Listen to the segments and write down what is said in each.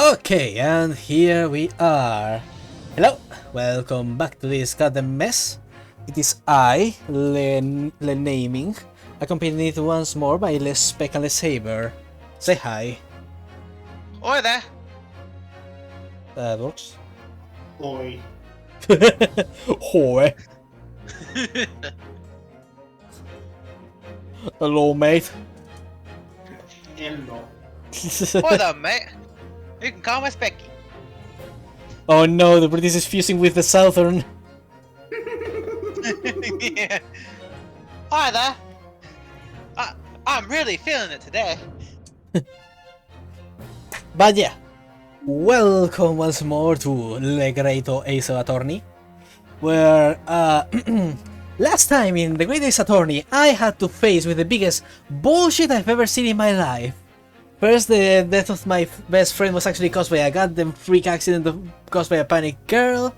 Okay, and here we are. Hello, welcome back to this goddamn mess. It is I, Len Naming, accompanied once more by Les Speck and Les Saber. Say hi. Oi there! That works. Oi. Hoi. Hello, mate. Hello. Oi there, mate! You can call me Specky. Oh no, the British is fusing with the Southern. Yeah. Hi there! I'm really feeling it today. But yeah, welcome once more to the Great Ace Attorney, where last time in the Great Ace Attorney I had to face with the biggest bullshit I've ever seen in my life. First, the death of my best friend was actually caused by a goddamn freak accident caused by a panic girl.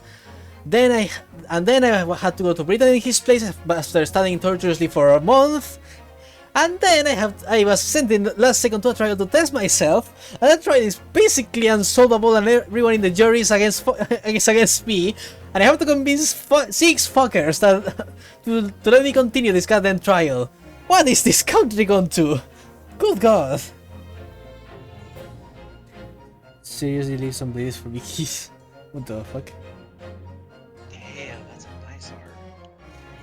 Then I had to go to Britain in his place after studying torturously for a month. And then I was sent in the last second to a trial to test myself, and that trial is basically unsolvable and everyone in the jury is against me, and I have to convince 6 fuckers that to let me continue this goddamn trial. What is this country gone to? Good god. Seriously, leave some ladies for Vicky's? What the fuck? Damn, that's a nice art.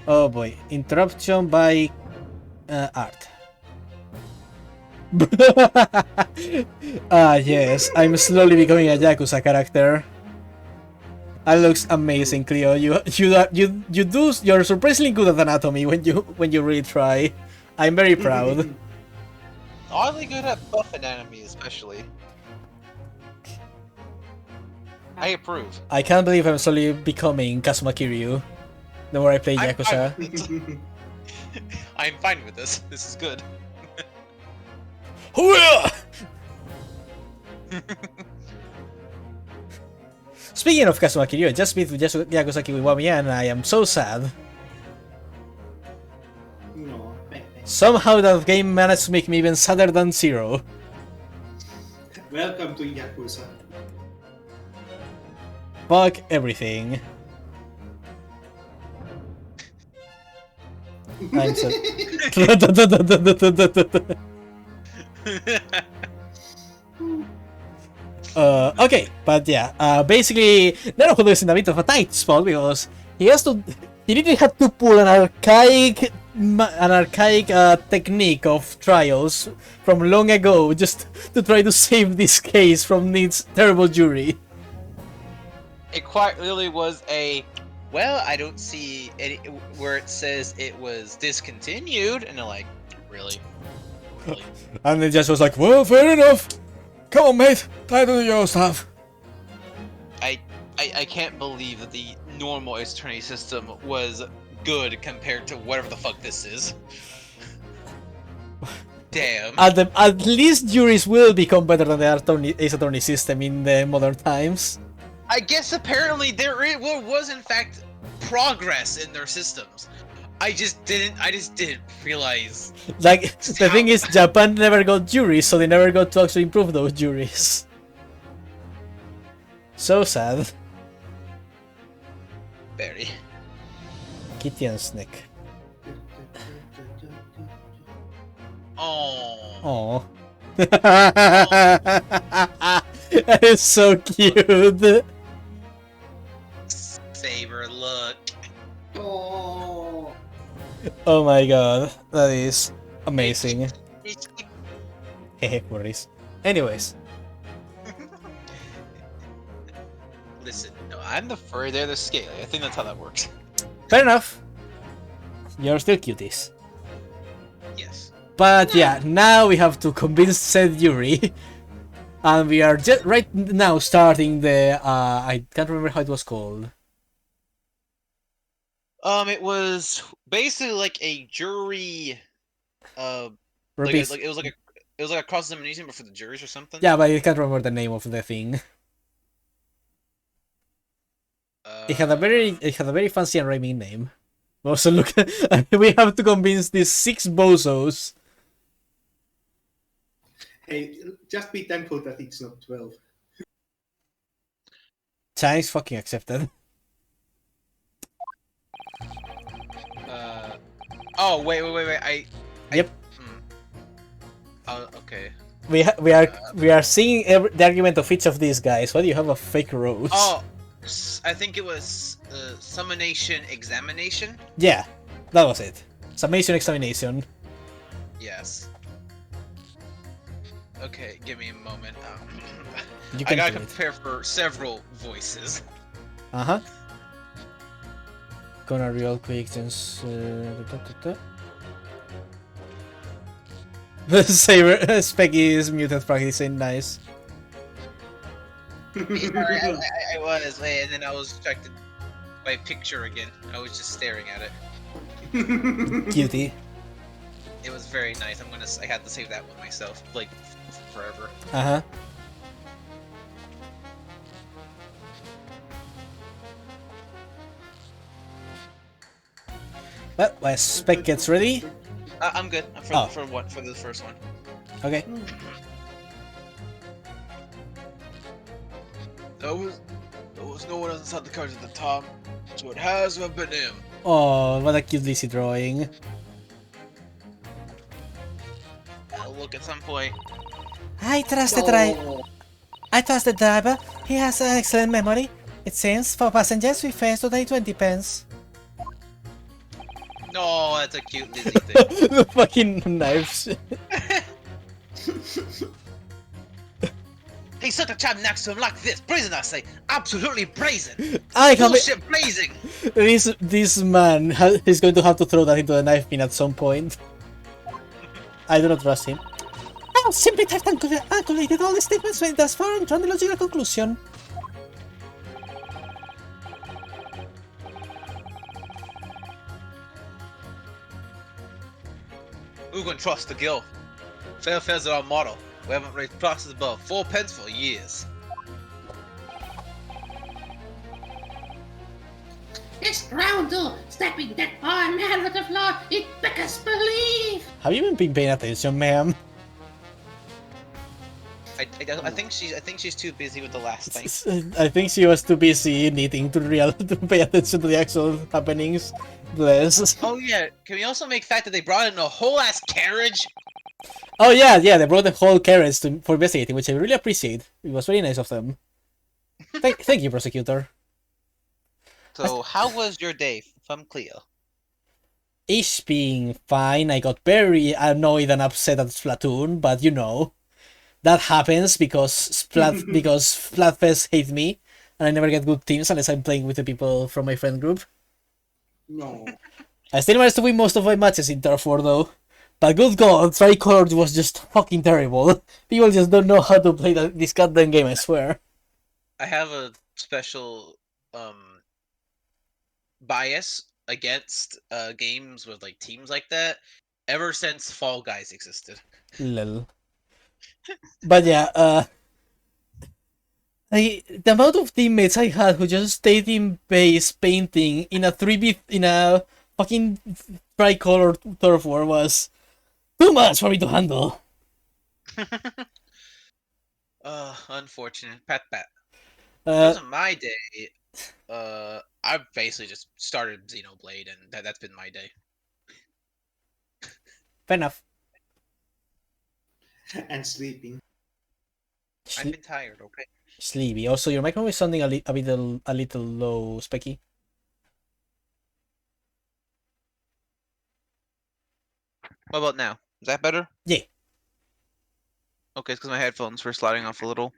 Oh boy, interruption by art. Ah yes, I'm slowly becoming a Yakuza character. That looks amazing, Cleo. You're surprisingly good at anatomy when you really try. I'm very proud. Oddly good at buff anatomy, especially. I approve. I can't believe I'm slowly becoming Kazuma Kiryu the more I play Yakuza. I'm fine with this. This is good. Speaking of Kazuma Kiryu, I just beat Yakuza Kiwami and I am so sad. No. Somehow that game managed to make me even sadder than Zero. Welcome to Yakuza. Fuck everything. I'm so... okay, but yeah, basically, Naruhodo is in a bit of a tight spot because he really had to pull an archaic technique of trials from long ago just to try to save this case from its terrible jury. It quite literally was a, well, I don't see any where it says it was discontinued, and they're like, really? Really? And it just was like, well, fair enough. Come on, mate, try to do your stuff. I can't believe that the normal Ace Attorney system was good compared to whatever the fuck this is. Damn. At least juries will become better than the Ace Attorney system in the modern times. I guess apparently there was in fact progress in their systems. I just didn't realize. Like, the thing is, Japan never got juries, so they never got to actually improve those juries. So sad. Very. Kitty and Snake. Oh. Aww. That is so cute. Saber, look. Oh. Oh my god, that is amazing. Hehe, worries. Anyways. Listen, no, I'm the furry, they're the scaly. I think that's how that works. Fair enough. You're still cuties. Yes. But yeah, now we have to convince said jury. And we are just right now starting the, I can't remember how it was called. It was basically like a jury, it was like a cross-examination, but for the juries or something. Yeah, but I can't remember the name of the thing. It had a very fancy and rhyming name. Also, look, we have to convince these 6 bozos. Hey, just be thankful that it's not 12. Challenge fucking accepted. Oh, wait. Yep. Oh, okay. We are seeing the argument of each of these guys. Why do you have a fake rose? Oh, I think it was summonation examination. Yeah, that was it. Summation examination. Yes. Okay, give me a moment. You I can gotta do it. compare for several voices. Uh-huh. Gonna real quick since Saber Specky is muted practicing nice. Sorry, I was, and then I was distracted by picture again. I was just staring at it. Cutie. It was very nice. I had to save that one myself, like forever. Uh-huh. Well, while Spec gets ready. I'm good for the first one. Okay. There was no one else inside the cards at the top, so it has to have been him. Oh, what a cute Lizzie drawing. I'll look at some point. I trust the driver. He has an excellent memory. It seems for passengers we face today 20 pence. No, that's a cute Lizzie thing. The fucking knives. He stuck a chap next to him like this, brazen I say, absolutely brazen. I can't Bullshit blazing. This man is going to have to throw that into the knife bin at some point. I do not trust him. I simply have calculated all the statements made thus far and drawn the logical conclusion. Who can trust the guild? Fair fares are our motto. We haven't raised prices above 4 pence for years. This groundle stepping that poor man on the floor, it beckons belief! Have you even been paying attention, ma'am? I think she's too busy with the last thing. I think she was too busy knitting to pay attention to the actual happenings. Bless. Oh yeah, can we also make fact that they brought in a whole ass carriage? Oh yeah, they brought the whole carriage for investigating, which I really appreciate. It was very nice of them. Thank you, prosecutor. So how was your day from Cleo? Ish being fine. I got very annoyed and upset at Splatoon, but you know, that happens because because Splatfest hate me, and I never get good teams unless I'm playing with the people from my friend group. No. I still managed to win most of my matches in Turf War though. But good god, Tricolor was just fucking terrible. People just don't know how to play this goddamn game, I swear. I have a special bias against games with like teams like that ever since Fall Guys existed. Lol. But yeah, the amount of teammates I had who just stayed in base painting in a fucking Tricolor Turf War was too much for me to handle. Unfortunate. Pat. It Uh, wasn't my day. I basically just started Xenoblade, and that's been my day. fair enough. And sleeping. I've been tired, okay? Sleepy. Also, your microphone is sounding a little low, Specky. What about now? Is that better? Yeah. Okay, it's because my headphones were sliding off a little.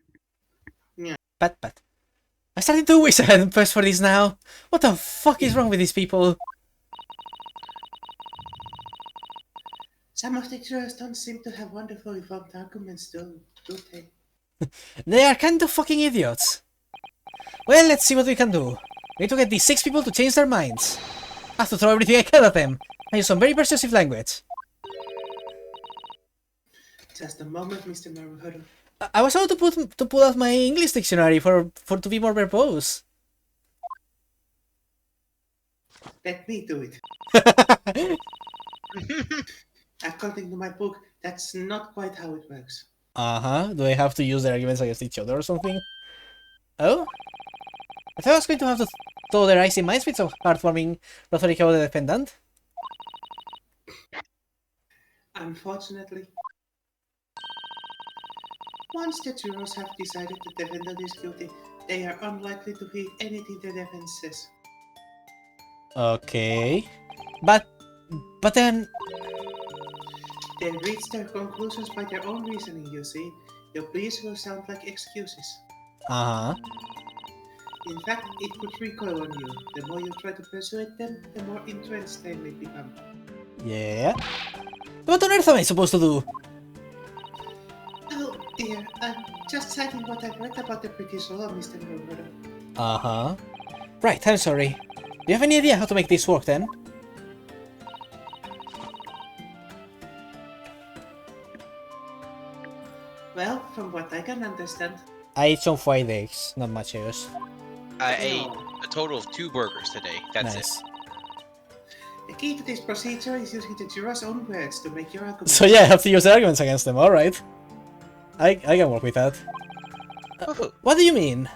Pat. I'm starting to wish I hadn't pressed for this now. What the fuck is wrong with these people? Some of the jurors don't seem to have wonderful evolved arguments, though, do they? They are kind of fucking idiots. Well, let's see what we can do. We need to get these 6 people to change their minds. I have to throw everything I can at them. I use some very persuasive language. Just a moment, Mr. Maruharu. I was about to pull out my English dictionary to be more verbose. Let me do it. According to my book, that's not quite how it works. Uh-huh. Do I have to use the arguments against each other or something? Oh? I thought I was going to have to throw their icy minds with some heartwarming rhetoric about the defendant. Unfortunately, once the jurors have decided the defendant is guilty, they are unlikely to heed anything the defense says. Okay. But then... They reach their conclusions by their own reasoning, you see. Your pleas will sound like excuses. Uh-huh. In fact, it could recoil on you. The more you try to persuade them, the more entrenched they may become. Yeah. What on earth am I supposed to do? Oh dear, I'm just citing what I've read about the British law, Mr. Naruhodo. Uh-huh. Right, I'm sorry. Do you have any idea how to make this work then? Well, from what I can understand, I ate some fried eggs, not much else. I ate a total of 2 burgers today. That's Nice. it. the key to this procedure is using the jurors' own words to make your argument. So yeah, I have to use arguments against them, alright. I can work with that. Woohoo. What do you mean?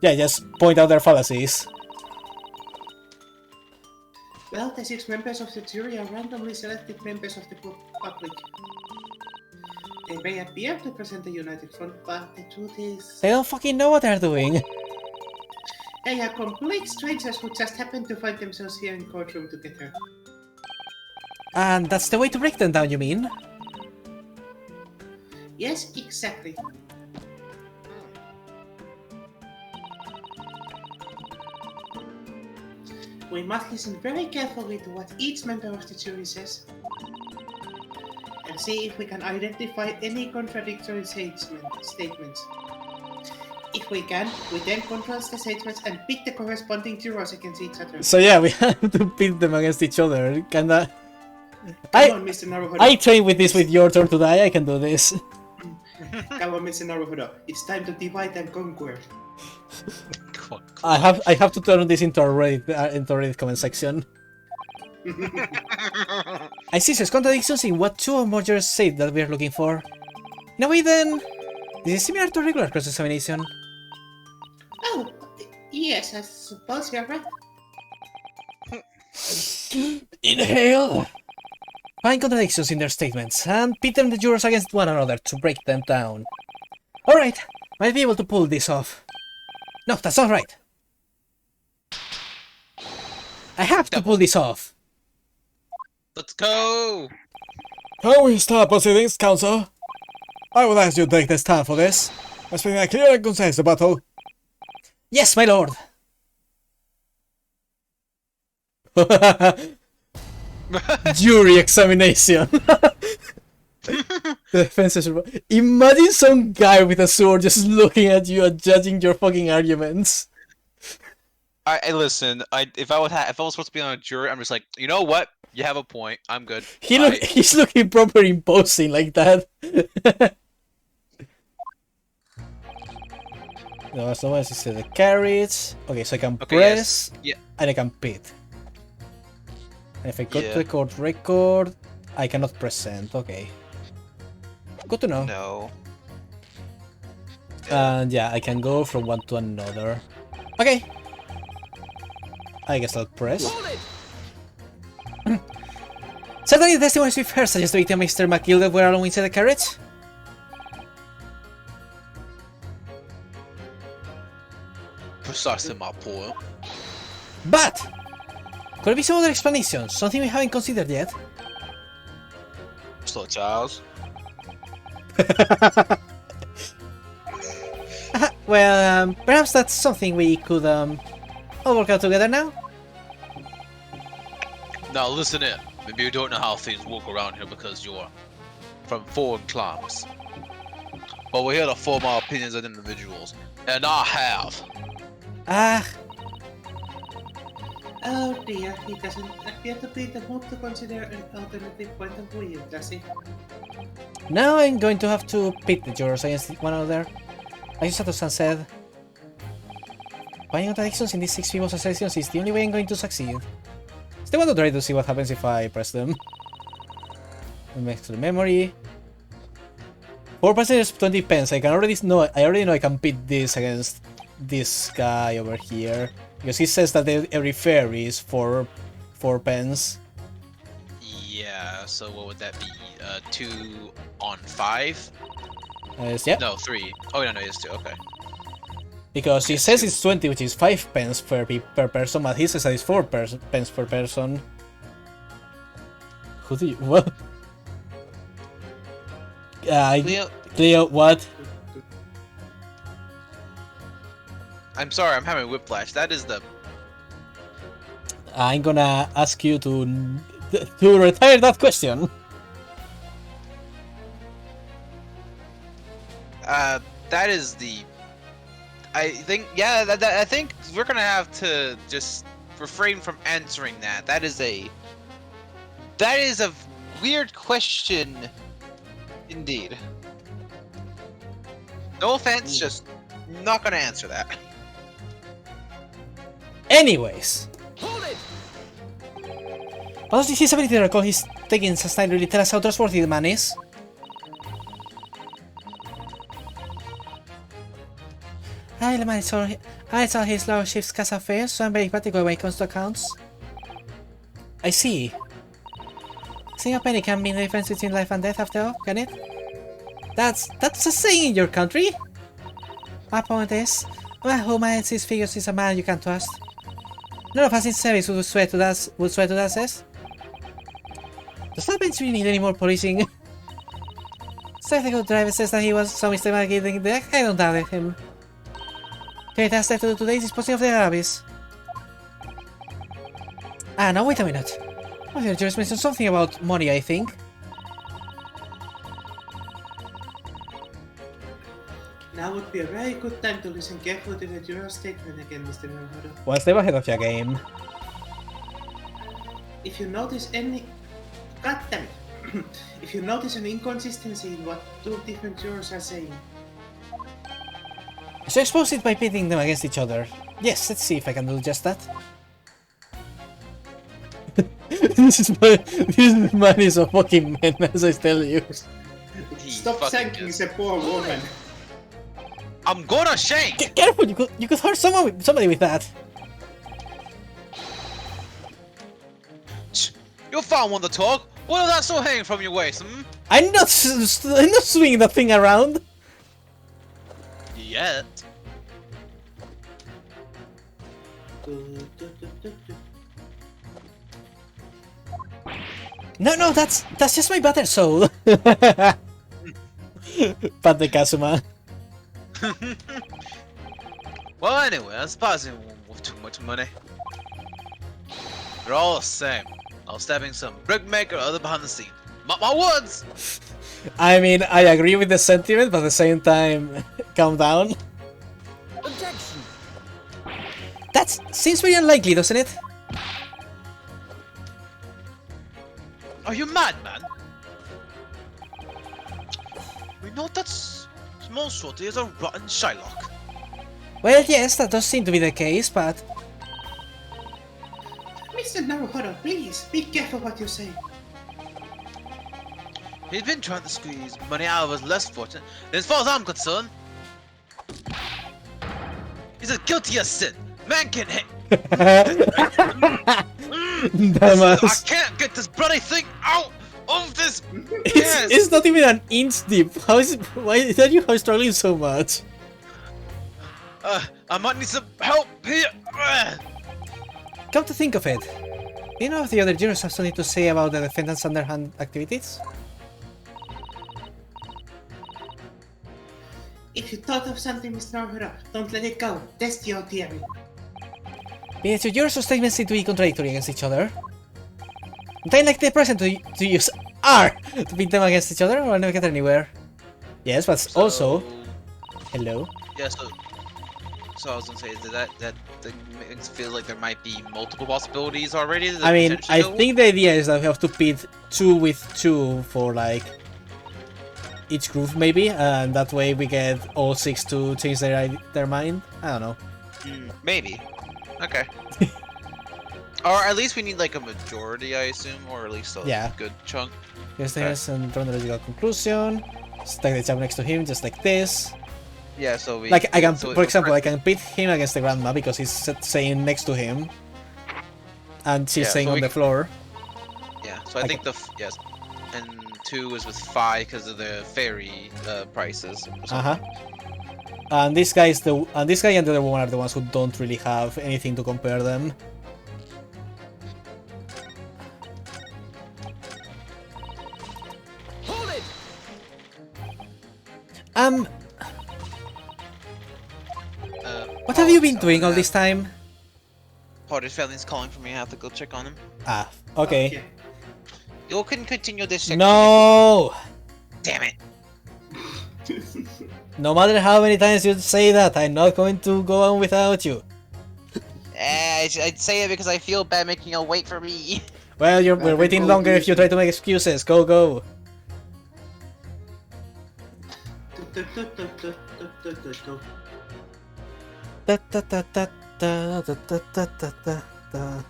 Yeah, just point out their fallacies. Well, the 6 members of the jury are randomly selected members of the public. They may appear to present a united front, but the truth is, They don't fucking know what they're doing. they are complete strangers who just happen to find themselves here in courtroom together. And that's the way to break them down, you mean? Yes, exactly. We must listen very carefully to what each member of the jury says, and see if we can identify any contradictory statements. If we can, we then contrast the statements and pit the corresponding jurors against each other. So yeah, we have to pit them against each other. Kinda... Come on, Mr. Naruhodo. I train with this with Your Turn to Die, I can do this. Come on, Mr. Naruhodo. It's time to divide and conquer. I have to turn this into a Reddit comment section. I see there's contradictions in what 2 or more jurors say that we are looking for. In a way then, this is similar to regular cross-examination. Oh, yes, I suppose you're right. Inhale! Find contradictions in their statements, and pit them the jurors against one another to break them down. Alright, might be able to pull this off. No, that's not right. I have to pull this off. Let's go! Can we start proceedings, counsel? I would ask you to take the stand for this. Expecting a clear and concise battle. Yes, my lord! Jury examination. The defense is... Imagine some guy with a sword just looking at you and judging your fucking arguments. Hey, listen. If I was supposed to be on a jury, I'm just like, you know what? You have a point. I'm good. He's looking proper imposing like that. No, so much is the carriage. Okay, so I can press and I can pit. And if I go to the record, I cannot present. Okay. Good to know. No. And yeah, I can go from one to another. Okay. I guess I'll press. Certainly the testimonies we've heard suggest the victim and Mr. McGilded were alone inside the carriage. Precisely my point. But! Could there be some other explanations? Something we haven't considered yet? So, Charles. Well, perhaps that's something we could all work out together now? Now listen in. Maybe you don't know how things work around here because you're from foreign climes. But we're here to form our opinions as individuals. And I have. Oh dear, he doesn't appear to be the mood to consider an alternative point of view, does he? Now I'm going to have to pit the jurors against one another. Like Sato-san said, finding contradictions in these 6 people's assertions is the only way I'm going to succeed. Still want to try to see what happens if I press them. Next to the memory. 4% is 20 pence. I already know I can pit this against this guy over here. Because he says that every fare is 4 pence. Yeah, so what would that be? 2 on 5? Yeah. No, 3. Oh, no, it's 2, okay. Because he says it's 20, which is 5 pence per person, but he says that it's 4 pence per person. Who do you... What? Cleo, what? I'm sorry, I'm having whiplash. That is the... I'm gonna ask you to retire that question. That is the... I think, yeah, I think we're gonna have to just refrain from answering that. That is a weird question, indeed. No offense, just not gonna answer that. Anyways. What does his ability to recall his takings as time really tell us how trustworthy the man is? I saw his lordship's cash affairs, so I'm very particular when it comes to accounts. I see. Single penny can mean the difference between life and death after all, can it? That's a saying in your country! My point is, one who manages his figures is a man you can trust. None of us in service would swear to that, says. Does that mean we need any more policing? Technical driver says that he was so Mr. getting there. I don't doubt him. Great Ace to do today is disposing of the rabbits. Ah, now wait a minute. Oh, you just mentioned something about money, I think. Now would be a very good time to listen carefully to the juror statement again, Mr. Naruto. One step ahead of your game. If you notice any... God damn it! If you notice an inconsistency in what two different jurors are saying... So expose it by pitting them against each other. Yes, let's see if I can do just that. This man is a fucking menace, I tell you. Stop thanking the poor woman. I'm gonna shake! Careful, you could hurt somebody with that. You'll find one to talk. What is that still hanging from your waist, hmm? I'm not swinging that thing around. Yet. No, that's just my butter soul. Pat the Kazuma. Well, anyway, I suppose it won't worth too much money. They're all the same. I was stabbing some brickmaker or other behind the scene. My words! I mean, I agree with the sentiment, but at the same time, calm down. Objection! That seems very unlikely, doesn't it? Are you mad, man? We know that small shorty is a rotten Shylock. Well, yes, that does seem to be the case, but... Mr. Naruto, please, be careful what you say. He's been trying to squeeze money out of his less fortunate, and as far as I'm concerned, he's as guilty as sin. Man can't hit. I can't get this bloody thing out of this. It's not even an inch deep. How is it? Why are you struggling so much? I might need some help here. Come to think of it, do you know if the other jurors have something to say about the defendant's underhand activities? If you thought of something, Mr. Naruto, don't let it go. Test your theory. The two jurors' statements seem to be contradictory against each other. I'd like the present to use R to pit them against each other, or I'll never get anywhere. Yes, but also... Hello? Yeah, so I was gonna say that makes it feel like there might be multiple possibilities already. I mean, I think the idea is that we have to pit 2 with 2 for like each group maybe, and that way we get all 6 to change their mind. I don't know. Maybe. Okay. Or at least we need like a majority, I assume, or at least a good chunk. Yes, there's a logical conclusion. Stack the job next to him, just like this. Yeah, so we Like I can, so for example, I can pit him against the grandma because he's saying next to him, and she's Yeah, saying so on we the floor. Yeah, so I think yes, and 2 is with 5 because of the ferry prices. Or something. And this guy and the other one are the ones who don't really have anything to compare them. Hold it! What have you been doing all this time? Porter's calling for me. I have to go check on him. Ah, okay. You can continue this section. No! Damn it! No matter how many times you say that, I'm not going to go on without you. I'd say it because I feel bad making you wait for me. Well, we're waiting longer if you try to make excuses. Go, go. Da, da, da, da, da, da, da, da, da, da.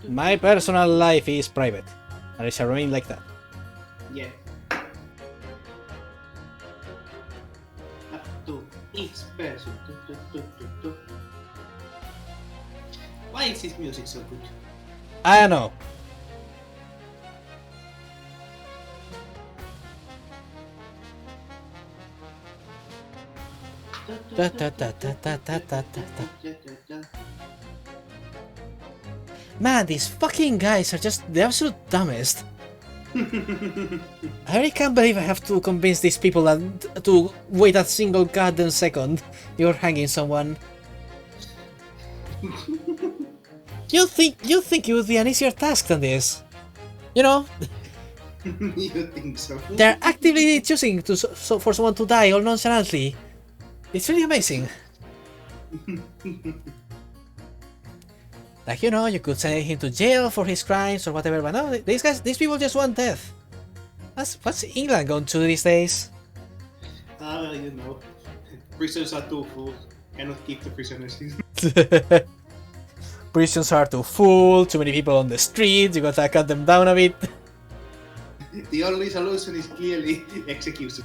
My personal life is private, and it shall remain like that. Yeah. Up to each person. Why is this music so good? I don't know. Da, da, da, da, da, da, da, da. Man, these fucking guys are just the absolute dumbest. I really can't believe I have to convince these people that to wait a single goddamn second you're hanging someone. You think it would be an easier task than this? You know, You think so? they're actively choosing to for someone to die all nonchalantly. It's really amazing. Like, you know, you could send him to jail for his crimes or whatever, but no, these people just want death. What's England going to these days? Well, you know, prisons are too full. Cannot keep the prisoners in. Prisons are too full, too many people on the streets, you gotta cut them down a bit. The only solution is clearly execution.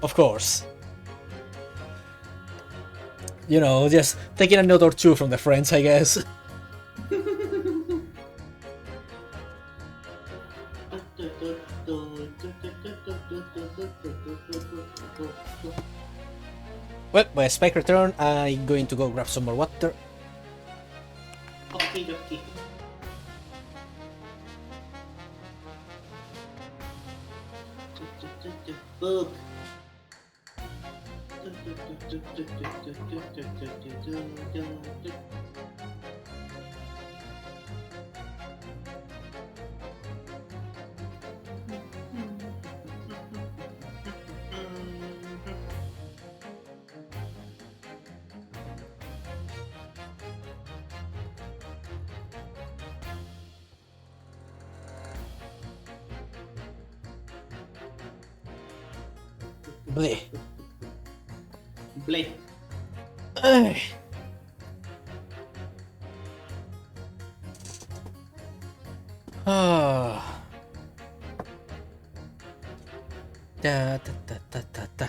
Of course. You know, just taking a note or two from the French, I guess. Well, by a spike return, I'm going to go grab some more water. Okay, okay. Book. Bleh. Blake. Ay. Ah. Da, da, da, da, da, da.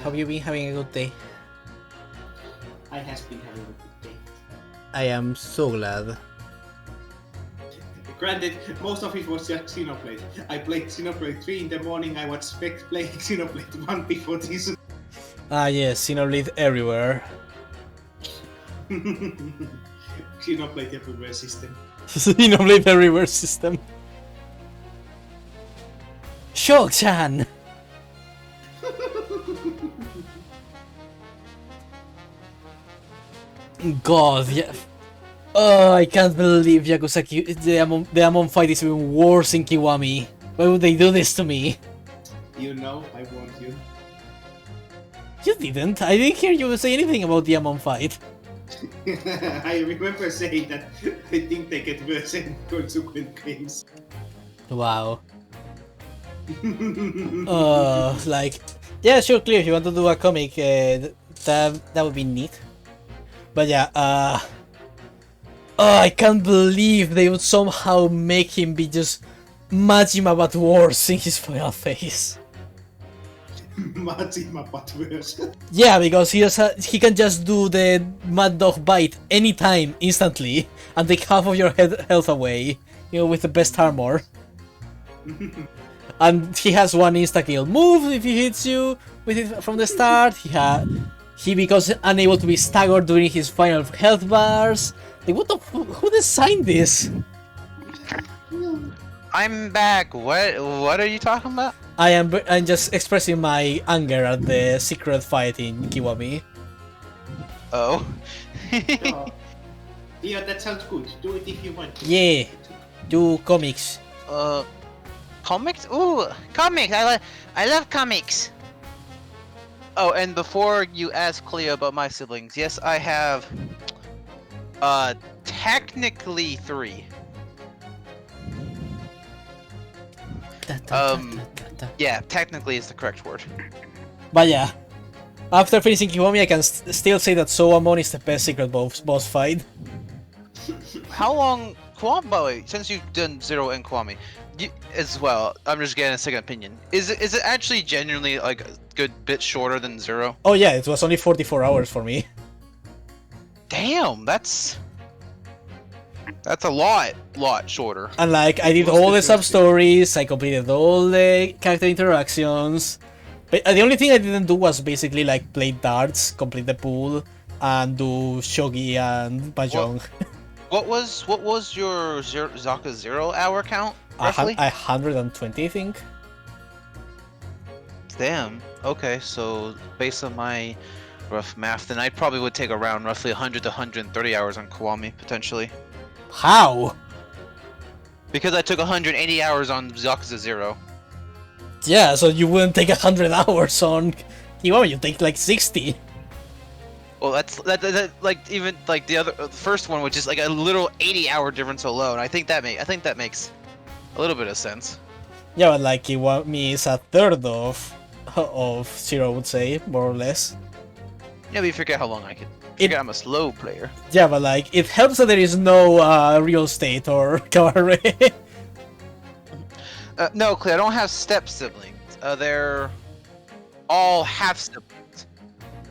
Have you been having a good day? I has been having a good day. I am so glad. Granted, most of it was just Xenoblade. I played Xenoblade 3 in the morning, I was playing Xenoblade 1 before this. Ah yes, Xenoblade everywhere. Xenoblade everywhere system. Xenoblade everywhere system. Shok-chan! God, yeah. Oh, I can't believe Yakuza the Amon fight is even worse in Kiwami. Why would they do this to me? You know, I want you. You didn't. I didn't hear you say anything about the Amon fight. I remember saying that I think they get worse in consequent games. Wow. Like, yeah, sure, clear. If you want to do a comic, that would be neat. But yeah, oh, I can't believe they would somehow make him be just Majima but worse in his final phase. Majima but worse. Yeah, because he can just do the Mad Dog Bite anytime, instantly, and take half of your health away, with the best armor. And he has one insta-kill move if he hits you with it from the start. He becomes unable to be staggered during his final health bars. Like, who designed this? I'm back. What are you talking about? I'm just expressing my anger at the secret fight in Kiwami. Oh. Oh. Yeah, that sounds good. Do it if you want. Yeah, do comics. Comics? Ooh, comics! I love comics! Oh, and before you ask Cleo about my siblings, yes, I have, technically 3. Yeah, technically is the correct word. But yeah, after finishing Kiwami, I can still say that Soamon is the best secret boss fight. How long, Kwame, by the way, since you've done Zero and Kwame, as well, I'm just getting a second opinion. Is it actually genuinely like a good bit shorter than Zero? Oh yeah, it was only 44 hours for me. Damn, that's a lot shorter. And like, I did all the sub-stories, I completed all the character interactions. But the only thing I didn't do was basically like play darts, complete the pool, and do shogi and mahjong. What was your Zaka 0 hour count roughly? 120, I think. Damn. Okay, so based on my rough math, then I probably would take around roughly 100 to 130 hours on Kiwami potentially. How? Because I took 180 hours on Yakuza 0. Yeah, so you wouldn't take 100 hours on Kiwami, you take like 60. Well, that's like even like the first one, which is like a little 80-hour difference alone. I think that makes a little bit of sense. Yeah, but like Kiwami is a third of Zero, I would say, more or less. Yeah, but you forget how long I can. Forget I'm a slow player. Yeah, but like it helps that there is no real estate or cabaret. No, Clay, I don't have step siblings. They're all half siblings,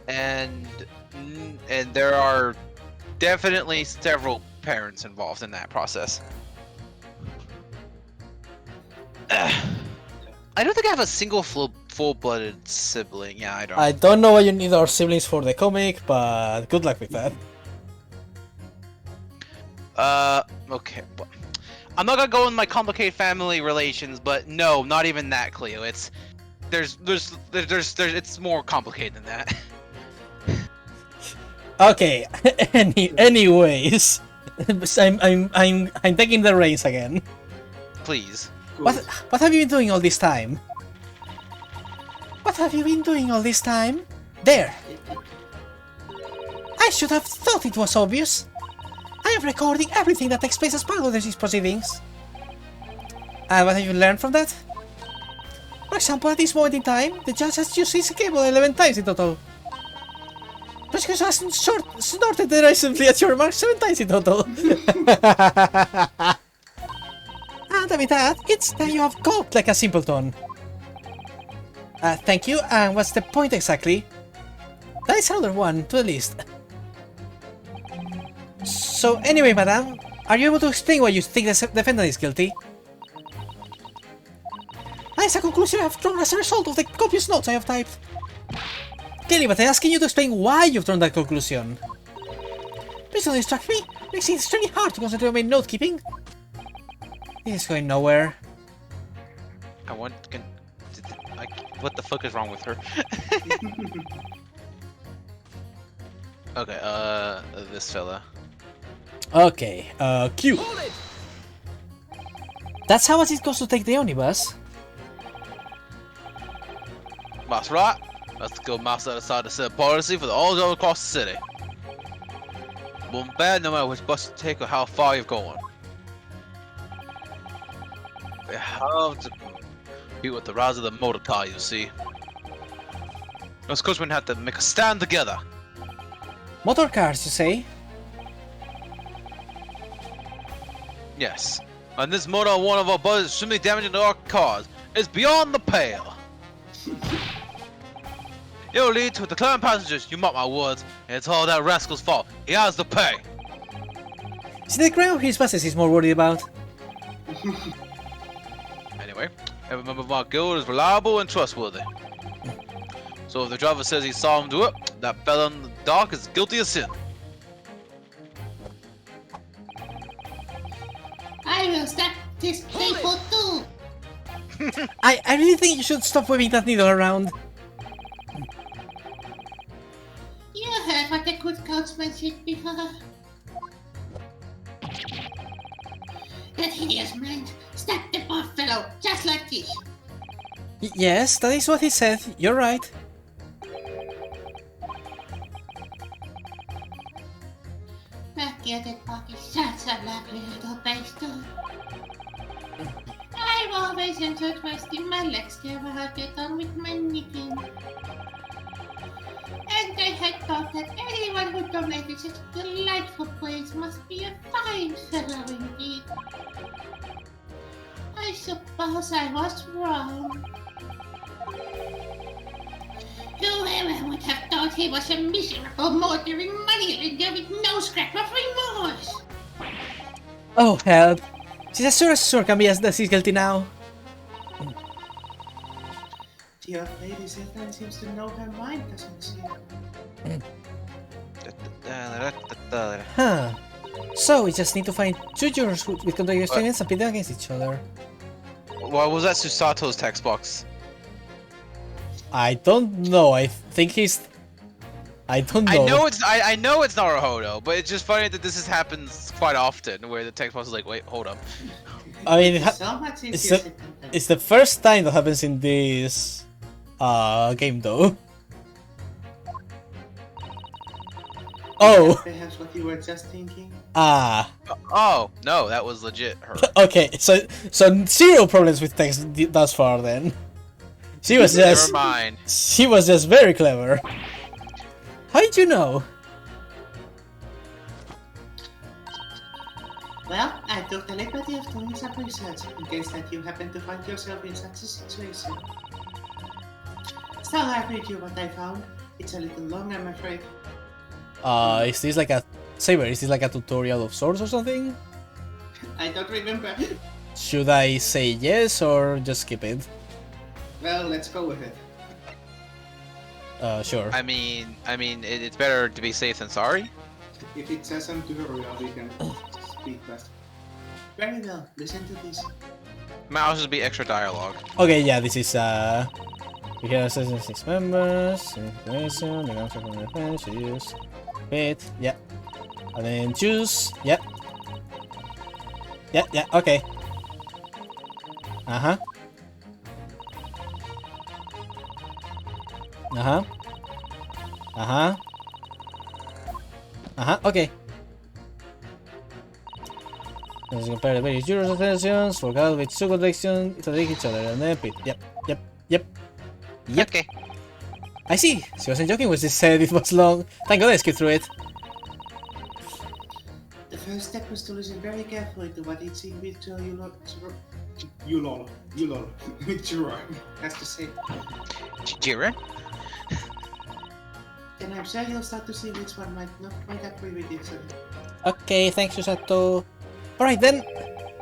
and there are definitely several parents involved in that process. I don't think I have a single full-blooded sibling. Yeah, I don't. I don't know why you need our siblings for the comic, but good luck with that. Okay. Well, I'm not gonna go in my complicated family relations, but no, not even that, Cleo. It's it's more complicated than that. Okay. Anyways, I'm taking the reins again. Please. What have you been doing all this time? What have you been doing all this time? There! I should have thought it was obvious. I am recording everything that takes place as part of these proceedings. And what have you learned from that? For example, at this moment in time, the judge has used his cable 11 times in total. Prosecution has snorted derisively at your remarks 7 times in total. And with that, it's that you have gulped like a simpleton. Thank you, and what's the point exactly? That is another one to the list. So anyway, madam, are you able to explain why you think the defendant is guilty? That is a conclusion I have drawn as a result of the copious notes I have typed. Clearly, but I'm asking you to explain why you've drawn that conclusion. Please don't distract me. It makes it extremely hard to concentrate on my note-keeping. This is going nowhere. What the fuck is wrong with her? Okay, this fella. Okay, Q. That's how much it costs to take the omnibus. That's right. That's the good master decided to set a policy for all those across the city. Won't bad no matter which bus you take or how far you're going. We have to compete with the rise of the motor car, you see. Of course, we're gonna have to make a stand together. Motor cars, you say? Yes. On this motor, one of our buzzers extremely damaging our cars. It's beyond the pale. It'll lead to declaring passengers, you mark my words, and it's all that rascal's fault. He has to pay. Is it the ground his buses he's more worried about? Anyway, every member of our guild is reliable and trustworthy. So if the driver says he saw him do it, that fella in the dark is guilty of sin. I will stop this people too. I really think you should stop waving that needle around. You heard what the good coachman said before. That hideous man stabbed the poor fellow just like this. Yes, that is what he said. You're right. Väkiä pocket such a lovely little bastard. I've always enjoyed wasting my legs to ever have get on with my knitting. And I had thought that anyone who donated such delightful praise must be a fine fellow indeed. I suppose I was wrong. Whoever would have thought he was a miserable motoring moneylender with no scrap of remorse? Oh, help. She's as sure as sure can be as that she's guilty now. The old lady sometimes seems to know her mind, doesn't she? Huh. So we just need to find two jurors with contrary experience and pit them against each other. Why was that Susato's text box? I don't know. I think he's... I don't know. I know it's Naruhodo, but it's just funny that this happens quite often, where the text box is like, wait, hold up. I mean, So much it's easier the, said than done. it's the first time that happens in this game though. Oh, Perhaps what you were just thinking? ah, Oh, no, that was legit her. okay, so zero problems with text thus far then. She was Never just, mind. she was just very clever. How did you know? Well, I took the liberty of doing some research in case that you happen to find yourself in such a situation. So I'll read you what I found. It's a little long, I'm afraid. Is this like a Saber? Is this like a tutorial of sorts or something? I don't remember. Should I say yes or just skip it? Well, let's go with it. Sure. I mean, it's better to be safe than sorry. If it says some tutorial, we can speak fast. Very well, listen to this. Might also be extra dialogue. Okay, yeah, this is we have 6 members, information, the answer from the friends, choose, fit, yeah. And then choose, yeah. Yeah, okay. Uh-huh. Uh-huh. Uh-huh. Uh-huh, okay. Let's compare the various jurors' attentions, work out which two collection to take each other, and then pit. Yep. Okay. I see. She wasn't joking when she said it was long. Thank God I skipped through it. The first step was to listen very carefully to what each individual juror has to say. Jiren? And I'm sure you'll start to see which one might not quite agree with each other. Okay, thanks, Susato. Alright then,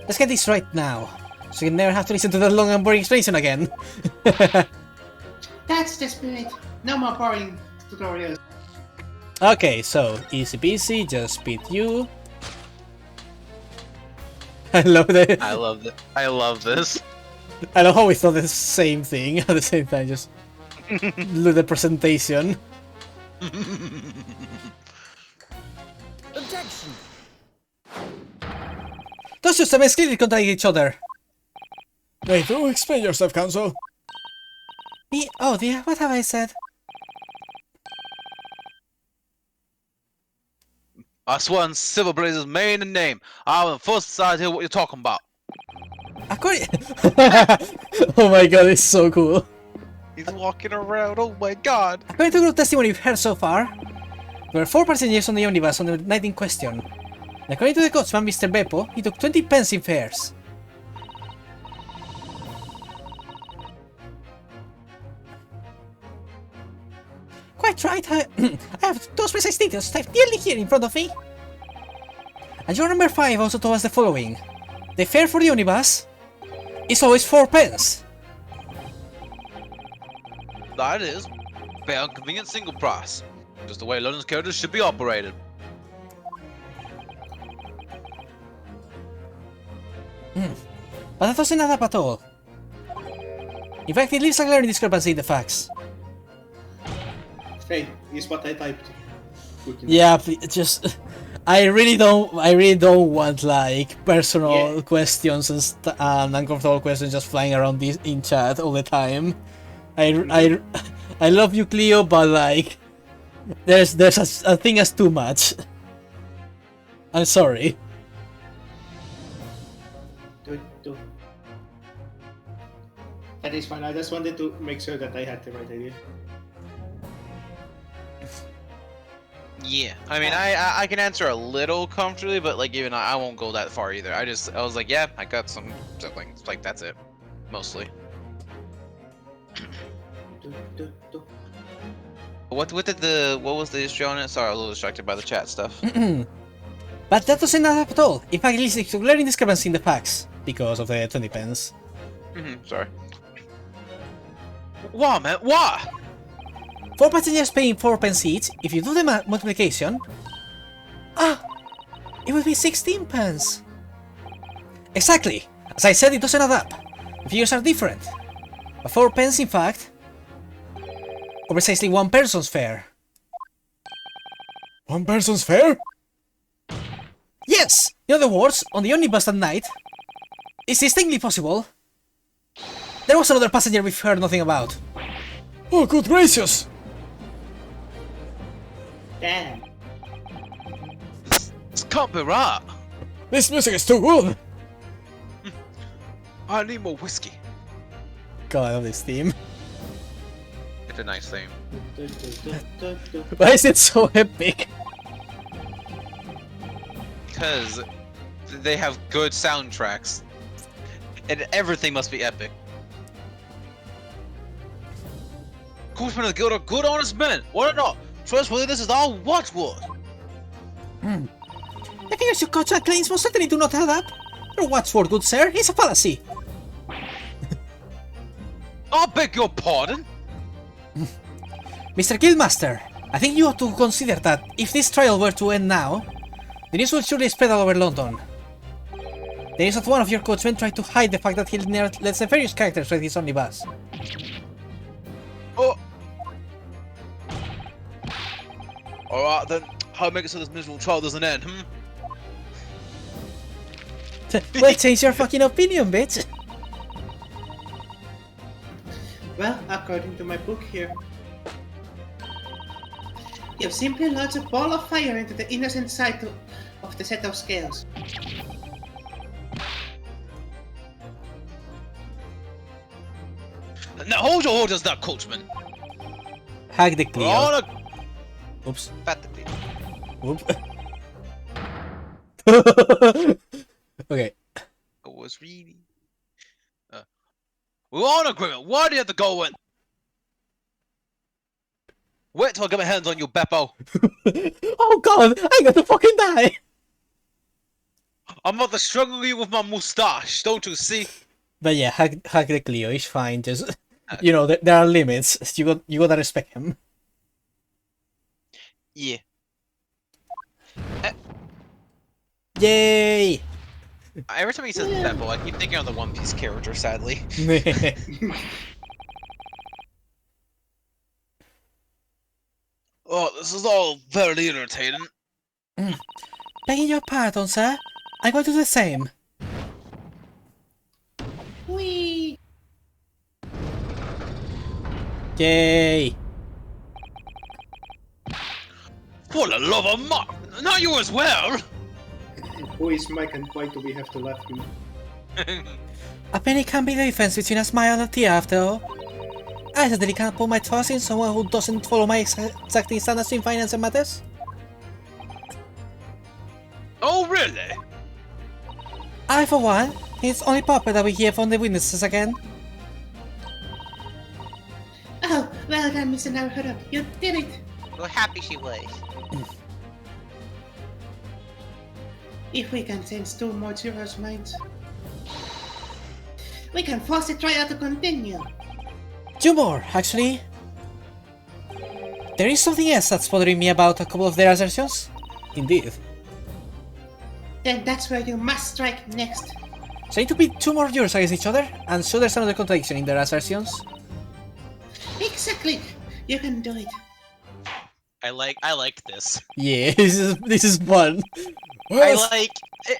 let's get this right now. So you never have to listen to that long and boring explanation again. That's the spirit. No more boring tutorials. Okay, so easy peasy, just beat you. I love that. I love this. I love how it's not the same thing at the same time, just look the presentation. Objection! Those systems clearly contradict each other. Wait, do explain yourself, Counsel. Me? Oh dear, what have I said? I swear on Silver Blaze's main and name. I'm the first side here what you're talking about. According... Oh my god, it's so cool. He's walking around, oh my god. According to the testimony we've heard so far, there were 4 passengers on the omnibus on the night in question. And according to the coachman, Mr. Beppo, he took 20 pence in fares. right. I have those precise details typed nearly here in front of me. And your number 5 also told us the following. The fare for the omnibus is always 4 pence. That is fair and convenient single price. Just the way London's carriages should be operated. But that doesn't add up at all. In fact, it leaves a glaring discrepancy in the facts. Fate is what I typed. Yeah, just I really don't want like personal questions and uncomfortable questions just flying around this in chat all the time. I love you, Cleo, but like there's a thing as too much. I'm sorry. That is fine. I just wanted to make sure that I had the right idea. Yeah, I mean, I can answer a little comfortably, but like even I won't go that far either. I was like, yeah, I got some siblings. Like that's it, mostly. What was the issue on it? Sorry, I was a little distracted by the chat stuff. But that doesn't add up at all. In fact, it leaves a glaring discrepancy in the facts because of the 20 pence. Sorry. What, man? What? 4 passengers paying 4 pence each. If you do the multiplication, it would be 16 pence. Exactly. As I said, it doesn't add up. The figures are different. But 4 pence, in fact, or precisely 1 person's fare. 1 person's fare? Yes! In other words, on the omnibus that night, it's distinctly possible there was another passenger we've heard nothing about. Oh, good gracious! Damn. This can't be right. This music is too good! I need more whiskey. God, I love this theme. It's a nice theme. Why is it so epic? Because they have good soundtracks. And everything must be epic. Coachman of the Guild are good, honest men. What or not? Trustworthiness is all watchword. The figures you contract claims most certainly do not add up. Your watchword, good sir, is a fallacy. I beg your pardon? Mr. Guildmaster, I think you ought to consider that if this trial were to end now, the news will surely spread all over London. There is not one of your coachmen trying to hide the fact that he lets the various characters ride his omnibus. Oh. Alright then, how to make it so this miserable trial doesn't end, Well, change your fucking opinion, bitch! Well, according to my book here, you simply launched a ball of fire into the innocent side of the set of scales. Now hold your orders there, coachman. Hack the Cleo. On a Oops. Pathetic. Oops. Okay. I was reading. We're on agreement. Why do you have to go in? Wait till I get my hands on you, Beppo. Oh god, I got to fucking die! I'm about to struggle you with my mustache, don't you see? But yeah, hack the Cleo is fine, just... You know, there are limits. You gotta respect him. Yeah. Yay! Every time he says Beppo, I keep thinking of the One Piece character, sadly. Oh, this is all very irritating. Begging your pardon, sir. I'm going to do the same. Whee! For Yay! the love of Mark! Not you as well! Who is Mike and why do we have to laugh him? A penny can be the difference between a smile and a tear, after all. I certainly can't put my trust in someone who doesn't follow my exacting standards in finance and matters. Oh, really? I, for one, think it's only proper that we hear from the witnesses again. Oh, Well done, Mr. Naruhodo. You did it. So happy she was. If we can sense 2 more Zero's minds, we can force the trial to continue. 2 more, actually. There is something else that's bothering me about a couple of their assertions. Indeed. Then that's where you must strike next. So I need to pit 2 more jurors against each other, and so there's another contradiction in their assertions. Exactly. You can do it. I like this. Yeah, this is fun. I like it.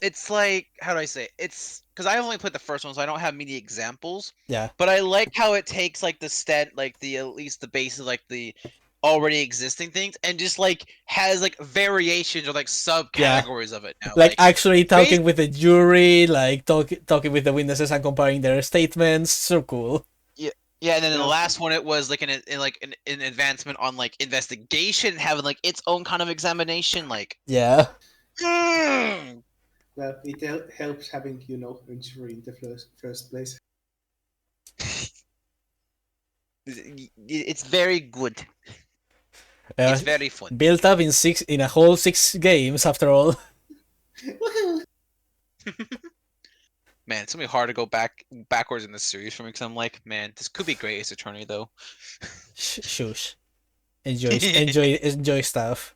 It's like, how do I say it? It's because I only played the first one, so I don't have many examples. Yeah. But I like how it takes like the at least the basis, like the already existing things, and just like has like variations or like subcategories of it now. Like actually talking with the jury, like talking with the witnesses and comparing their statements. So cool. Yeah, and then in the last one, it was like an advancement on like investigation, having like its own kind of examination. Like, Yeah. Well, it helps having, a jury in the first place. It's very good. It's very fun. Built up in a whole 6 games after all. Woohoo! Man, it's gonna be hard to go backwards in this series for me because I'm like, man, this could be Great Ace Attorney though. Shush. Enjoy stuff.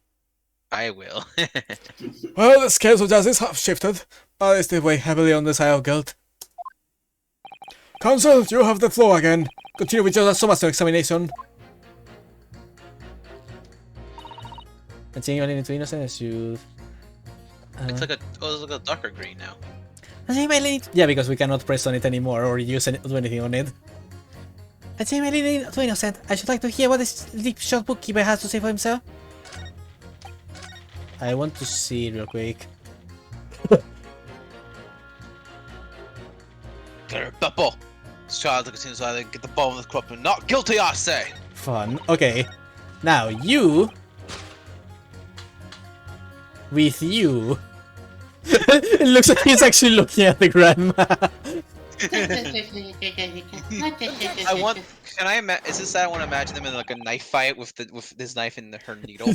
I will. Well, the scales of justice have shifted, but they still weigh heavily on the side of guilt. Counsel, you have the floor again. Continue with your Somaster examination. Continuing into innocence, you... It's like a darker green now. Yeah, because we cannot press on it anymore or do anything on it. Continuing to innocent, I should like to hear what this deep-shot bookkeeper has to say for himself. I want to see real quick. Bubble. This child continues to either get the ball in the crop and not guilty, I say. Fun. Okay. Now you. With you. It looks like he's actually looking at the grandma. I want. Can I imagine? Is this that I want to imagine them in like a knife fight with this knife in her needle?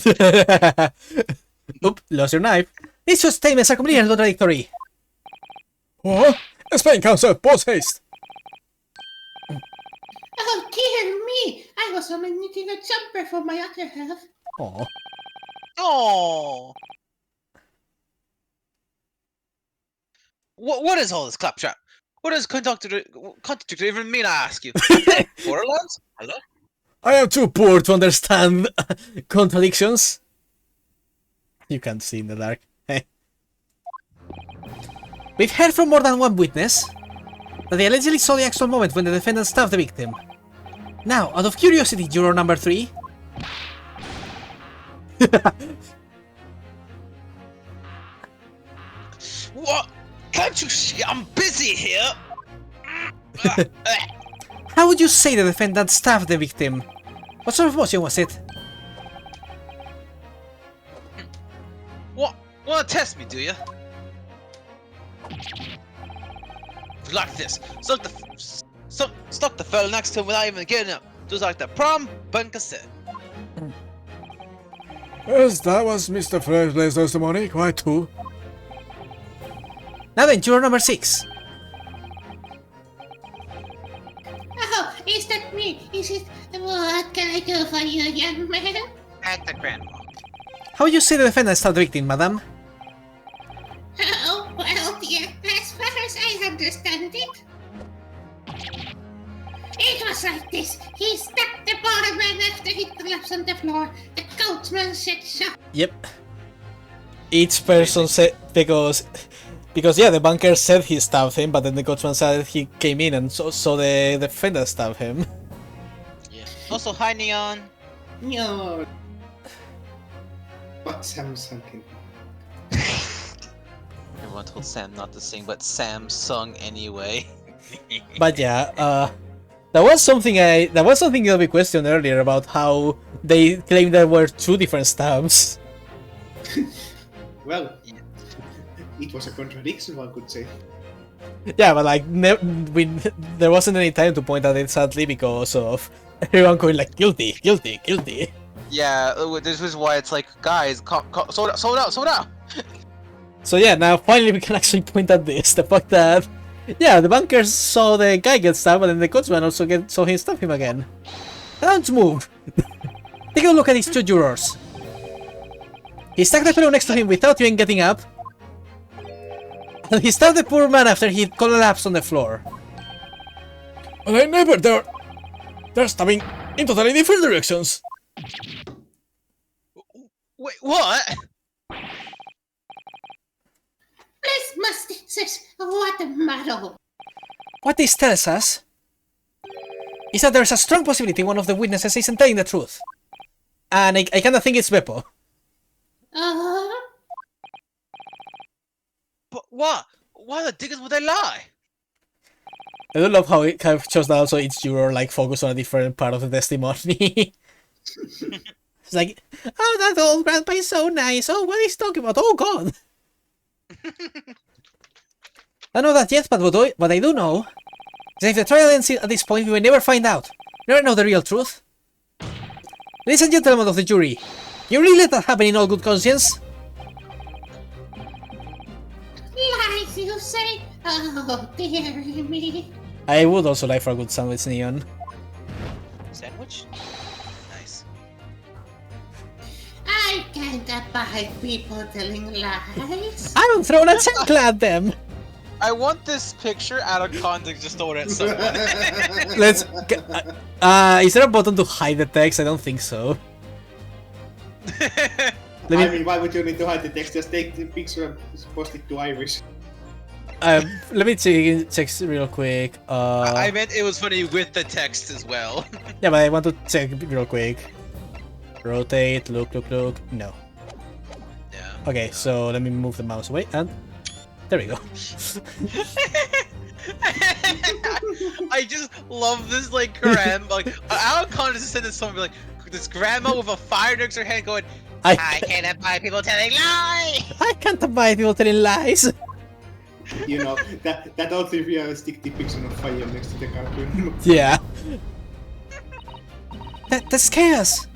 Oop, lost your knife. These two statements are completely contradictory. What? Explain, counsel. Post haste. Oh, dear me! I was only needing a jumper for my other half. Aww. Oh. What is all this claptrap? What does contradictory even mean, I ask you? Borderlands? Hello? I am too poor to understand contradictions. You can't see in the dark. We've heard from more than one witness that they allegedly saw the actual moment when the defendant stabbed the victim. Now, out of curiosity, juror number 3. What? Can't you see I'm busy here? How would you say the defendant stabbed the victim? What sort of motion was it? What? Wanna test me, do you? Like this. Stuck the fella next to him without even getting up. Just like the prom bunker said. Yes, that was Mr. Fleish's testimony, quite true. Now then, juror number 6. Oh, is that me? Is it? What can I do for you, young man? At the grandma. How would you say the defendant stabbed the victim, madam? Oh, well, dear, as far as I understand it, it was like this. He stabbed the barman after he collapsed on the floor. The coachman said so. Yep. Each person said because yeah, the banker said he stabbed him, but then the coachman said he came in and so the defendant stabbed him. Yeah. Also, hi Neon. No. But Sam sunken. Everyone told Sam not to sing, but Sam sung anyway. But yeah, that was something that we questioned earlier about how they claimed there were 2 different stabs. Well, it was a contradiction, one could say. Yeah, but like there wasn't any time to point at it, sadly, because of Everyone going like guilty, guilty, guilty. Yeah, this is why it's like, guys, slow down, slow down, slow down. So yeah, now finally we can actually point at this, the fact that, yeah, the bunkers saw the guy get stabbed, and then the coachman also saw him stab him again. Don't move! Take a look at these two jurors. He stuck the pillow next to him without even getting up, and he stabbed the poor man after he collapsed on the floor. And I never, they're stabbing in totally different directions. Wait, what? Bless mustaches, what a muddle. What this tells us is that there's a strong possibility one of the witnesses isn't telling the truth. And I kinda think it's Beppo. But what? Why the dickens would they lie? I do love how it kind of shows that also each juror like focus on a different part of the testimony. It's like, oh, that old grandpa is so nice. Oh, what is he talking about? Oh, God. I know that yet, but what I do know is that if the trial ends at this point, we will never find out. Never know the real truth. Ladies and gentlemen of the jury, you really let that happen in all good conscience? Lies, you say? Oh, dear me. I would also like for a good sandwich, Neon. Sandwich? Nice. I can't abide people telling lies. I don't throw a chancla at them! I want this picture out of context, just throw it at someone. Let's... is there a button to hide the text? I don't think so. I mean, why would you need to hide the text? Just take the picture and post it to Irish. Let me check real quick. I meant it was funny with the text as well. Yeah, but I want to check real quick. Rotate, look. No. Yeah. Okay, so let me move the mouse away, and there we go. I just love this, like, grandma. Like, out of context, said this someone be like, this grandma with a fire next to her hand going, I can't abide people telling lies! I can't abide people telling lies! You know, that old realistic depiction of fire next to the cartoon. Yeah. That's chaos!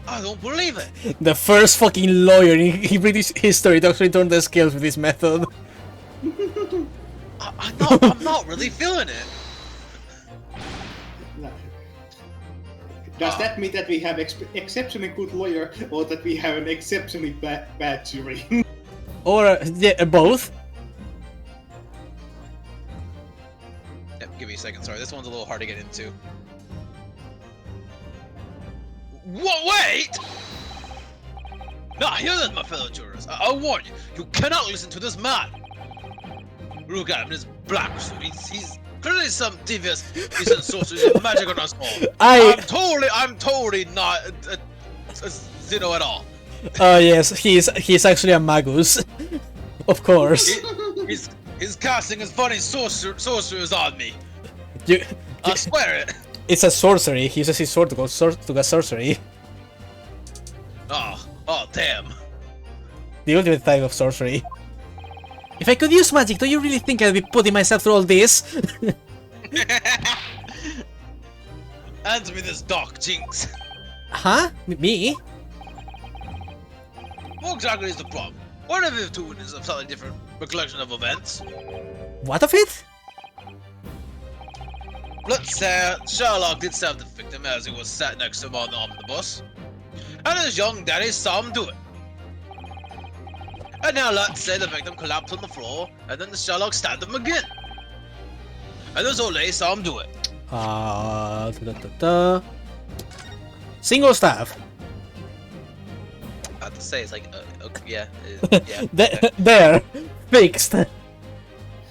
I don't believe it! The first fucking lawyer in British history to actually turn the scales with this method. I'm not really feeling it. Does that mean that we have exceptionally good lawyer, or that we have an exceptionally bad jury? Or, yeah, both? Yep, give me a second, sorry, this one's a little hard to get into. Wait! Now hear this, my fellow jurors. I warn you, you cannot listen to this man! Look at him in his black suit, he's clearly some devious, he's in sorcery, he's magic on us all. I'm totally not a Xeno at all. Oh yes, he's actually a magus. Of course. He's casting his funny sorcerers on me. I swear it. It's a sorcery. He uses his sword to cast sorcery. Oh damn. The ultimate type of sorcery. If I could use magic, do you really think I'd be putting myself through all this? Answer me this, Doc Jinx. Huh? Me? What exactly is the problem? What if the two witnesses have slightly different recollection of events? What of it? Let's say Sherlock did stab the victim as he was sat next to him on the omnibus, and his young daddy saw him do it. And now let's say the victim collapsed on the floor, and then the Sherlock stabbed him again. And this old lady saw him do it. Single stab. I have to say, it's like, okay, yeah. There, fixed.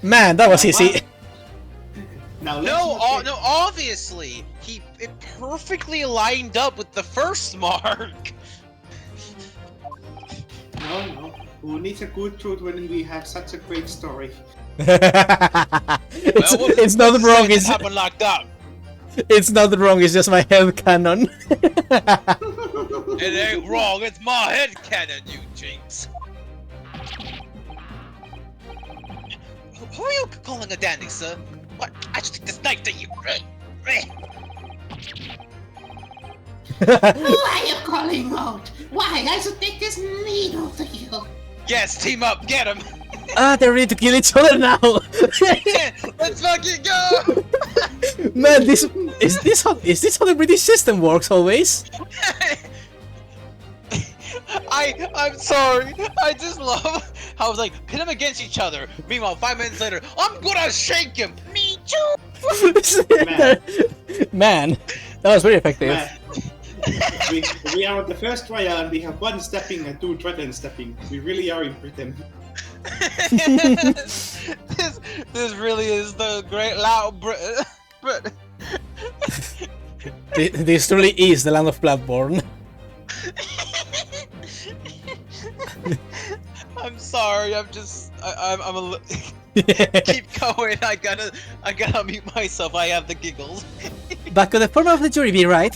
Man, that was easy. Now No, obviously, it perfectly lined up with the first mark. No. Who needs a good truth when we have such a great story? It's not wrong. It's happened like that. It's not wrong. It's just my head canon. It ain't wrong. It's my head cannon, you jinx. Who are you calling a dandy, sir? What? I should take this knife to you. Who are you calling out? Why, I should take this needle to you. Yes, team up, get him. They're ready to kill each other now. Let's fucking go. Man, is this how the British system works always? I'm sorry. I just love how I was like pit them against each other. Meanwhile, 5 minutes later, I'm gonna shake him. Me too. Man, that was very effective. Man. we are at the first trial and we have 1 stepping and 2 threatened stepping. We really are in Britain. this really is the great loud Britain. This truly is the land of Bloodborne. I'm sorry. I'm a. Keep going. I gotta mute myself. I have the giggles. But could the former of the jury be right?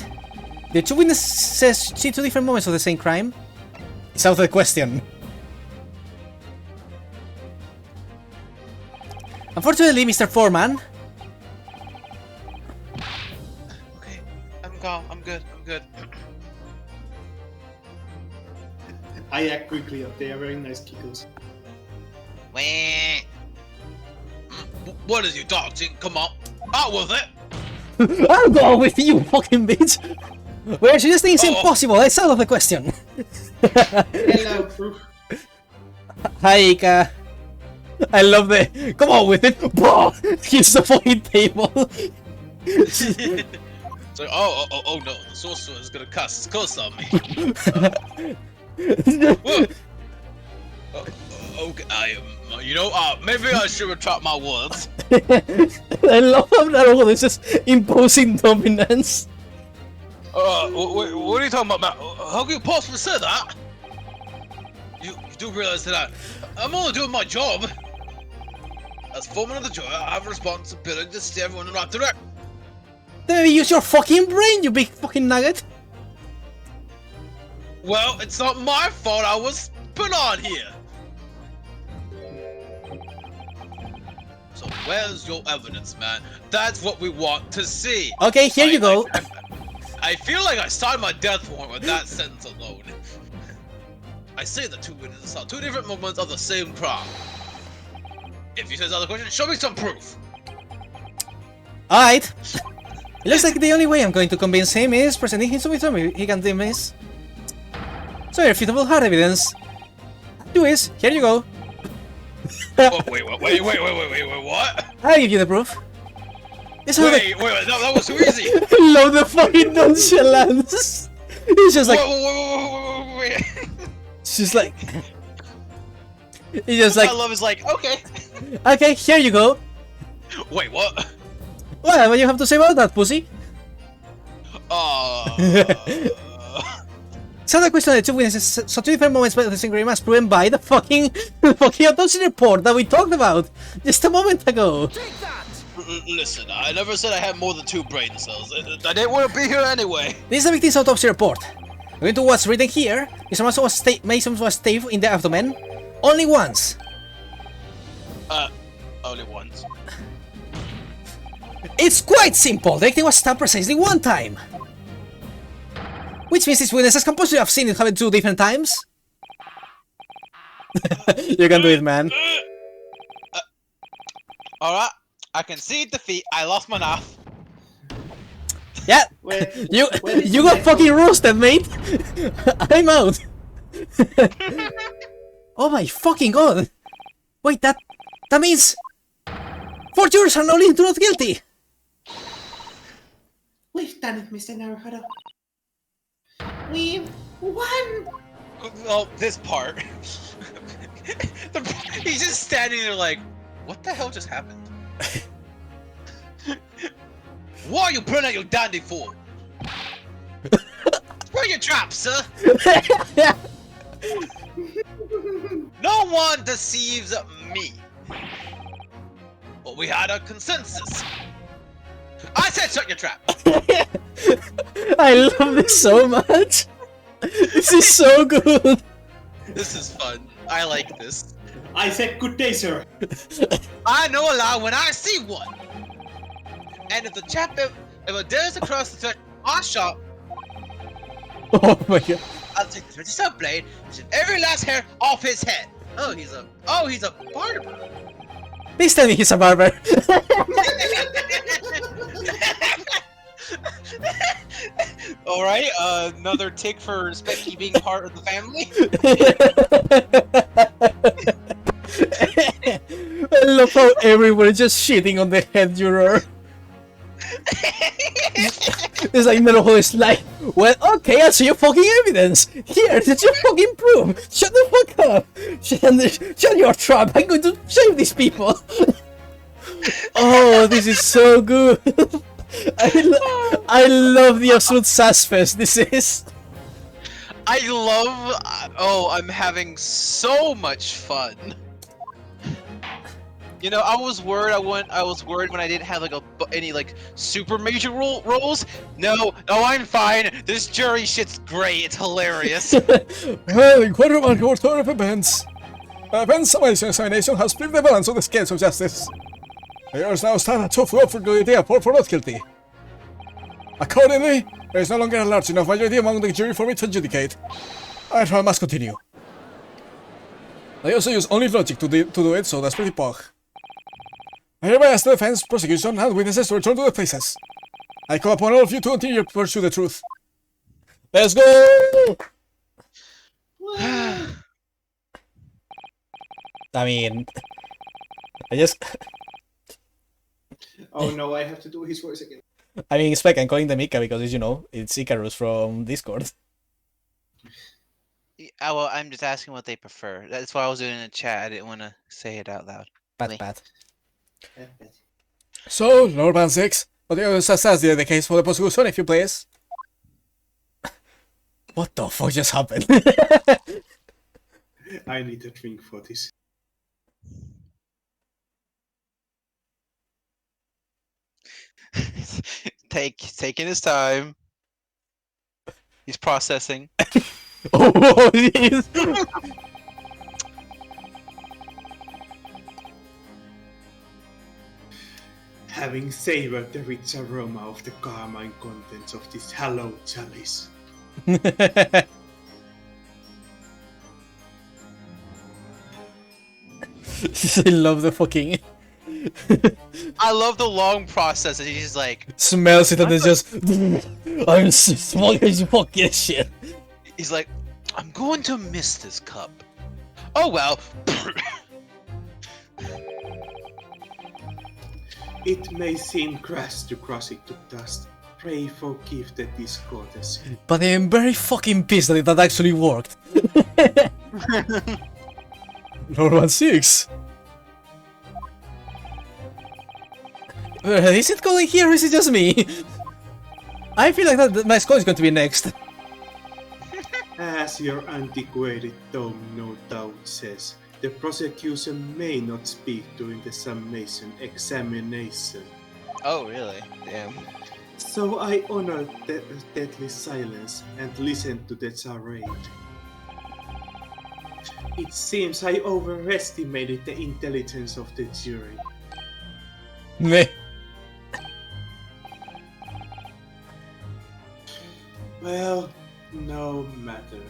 The 2 witnesses see 2 different moments of the same crime? It's out of the question. Unfortunately, Mr. Foreman. Okay, I'm calm. I'm good. I act quickly up. They are very nice giggles. Wah. What is you dodging? Come on, out with it. I'll go with you, fucking bitch! We're suggesting it's Oh. impossible, it's out of the question. Hello, proof. Hi, Ika. I love the. Come on with it! Bah! Here's the fucking table! It's like, oh no, the sorcerer is gonna cast his curse on me. Whoa. Okay, maybe I should retract my words. I love how Naruto is just imposing dominance. What are you talking about? How can you possibly say that? You do realize that I'm only doing my job. As foreman of the jury, I have a responsibility to steer everyone in the right direction. Then use your fucking brain, you big fucking nugget! Well, it's not my fault I was put on here. So where's your evidence, man? That's what we want to see. Okay, here you go. I feel like I signed my death warrant with that sentence alone. I say the 2 witnesses saw 2 different moments of the same crime. If you say other question, show me some proof. Alright. It looks like the only way I'm going to convince him is presenting him with something he can dismiss. So irrefutable hard evidence. Do is, here you go. Oh, wait, what? I'll give you the proof. It's Wait, that was too easy. Love the fucking nonchalance. He's just like. Wait. She's like. He's just like. I love is like, okay. Okay, here you go. Wait, what? What do you have to say about that, pussy? So the question of the 2 witnesses saw 2 different moments of the same crime as proven by the fucking autopsy report that we talked about just a moment ago. Listen, I never said I had more than 2 brain cells. I didn't want to be here anyway. This is the victim's autopsy report. According to what's written here, Mr. Mason was stabbed in the abdomen only once. Only once. It's quite simple. The victim was stabbed precisely 1 time. Which means this witnesses can possibly have seen it happen 2 different times. You can do it, man. Alright, I can see defeat. I lost my knife. Yeah, you got fucking roasted, mate. I'm out. Oh my fucking god. Wait, that means 4 jurors are now leaning not guilty. We've done it, Mr. Naruhodo. We've won! Well, this part. He's just standing there like, what the hell just happened? What are you putting out your dandy for? Where are your traps, sir? No one deceives me. But we had a consensus. I said shut your trap. I love this so much. This is so good. This is fun. I like this. I said good day, sir. I know a lie when I see one. And if it dares across the our shop, Oh my god. I'll take the 27 blade and shave every last hair off his head. Oh, he's a barber. Please tell me he's a barber. All right, another tick for Specky being part of the family. I love how everyone is just shitting on the head juror. It's like the whole is like, well, okay, I'll show you fucking evidence. Here, did you fucking prove? Shut the fuck up. Shut your trap. I'm going to save these people. Oh, this is so good. I love the absolute sass fest this is. I love. Oh, I'm having so much fun. You know, I was worried. I was worried when I didn't have like any like super major roles. No, I'm fine. This jury shit's great. It's hilarious. Well, incredible record of events. Events examination has flipped the balance of the scales of justice. Players now stand at 2 for guilty and 4 for not guilty. Accordingly, there is no longer a large enough majority among the jury for me to adjudicate. Our trial must continue. I also use only logic to do it, so that's pretty pog. I hereby ask the defense, prosecution, and witnesses to return to their places. I call upon all of you to continue to pursue the truth. Let's go! I mean, I just... Oh no, I have to do his voice again. I mean, Spec, I'm calling them Ika because, you know, it's Icarus from Discord. Well, I'm just asking what they prefer. That's why I was doing it in the chat. I didn't want to say it out loud. Pat. So, Lord Band 6, what do you assess the case for the prosecution if you please? What the fuck just happened? I need a drink for this. Taking his time. He's processing. Oh, jeez! Having savored the rich aroma of the carmine contents of this hallowed chalice, I love the fucking... I love the long process, and he's just like smells it and it's just... I'm smoking fucking shit. he's like, I'm going to miss this cup. Oh well. it may seem crass to crush it to dust. Pray forgive the discourtesy. But I am very fucking pissed that that actually worked. Lord 1-6. Is it going here or is it just me? I feel like that my score is going to be next. As your antiquated tome no doubt says, the prosecution may not speak during the summation examination. Oh really? Damn. So I honor the deadly silence and listen to the charade. It seems I overestimated the intelligence of the jury. Meh. Well, no matter.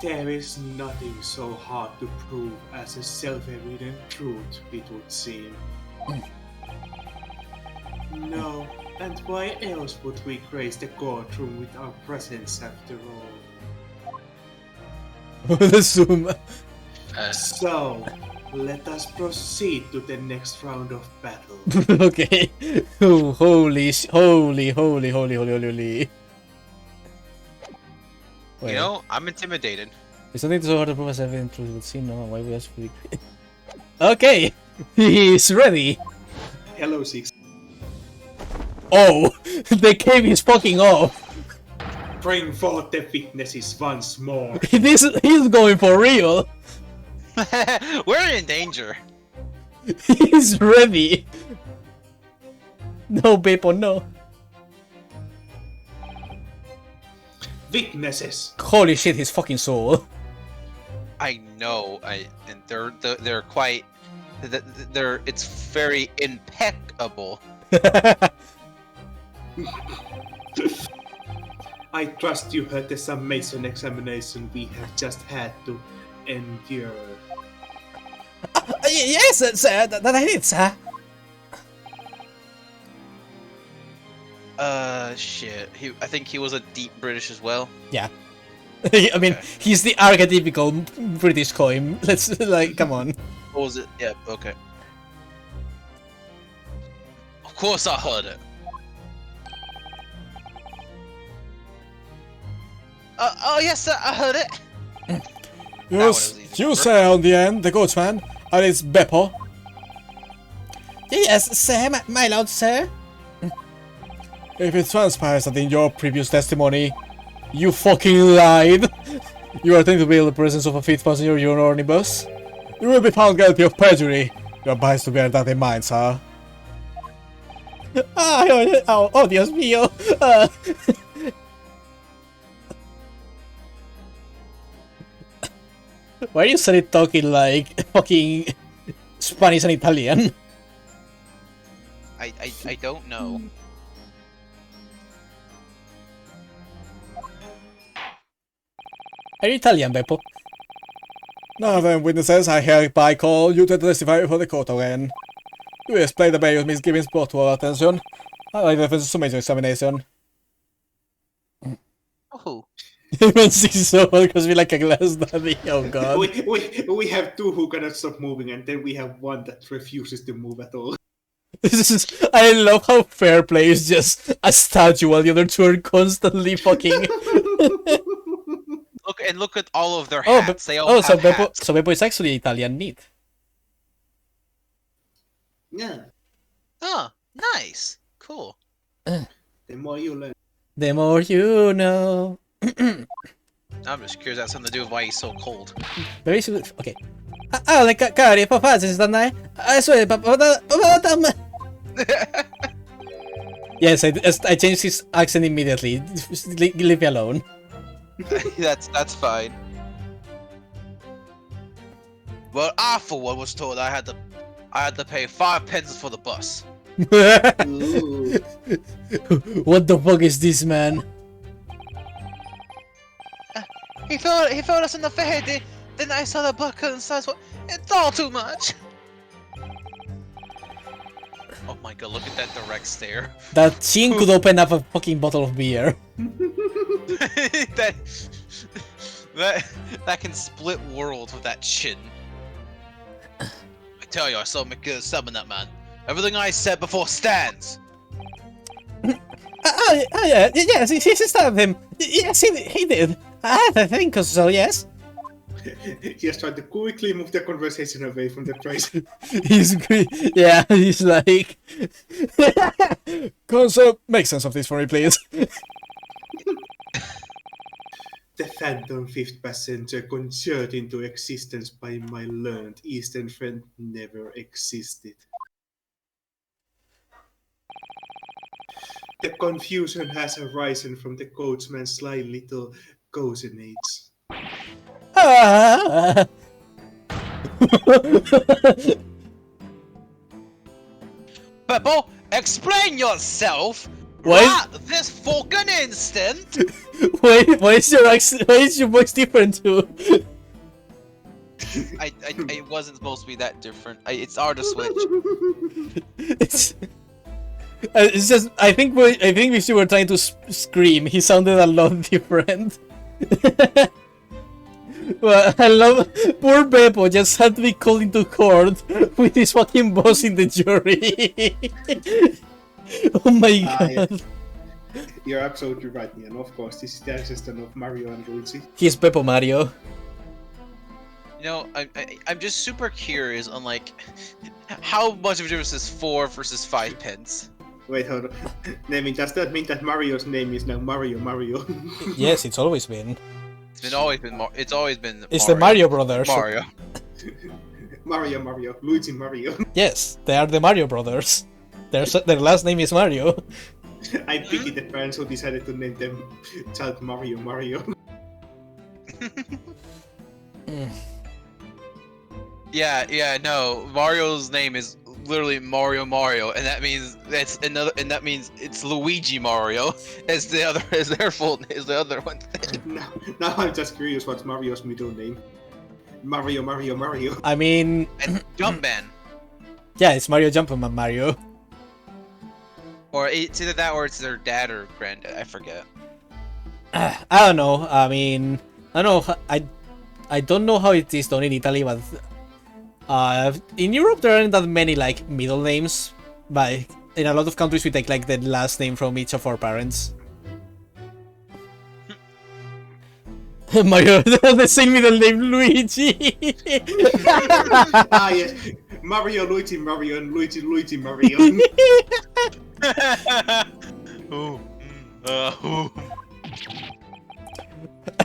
There is nothing so hard to prove as a self-evident truth, it would seem. No, and why else would we grace the courtroom with our presence after all? Assume. So, let us proceed to the next round of battle. Okay. Oh, holy. Wait. You know, I'm intimidated. It's something so hard to prove as evident truth would seem. No, why we ask for the... Okay, he's ready. Hello, Six. Oh, the cave is fucking off. Bring forth the witnesses once more. He's going for real. We're in danger. He's ready. No, Beppo, no. Witnesses. Holy shit, his fucking soul. I know. And they're quite. It's very impeccable. I trust you heard the summation examination we have just had to endure. Yes, sir, that I did, sir. Shit. I think he was a deep British as well. Yeah. I mean, Okay. he's the archetypical British coin. Let's, like, come on. What was it? Yeah, okay. Of course I heard it. Oh yes, sir, I heard it. You say on the end, the coachman, and it's Beppo. Yes, sir, my lord, sir. If it transpires that in your previous testimony, you fucking lied, you are attempting to build the presence of a fifth passenger in your omnibus, you will be found guilty of perjury. You are advised to bear that in mind, sir. Oh, Dios mío. Why are you suddenly talking like fucking Spanish and Italian? I don't know. Are you Italian, Beppo? Now then, witnesses, I hereby call you to testify for the court again. You explain the various misgivings brought to our attention. I like the defense's summation examination. Oh. Even she's so because we like a glass daddy. Oh god. We have two who cannot stop moving, and then we have one that refuses to move at all. This is. I love how fair play is just a statue while the other two are constantly fucking. Look at all of their hats. They all so have hats. Beppo is actually Italian. Neat. Yeah. Oh, nice. Cool. The more you learn. The more you know. I'm just curious. That's something to do with why he's so cold. Very sweet. Okay. Cari, papà, si stanno dai? Papà. Yes, I changed his accent immediately. Leave me alone. That's fine. Well, I for one was told I had to pay 5 pence for the bus. What the fuck is this, man? He filled us in the face. Then I saw the bucket and says, "What? It's all too much." Oh my god! Look at that direct stare. That chin could open up a fucking bottle of beer. that can split worlds with that chin. I tell you, I saw McGill summon that man. Everything I said before stands. Yeah, yes, he stabbed him. Yes, he did. I think so, yes. He has tried to quickly move the conversation away from the price. He's like... Consul, make sense of this for me, please. The phantom fifth passenger conjured into existence by my learned Eastern friend never existed. The confusion has arisen from the coachman's sly little cozenades. Beppo, explain yourself. Why? Right this fucking instant. Why is your accent? Why is your voice different too? It wasn't supposed to be that different. It's hard to switch. It's just. I think if you were trying to scream, he sounded a lot different. Well, I love poor Beppo just had to be called into court with his fucking boss in the jury. Oh my god. Yeah. You're absolutely right, Ian. Of course, this is the ancestor of Mario and Luigi. He's Beppo Mario. You know, I'm just super curious on like how much of a difference is 4 versus 5 pence. Wait, hold on. Naming, does that mean that Mario's name is now Mario? Yes, it's always been. It's always been. It's the Mario brothers. Mario. Mario, Luigi Mario. Yes, they are the Mario brothers. Their last name is Mario. I pity the parents who decided to name them child Mario. Yeah, no. Mario's name is literally Mario, and that means that's another, and that means it's Luigi Mario as the other, as their full, is the other one. Now I'm just curious what's Mario's middle name. Mario. I mean, And Jumpman, yeah, it's Mario Jumpman Mario. or it's either that or it's their dad or granddad. I forget. I don't know. I mean, I don't know. I don't know how it is done in Italy, but in Europe there aren't that many like middle names. But in a lot of countries we take like the last name from each of our parents. Mario has the same middle name, Luigi. Ah yes, Mario, Luigi, Mario, and Luigi, Mario. Ooh. Ooh.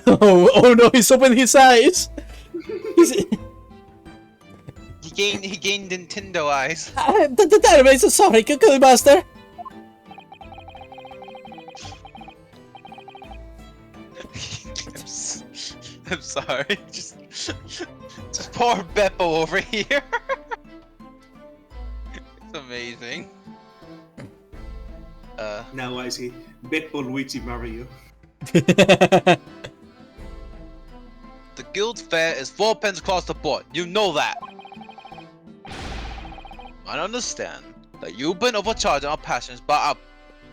Oh no, he's opened his eyes. He gained Nintendo eyes. The database is sorry, Cookie Master. I'm sorry. Just poor Beppo over here. It's amazing. Now I see Beppo, Luigi, Mario. The guild fare is 4 pence across the board. You know that. I understand that you've been overcharging our passengers by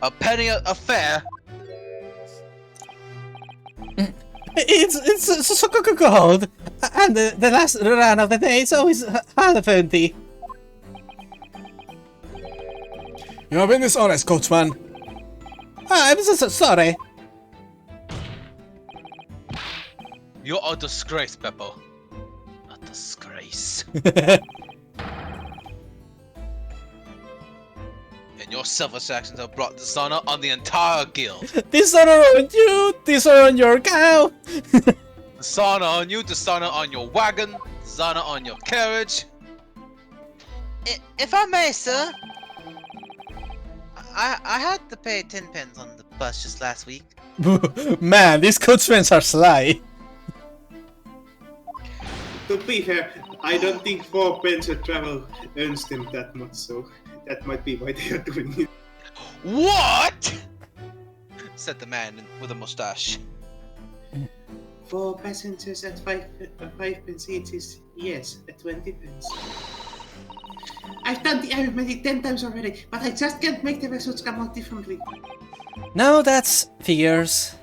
a penny a fare. It's so cold, and the last run of the day is always $1.20. You have been dishonest, coachman. I'm so sorry. You're a disgrace, Beppo. A disgrace. And your selfish actions have brought dishonor on the entire guild. Dishonor on you, dishonor on your cow. Dishonor on you, dishonor on your wagon, dishonor on your carriage. If I may, sir, I had to pay 10 pence on the bus just last week. Man, these coachmen are sly. To be fair, I don't think 4 pence a travel earns them that much, so that might be why they are doing it. What? Said the man with a mustache. 4 passengers at 5 pence each is, yes, at 20 pence. I've done the arithmetic 10 times already, but I just can't make the results come out differently. No, that's figures.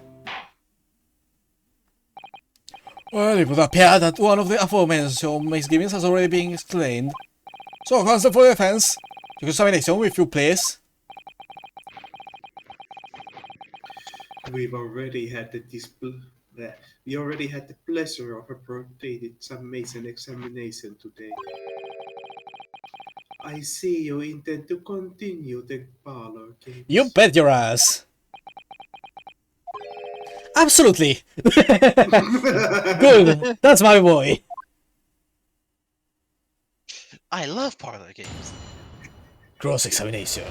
Well, it would appear that one of the aforementioned misgivings has already been explained. So, counsel for defense, to examination, if you please. We already had the pleasure of a protracted summation examination today. I see you intend to continue the parlor games. You bet your ass. Absolutely. Good. That's my boy. I love parlor games. Cross examination.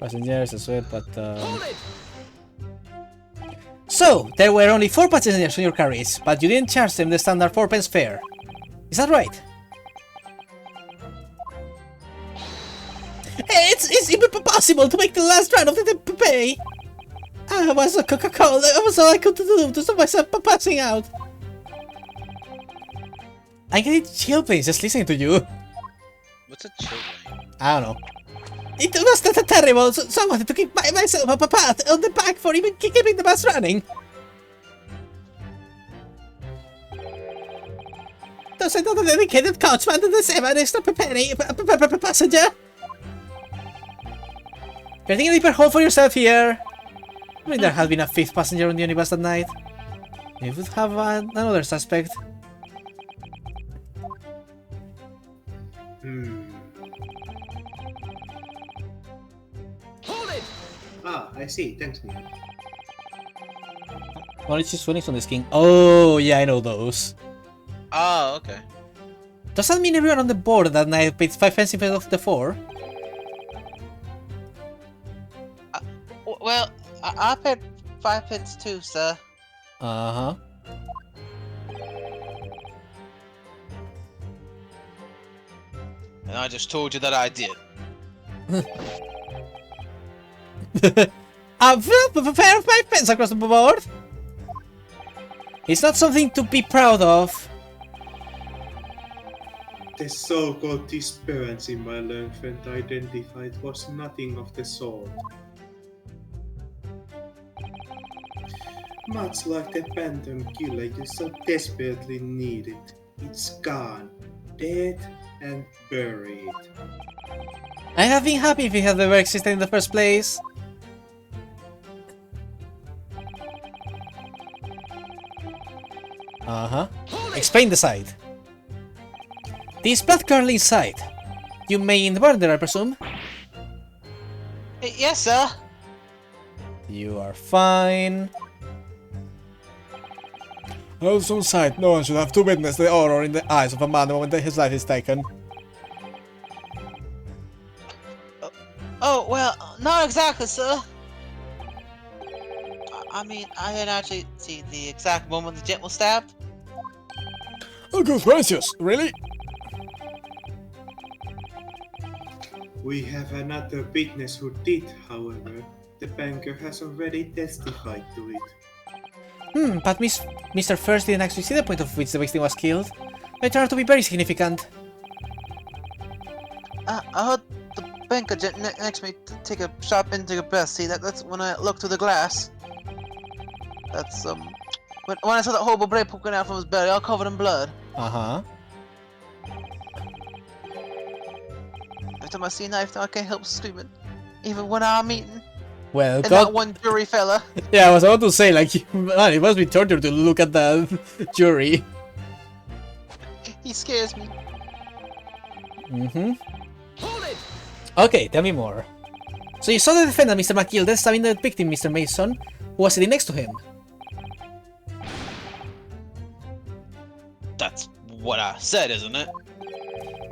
Passengers as well, but so there were only 4 passengers on your carriage, but you didn't charge them the standard 4 pence fare. Is that right? It's impossible to make the last round of the pay. I was so cold. That was all I could do to stop myself passing out. I get chill pains just listening to you. What's a chill ring? I don't know. It was terrible, so I wanted to give myself a pat on the back for even keeping the bus running. Thus I not a dedicated coachman to the 7 extra penny passenger. Getting a deeper hole for yourself here. I mean, there had been a 5th passenger on the Unibus that night. You would have another suspect. Ah, I see. Thanks, Neil. What is Phoenix on this king? Oh, yeah, I know those. Oh, okay. Does that mean everyone on the board that night paid 5 pence instead of the 4? Well, I paid 5 pence too, sir. Uh-huh. I just told you that I did. A pair of my pens across the board. It's not something to be proud of. The so-called disappearance in my learned friend identified was nothing of the sort. Much like the phantom killer you so desperately needed, it's gone, dead and buried. I have been happy if it had ever existed in the first place. Explain the site. This blood currently inside. You may in the murder, I presume? Yes, sir. You are fine. Also on site, no one should have to witness the horror in the eyes of a man the moment that his life is taken. Oh, well, not exactly, sir. I mean, I didn't actually see the exact moment the jet was stabbed. Oh, good gracious, really? We have another witness who did, however. The banker has already testified to it. But Mr. First didn't actually see the point of which the victim was killed. It turned out to be very significant. I heard the banker next to me take a sharp intake of breath. See, that's when I looked through the glass. That's, when I saw that horrible brain poking out from his belly, all covered in blood. Every time I see a knife, I can't help screaming. Even when I'm eating. Well, And that one jury fella. Yeah, I was about to say, like, man, it must be torture to look at the jury. He scares me. Okay, tell me more. So you saw the defendant, Mr. McGilda, stabbing the victim, Mr. Mason, who was sitting next to him. That's what I said, isn't it?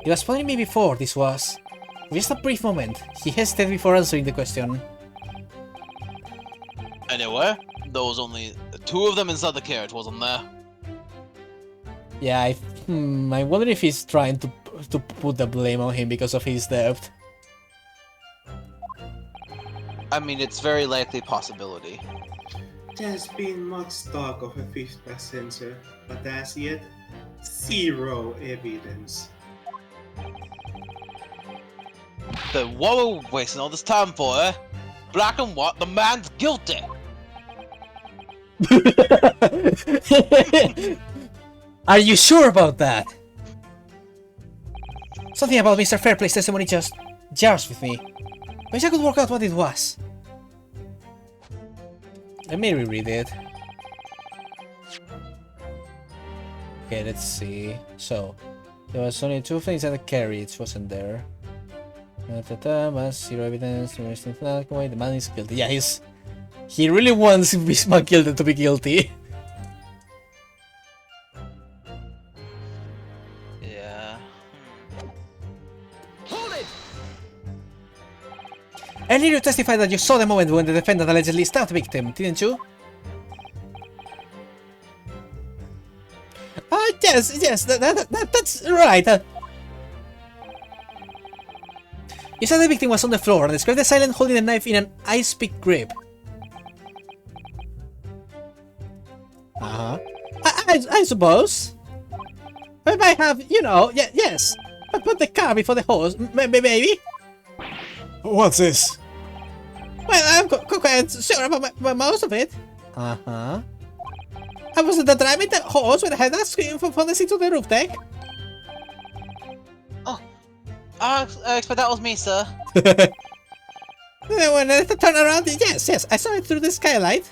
He was telling me before this was. For just a brief moment, he hesitated before answering the question. Anyway, there was only two of them inside the carriage, wasn't there? Yeah, I wonder if he's trying to put the blame on him because of his debt. I mean, it's very likely a possibility. There's been much talk of a fifth passenger, but as yet, zero evidence. Then what are we wasting all this time for, eh? Black and white, the man's guilty! Are you sure about that? Something about Mr. Fairplay's testimony just jars with me. Wish I could work out what it was. Let me reread it. Okay, let's see. So, there was only two things that the carriage wasn't there. Zero evidence, the man is guilty. Yeah, he really wants Miss McGilda to be guilty. Yeah. Earlier you testified that you saw the moment when the defendant allegedly stabbed the victim, didn't you? Yes, that's right. You said the victim was on the floor and described the silent holding the knife in an ice-pick grip. I suppose. I might have, you know, yes. I put the car before the horse, maybe. What's this? Well, I'm quite sure about most of it. I was driving the horse when I heard that scream from the seat of the roof deck. Oh, I expect that was me, sir. When I turned around, yes, I saw it through the skylight.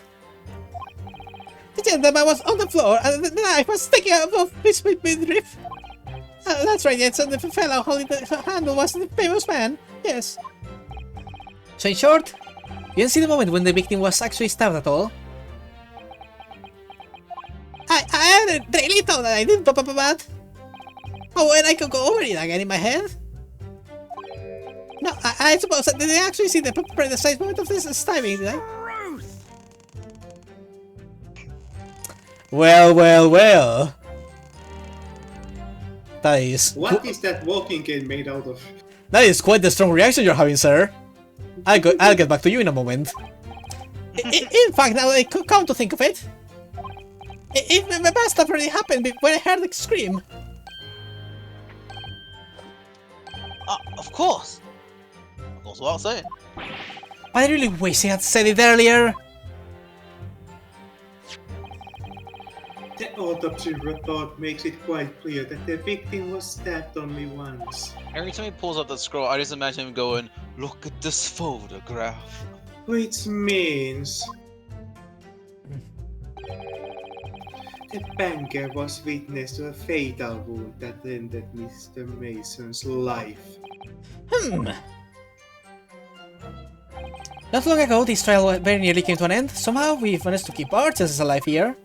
The gentleman was on the floor and the knife was sticking out of his midriff. That's right, yes, and the fellow holding the handle was the famous man, yes. So in short, you didn't see the moment when the victim was actually stabbed at all? I really thought that I did, but when I could go over it again in my head? No, I suppose that they actually see the precise moment of this stabbing, did I? Well. That is... What is that walking cane made out of? That is quite the strong reaction you're having, sir. I'll get back to you in a moment. In fact, now I could come to think of it, the bad stuff already happened when I heard the scream. Of course. Goes without saying. I really wish he had said it earlier. The autopsy report makes it quite clear that the victim was stabbed only once. Every time he pulls up that scroll, I just imagine him going, "Look at this photograph." Which means... the banker was witness to a fatal wound that ended Mr. Mason's life. Not long ago, this trial very nearly came to an end. Somehow, we've managed to keep our chances alive here.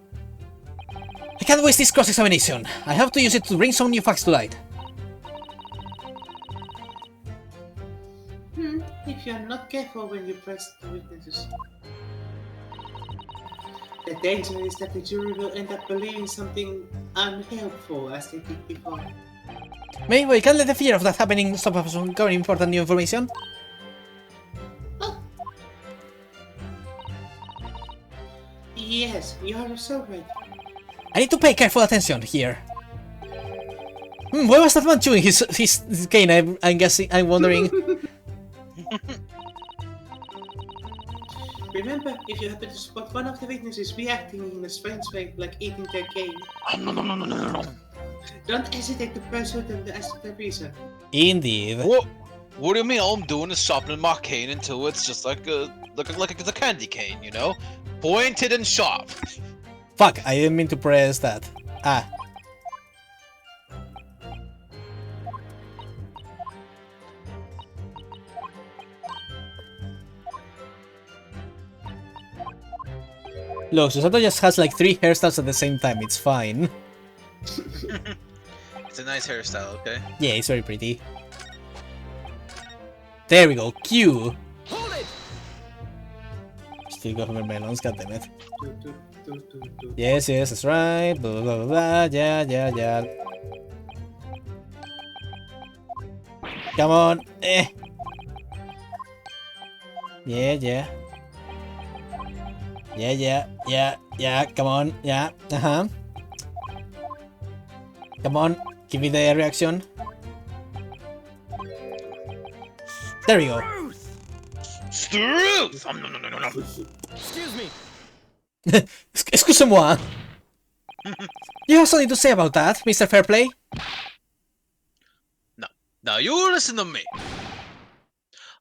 I can't waste this cross-examination. I have to use it to bring some new facts to light. If you're not careful when you press the witnesses. The danger is that the jury will end up believing something unhelpful as they did before. Maybe we can't let the fear of that happening stop us from uncovering important new information. Yes, you are so right. I need to pay careful attention here. Why was that man chewing his cane? I'm guessing. I'm wondering. Remember, if you happen to spot one of the witnesses reacting in a strange way, like eating their cane, No. don't hesitate to pursue them to ask the reason. Indeed. What do you mean? All I'm doing is sharpening my cane until it's just like it's a candy cane, you know, pointed and sharp. Fuck! I didn't mean to press that. Ah. Look, Susato just has like 3 hairstyles at the same time, it's fine. It's a nice hairstyle, okay? Yeah, it's very pretty. There we go, Q! Hold it! Still government melons, goddammit. Do, do, do. Yes, that's right, blah blah blah blah, yeah. Come on, Yeah, come on, yeah, Come on, give me the reaction. There we go. Truth! No. Excuse me. Excuse-moi. You have something to say about that, Mr. Fairplay? No. Now you listen to me.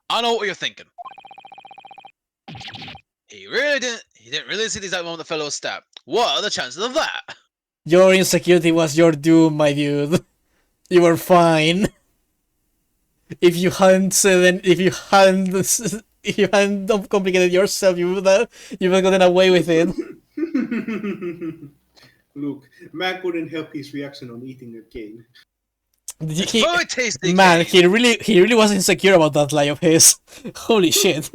I know what you're thinking. He didn't really see the exact moment the fellow was stabbed. What are the chances of that? Your insecurity was your doom, my dude. You were fine. If you hadn't complicated yourself, you would have gotten away with it. Look, man couldn't help his reaction on eating a cane. Very tasty. Man, cane. he really was insecure about that lie of his. Holy shit.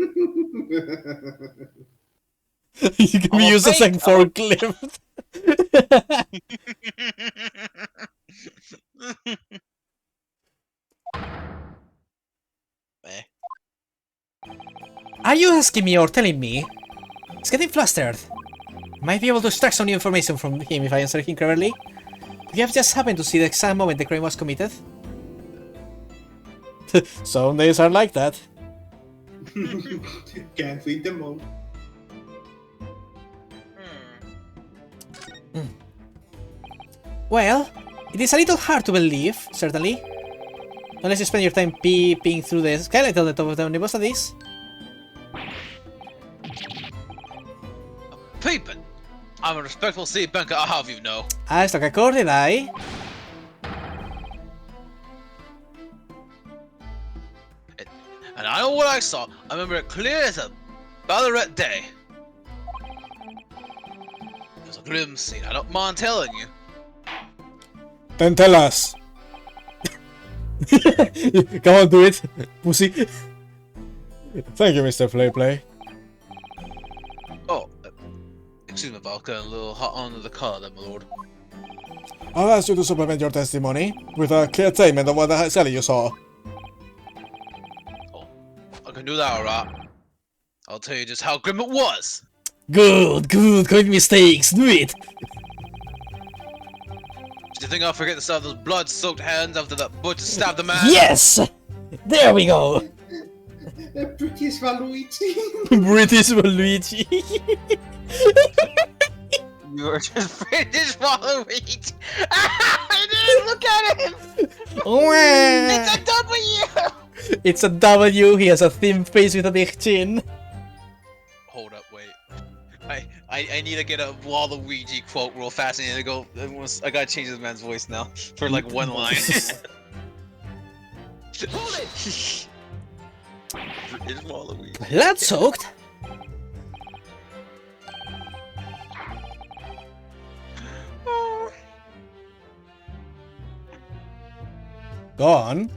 You can be used as a forklift. Are you asking me or telling me? He's getting flustered. Might be able to extract some new information from him if I answer him cleverly. You have just happened to see the exact moment the crime was committed. Some days are like that. Can't read them all. Well, it is a little hard to believe, certainly. Unless you spend your time peeping through the skylight on the top of the omnibus at this. Peeping. I'm a respectful city banker, I'll have you know. Ah, sto che accordi, dai. And I know what I saw. I remember it clear as a Ballarat day. It was a grim scene, I don't mind telling you. Then tell us. Come on, do it, pussy. Thank you, Mr. Playplay. Oh, excuse me, but I was getting a little hot under the collar there, my lord. I've asked you to supplement your testimony with a clear statement of what the hell you saw. Oh, I can do that, alright. I'll tell you just how grim it was. Good, commit mistakes, do it! Do you think I'll forget to stab those blood-soaked hands after that butcher stabbed the man? Yes! There we go! The British Waluigi. British Luigi. You are just British Waluigi. I didn't look at him. It's a W. It's a W, he has a thin face with a big chin. Hold up, wait. I need to get a Waluigi quote real fast. I need to go. I gotta change this man's voice now for like one line. Hold it! British Waluigi. Blood soaked? Go on.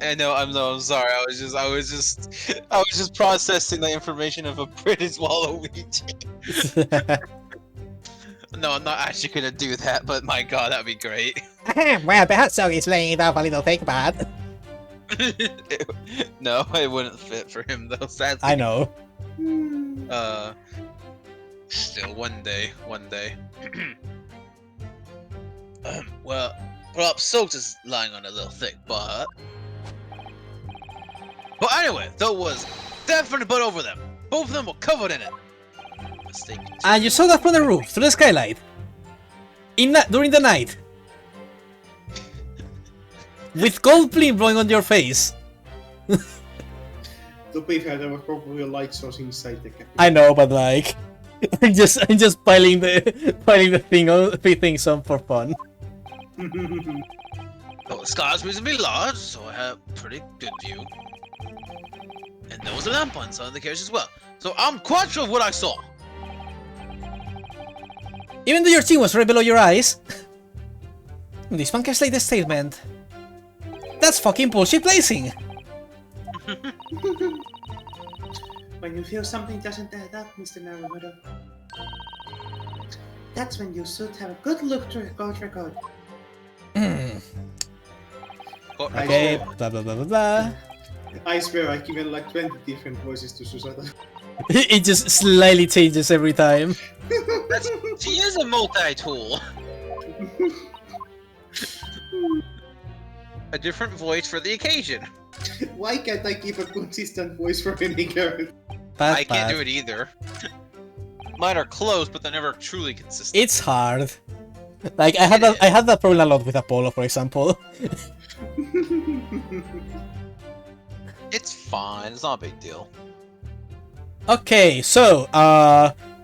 I know. I'm sorry. I was just processing the information of a British Waluigi. No, I'm not actually gonna do that. But my God, that'd be great. Well, perhaps so he's laying it off a little thick, but... No, it wouldn't fit for him though. Sadly. I know. Still, one day. Well, perhaps Soaked is lying on a little thick, but anyway, there was definitely blood over them. Both of them were covered in it. Mistake. And you saw that from the roof, through the skylight. During the night. With gold flame blowing on your face. To be fair, there was probably a light source inside the cafe. I know, but like... I'm just piling the things on for fun. Well, the sky was reasonably large, so I had a pretty good view. And there was a lamp on inside the carriage as well. So I'm quite sure of what I saw. Even though your chin was right below your eyes. This man can slate the statement. That's fucking bullshit placing! When you feel something doesn't add up, Mr. Naruto, that's when you should have a good look to your court record. Okay, blah blah blah blah blah. I swear I've given like 20 different voices to Susada. It just slightly changes every time. She is a multi-tool. A different voice for the occasion. Why can't I keep a consistent voice for any girl? I can't do it either. Mine are close, but they're never truly consistent. It's hard. Like I had that problem a lot with Apollo, for example. It's fine. It's not a big deal. Okay, so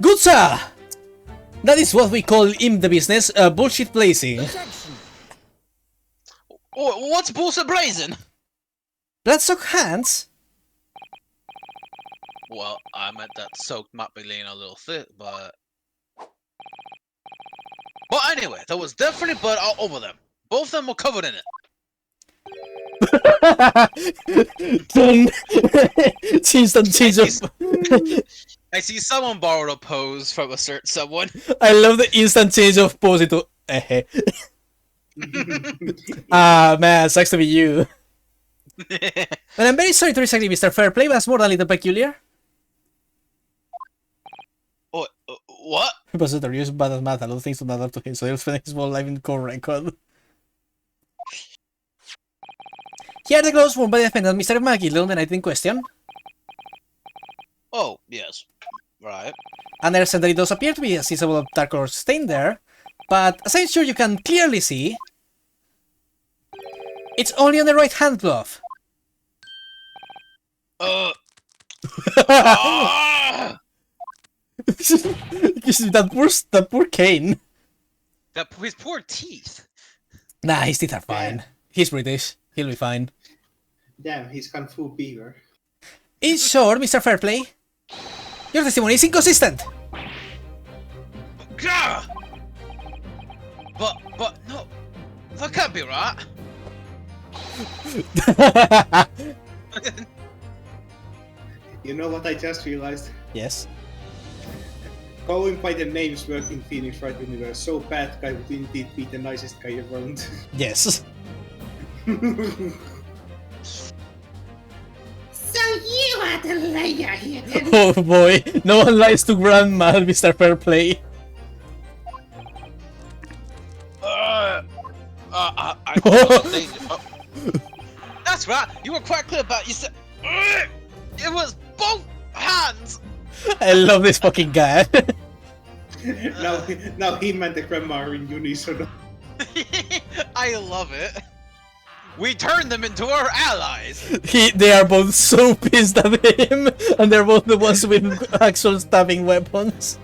good sir. That is what we call in the business bullshit placing. Oh, what's bullshit blazing? Bloodsock hands. Well, I meant that Soaked might be laying a little thick, but anyway, there was definitely blood all over them. Both of them were covered in it. Instant change of. I see someone borrowed a pose from a certain someone. I love the instant change of pose into. Ah man, sucks to be you. And I'm very sorry to disagree, Mr. Fairplay, but that's more than a little peculiar. What? Because the use bad at math, a lot of things don't matter to him, so he'll spend his whole life in court record. Here are the gloves worn by the defendant, Mr. McGill, on the night in question. Oh, yes. Right. And there certainly does appear to be a sensible dark color stain there, but as I'm sure you can clearly see, it's only on the right hand glove. that poor Kane. His poor teeth. Nah, his teeth are fine. He's British. He'll be fine. Damn, he's Kung Fu Beaver. In short, Mr. Fairplay, your testimony is inconsistent. Gah! But no, that can't be right. You know what I just realized? Yes. Going by the names worked in Phoenix Wright Universe, so bad guy would indeed be the nicest guy around. Yes. So you are the liar here then. Oh boy, no one lies to grandma, Mr. Fairplay. That's right. You were quite clear about you said. It was both hands. I love this fucking guy. now him and the grandma are in unison. I love it. We turned them into our allies. They are both so pissed at him, and they're both the ones with actual stabbing weapons.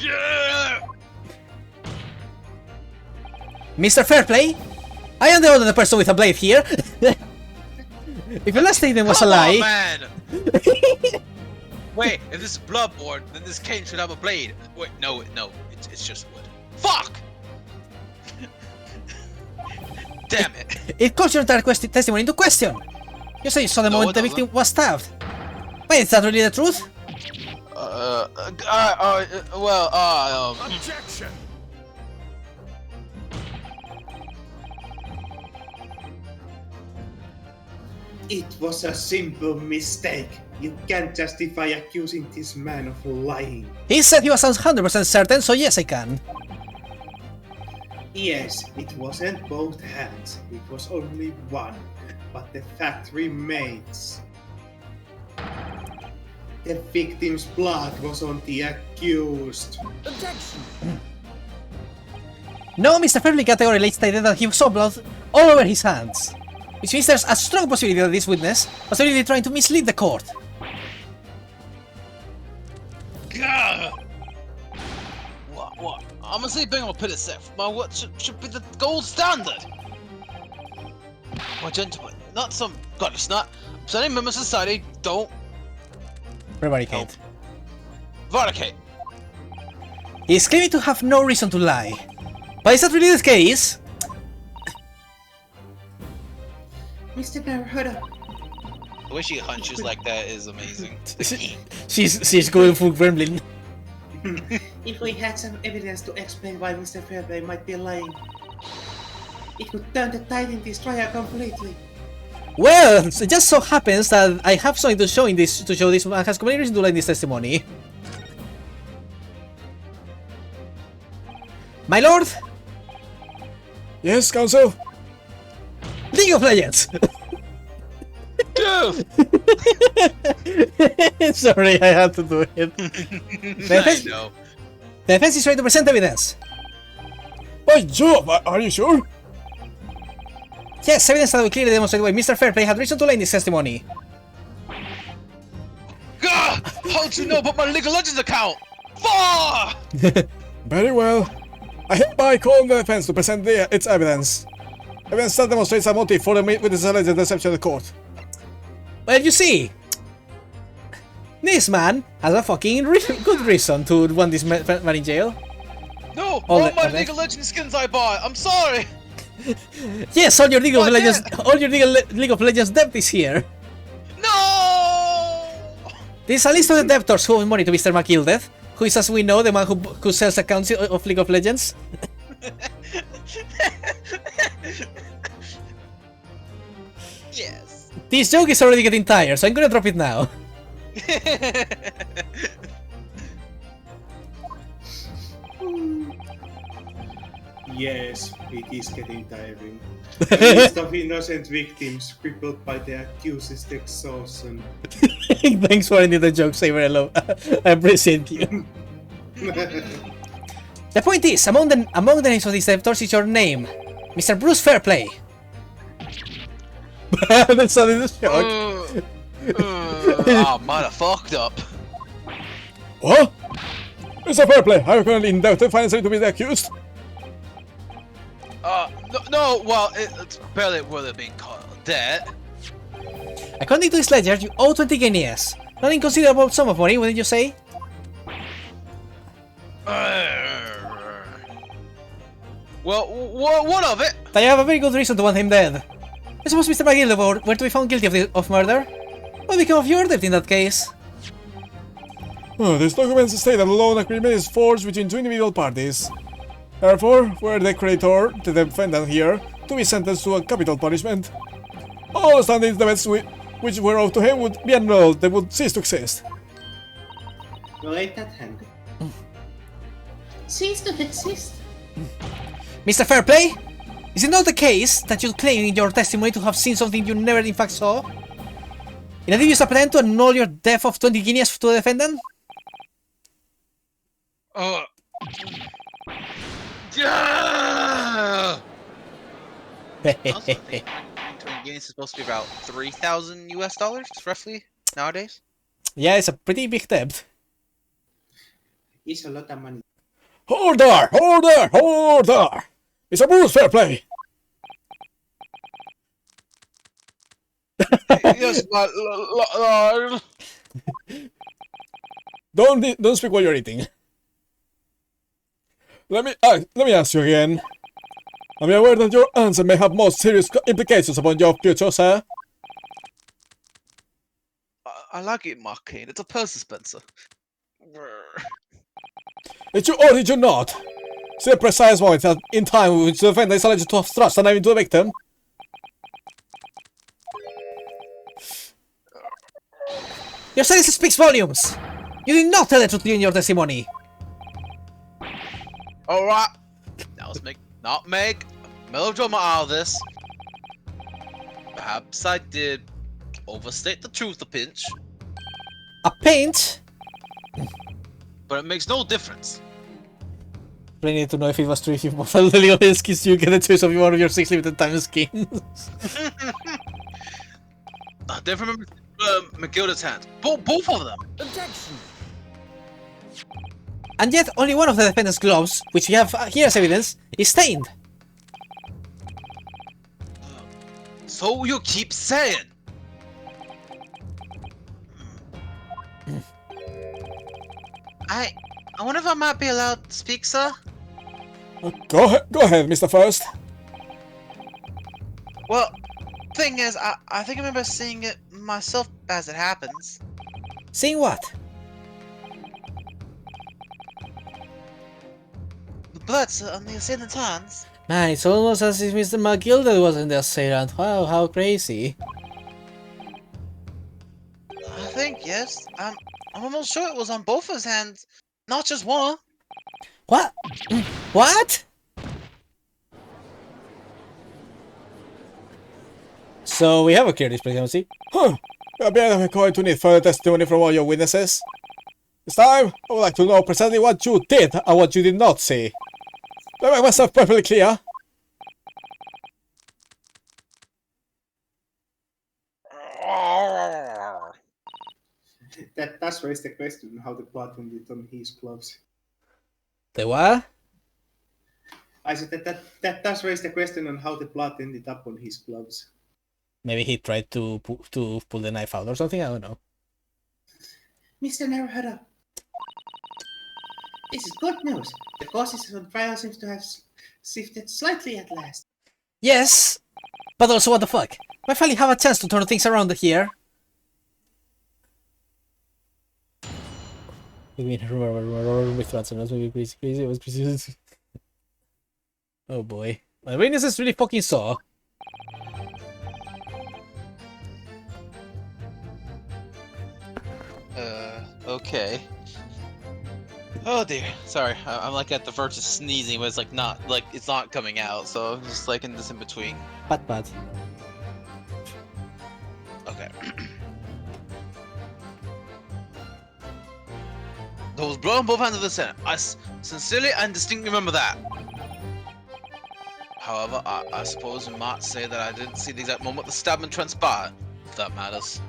Yeah. Mr. Fairplay, I am the only person with a blade here. If your last statement was a Come lie, on, man. Wait, if this is Bloodborne, then this cane should have a blade. Wait, no, it's just wood. Fuck! Damn it. it calls your entire testimony into question. You say you saw the No, moment it the doesn't. victim was stabbed. Wait, is that really the truth? Objection! It was a simple mistake. You can't justify accusing this man of lying. He said he was 100% certain, so yes, I can. Yes, it wasn't both hands. It was only one. But the fact remains. The victim's blood was on the accused. Objection! No, Mr. Fairplay categorically stated that he saw blood all over his hands. Which means there's a strong possibility that this witness was really trying to mislead the court. Gah! What? I'm gonna say being on a pit itself. My what should be the gold standard. My gentlemen, not some goddess nut. Presenting members of society don't Prevaricate. varicate. He's claiming to have no reason to lie. But is that really the case? Mr. Naruhodo, The way she hunches like that is amazing. She's going full gremlin. if we had some evidence to explain why Mr. Fairplay might be lying, it would turn the tide in this trial completely. Well, it just so happens that I have something to show this man has complete reason to lie in this testimony. My lord, Yes, counsel? League of Legends. Sorry, I had to do it. I know. The defense is ready to present evidence. By Jove, are you sure? Yes, evidence that will clearly demonstrate why Mr. Fairplay had reason to lie in this testimony. Gah! How'd you know about my League of Legends account? Fuck! Very well. I hereby call on the defense to present its evidence. Evidence that demonstrates a motive for the witness' alleged deception of the court. Well, you see, this man has a fucking good reason to want this man in jail. No! All All the- my okay. League of Legends skins I bought! I'm sorry! Yes, all your League of But Legends, all your League of Legends debt is here. No! This is a list of the debtors who owe money to Mr. McGilded, who is, as we know, the man who sells accounts of League of Legends. Yes. This joke is already getting tired, so I'm gonna drop it now. Yes, it is getting tiring. A list of innocent victims crippled by the accused's exhaustion. Thanks for ending the joke, Saber. Hello. I appreciate you. The point is, among the names of these debtors is your name, Mr. Bruce Fairplay. That's not in the shock. Oh, might have fucked up. What? Mr. Fairplay, are you currently indicted financially to be the accused? No, well, it's barely worth it being called debt. According to this ledger, you owe 20 guineas. Not inconsiderable sum of money, wouldn't you say? Well, what of it? I have a very good reason to want him dead. I suppose Mr. McGilded were to be found guilty of murder. What became of your debt in that case? This documents state that a loan agreement is forged between two individual parties. Therefore, were the creditor, the defendant here, to be sentenced to a capital punishment, all standing debts which were owed to him would be annulled, they would cease to exist. Well, ain't that handy? Cease to exist. Mr. Fairplay? Is it not the case that you claim in your testimony to have seen something you never in fact saw? In a devious attempt to annul your death of 20 guineas to the defendant? Yeah! Also, I think 20 guineas is supposed to be about 3,000 US dollars, roughly, nowadays. Yeah, it's a pretty big debt. It's a lot of money. Order! Order! Order! It's a Bruce Fairplay! Yes, my lord. Don't speak while you're eating. Let me ask you again. Am you aware that your answer may have most serious implications upon your future, sir? I like it, Marquine. It's a purse dispenser. Did you or did you not? See the precise moment in time which the defendant is alleged to have thrust a knife into the victim? Your silence speaks volumes! You did not tell the truth in your testimony! Alright. Now let's not make melodrama out of this. Perhaps I did overstate the truth a pinch, A paint? but it makes no difference. I need to know if it was true if you bought the legal skins you get a choice of one of your 6 limited time skins. I don't remember McGilda's hand. Both of them. And yet, only one of the defendant's gloves, which we have here as evidence, is stained. So you keep saying. I wonder if I might be allowed to speak, sir. Go ahead, Mr. First. Well, thing is, I think I remember seeing it myself as it happens. Seeing what? The blood on the assailant's hands. Man, it's almost as if Mr. McGilda wasn't the assailant. Wow, how crazy. I think, yes. I'm almost sure it was on both his hands, not just one. What? What? So we have a clear discrepancy. Huh. We are going to need further testimony from all your witnesses. This time, I would like to know precisely what you did and what you did not see. Do I make myself perfectly clear? That does raise the question on how the blood ended on his gloves. The what? I said that does raise the question on how the blood ended up on his gloves. Maybe he tried to pull the knife out or something, I don't know. Mr. Naruhodo, this is good news. The causes of the trial seems to have shifted slightly at last. Yes, but also what the fuck? I finally have a chance to turn things around here. I mean, remember with threats and maybe crazy, it was crazy. Oh boy. My witnesses really fucking saw. Okay. Oh dear. Sorry, I'm like at the verge of sneezing, but it's like it's not coming out, so I'm just like in this in between. Pat. Okay. There was blood on both hands of the Senate. I sincerely and distinctly remember that. However, I suppose you might say that I didn't see the exact moment the stabbing transpired, if that matters.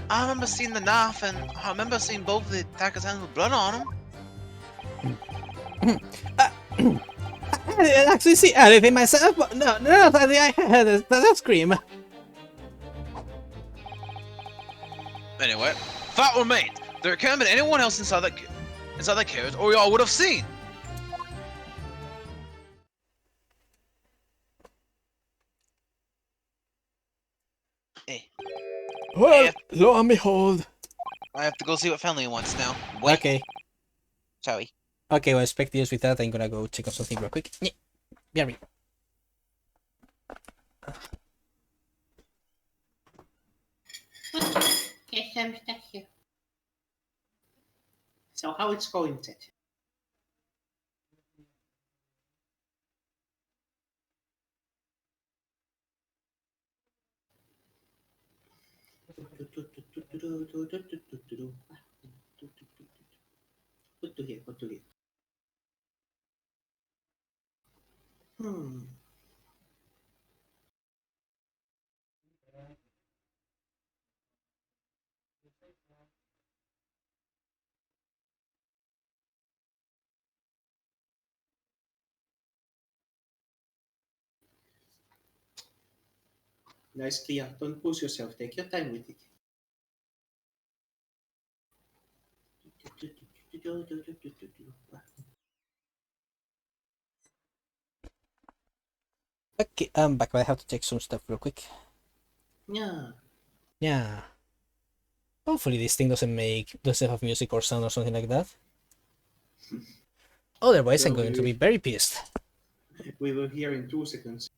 I remember seeing the knife, and I remember seeing both of the attacker's hands with blood on them. I didn't actually see anything myself, but no, I heard that scream. Anyway, fact remains, there can't have been anyone else inside that carriage, or y'all would have seen. Well, lo and behold, I have to go see what family wants now. Wait, Okay. sorry. Okay, well, expect with that. I'm gonna go check on something real quick. Yeah, be right. Guess I'm stuck here. So how it's going, Ted? Put to here, put to here. Hmm. Nice, Clea. Don't push yourself. Take your time with it. Okay, I'm back, but I have to check some stuff real quick. Yeah. Yeah. Hopefully this thing doesn't have music or sound or something like that. Otherwise, I'm Well, going to be very pissed. we will hear in 2 seconds.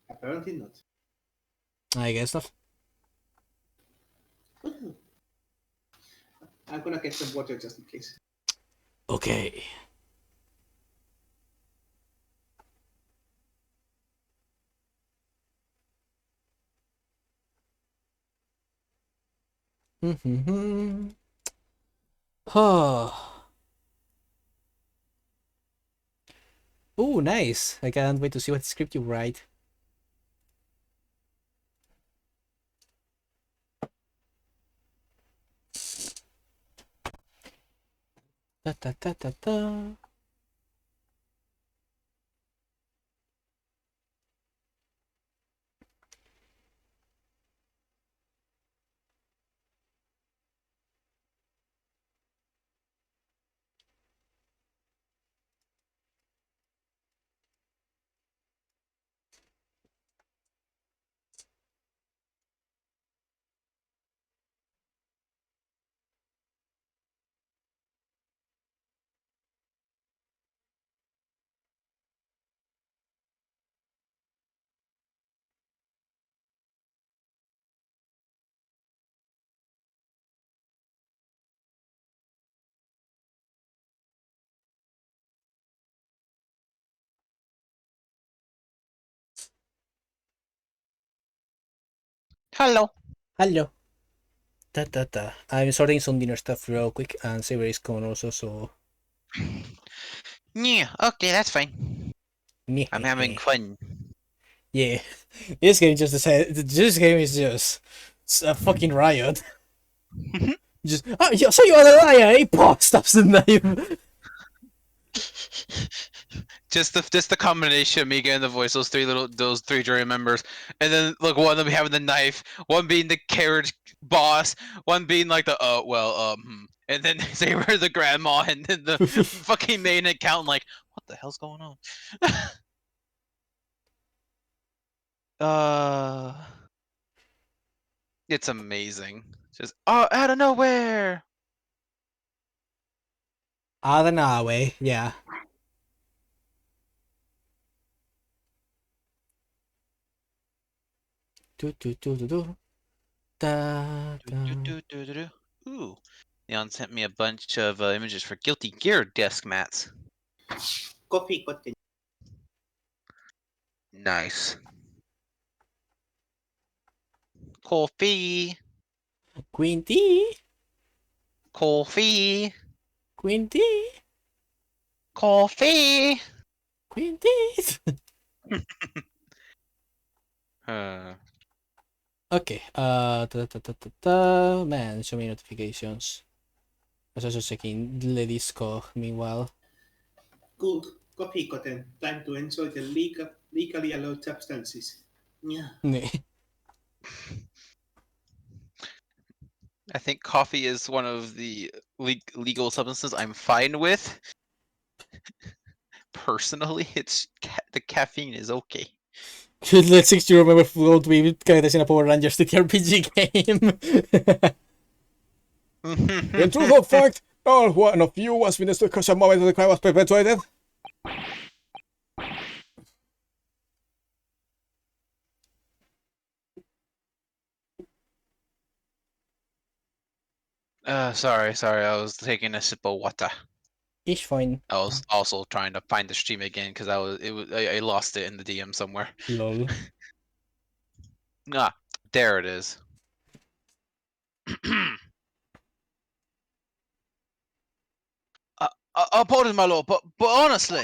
Apparently not. I guess not. I'm gonna get some water just in case. Okay. Oh. Oh, nice. I can't wait to see what script you write. Ta ta ta ta ta. Hello. Hello. Ta ta ta. I'm sorting some dinner stuff real quick, and Saber is coming also, so. Yeah, okay, that's fine. I'm having fun. Yeah. This game this game is just a fucking riot. Just, oh, so you're a liar! He stabs the knife. Just the combination of me getting the voice, those three jury members, and then look, one of them having the knife, one being the carriage boss, one being like the and then they were the grandma, and then the fucking main accountant. Like, what the hell's going on? uh, it's amazing. Just out of nowhere. Adenawe, yeah. Do do do do do. Da da. Ooh, Leon sent me a bunch of images for Guilty Gear desk mats. Coffee, cotton. Nice. Coffee. Quinty, Coffee. Quinty, Coffee. Quinty. uh, Okay. Ta ta ta ta ta. Man, so many notifications. I was also checking the Discord. Meanwhile. Good. Coffee, cotton. Time to enjoy the legally allowed substances. Yeah. I think coffee is one of the legal substances I'm fine with. Personally, the caffeine is okay. Let's 60 remember float with characters in a Power Rangers TTRPG game. In truth or fact, not one of you was witness to the crucial moment the crime was perpetrated. Sorry, I was taking a sip of water. Ish fine. I was also trying to find the stream again because I lost it in the DM somewhere. Lol. Ah, there it is. Apologies, my lord, but honestly,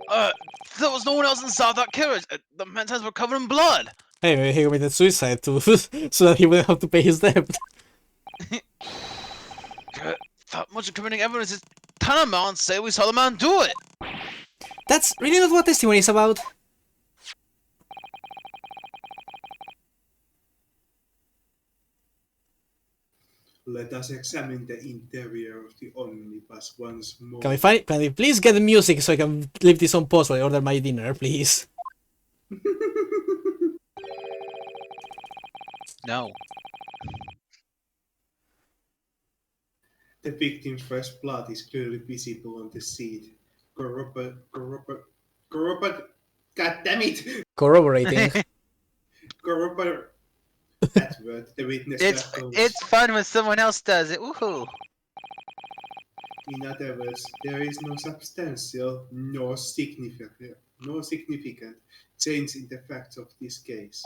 there was no one else inside that carriage. The man's hands were covered in blood. Hey, maybe he committed suicide too, so that he wouldn't have to pay his debt. That much incriminating evidence is tantamount and say we saw the man do it. That's really not what testimony is about. Let us examine the interior of the omnibus once more. Can we please get the music so I can leave this on pause while I order my dinner, please? No. The victim's fresh blood is clearly visible on the seat. God damn it! Corroborating. Corroborate that word. The witness It's fun when someone else does it. Woohoo! In other words, there is no substantial nor significant change in the facts of this case.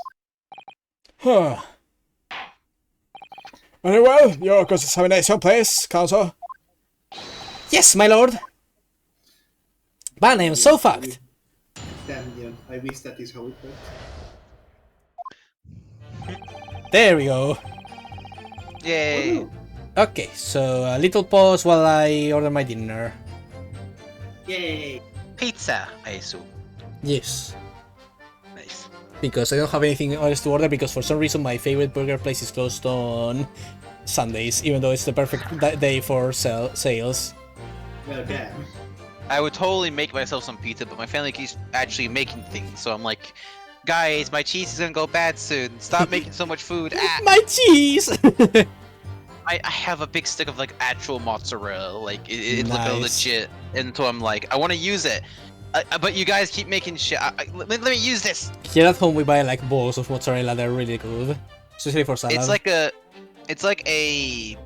Huh. Very well, your cross-examination, please, counsel. Yes, my lord. Man, I am so fucked. Damn, I wish that is how it worked. There we go. Yay! Okay, so a little pause while I order my dinner. Yay! Pizza, I assume. Yes. Nice. Because I don't have anything else to order because for some reason my favorite burger place is closed on Sundays, even though it's the perfect day for sales. Well, damn. I would totally make myself some pizza, but my family keeps actually making things, so I'm like, guys, my cheese is gonna go bad soon. Stop making so much food. Ah! My cheese! I have a big stick of like actual mozzarella, like it Nice. look legit, and so I'm like, I want to use it, but you guys keep making shit. Let me use this. Here at home we buy like balls of mozzarella, they're really good. Especially for salad. It's like a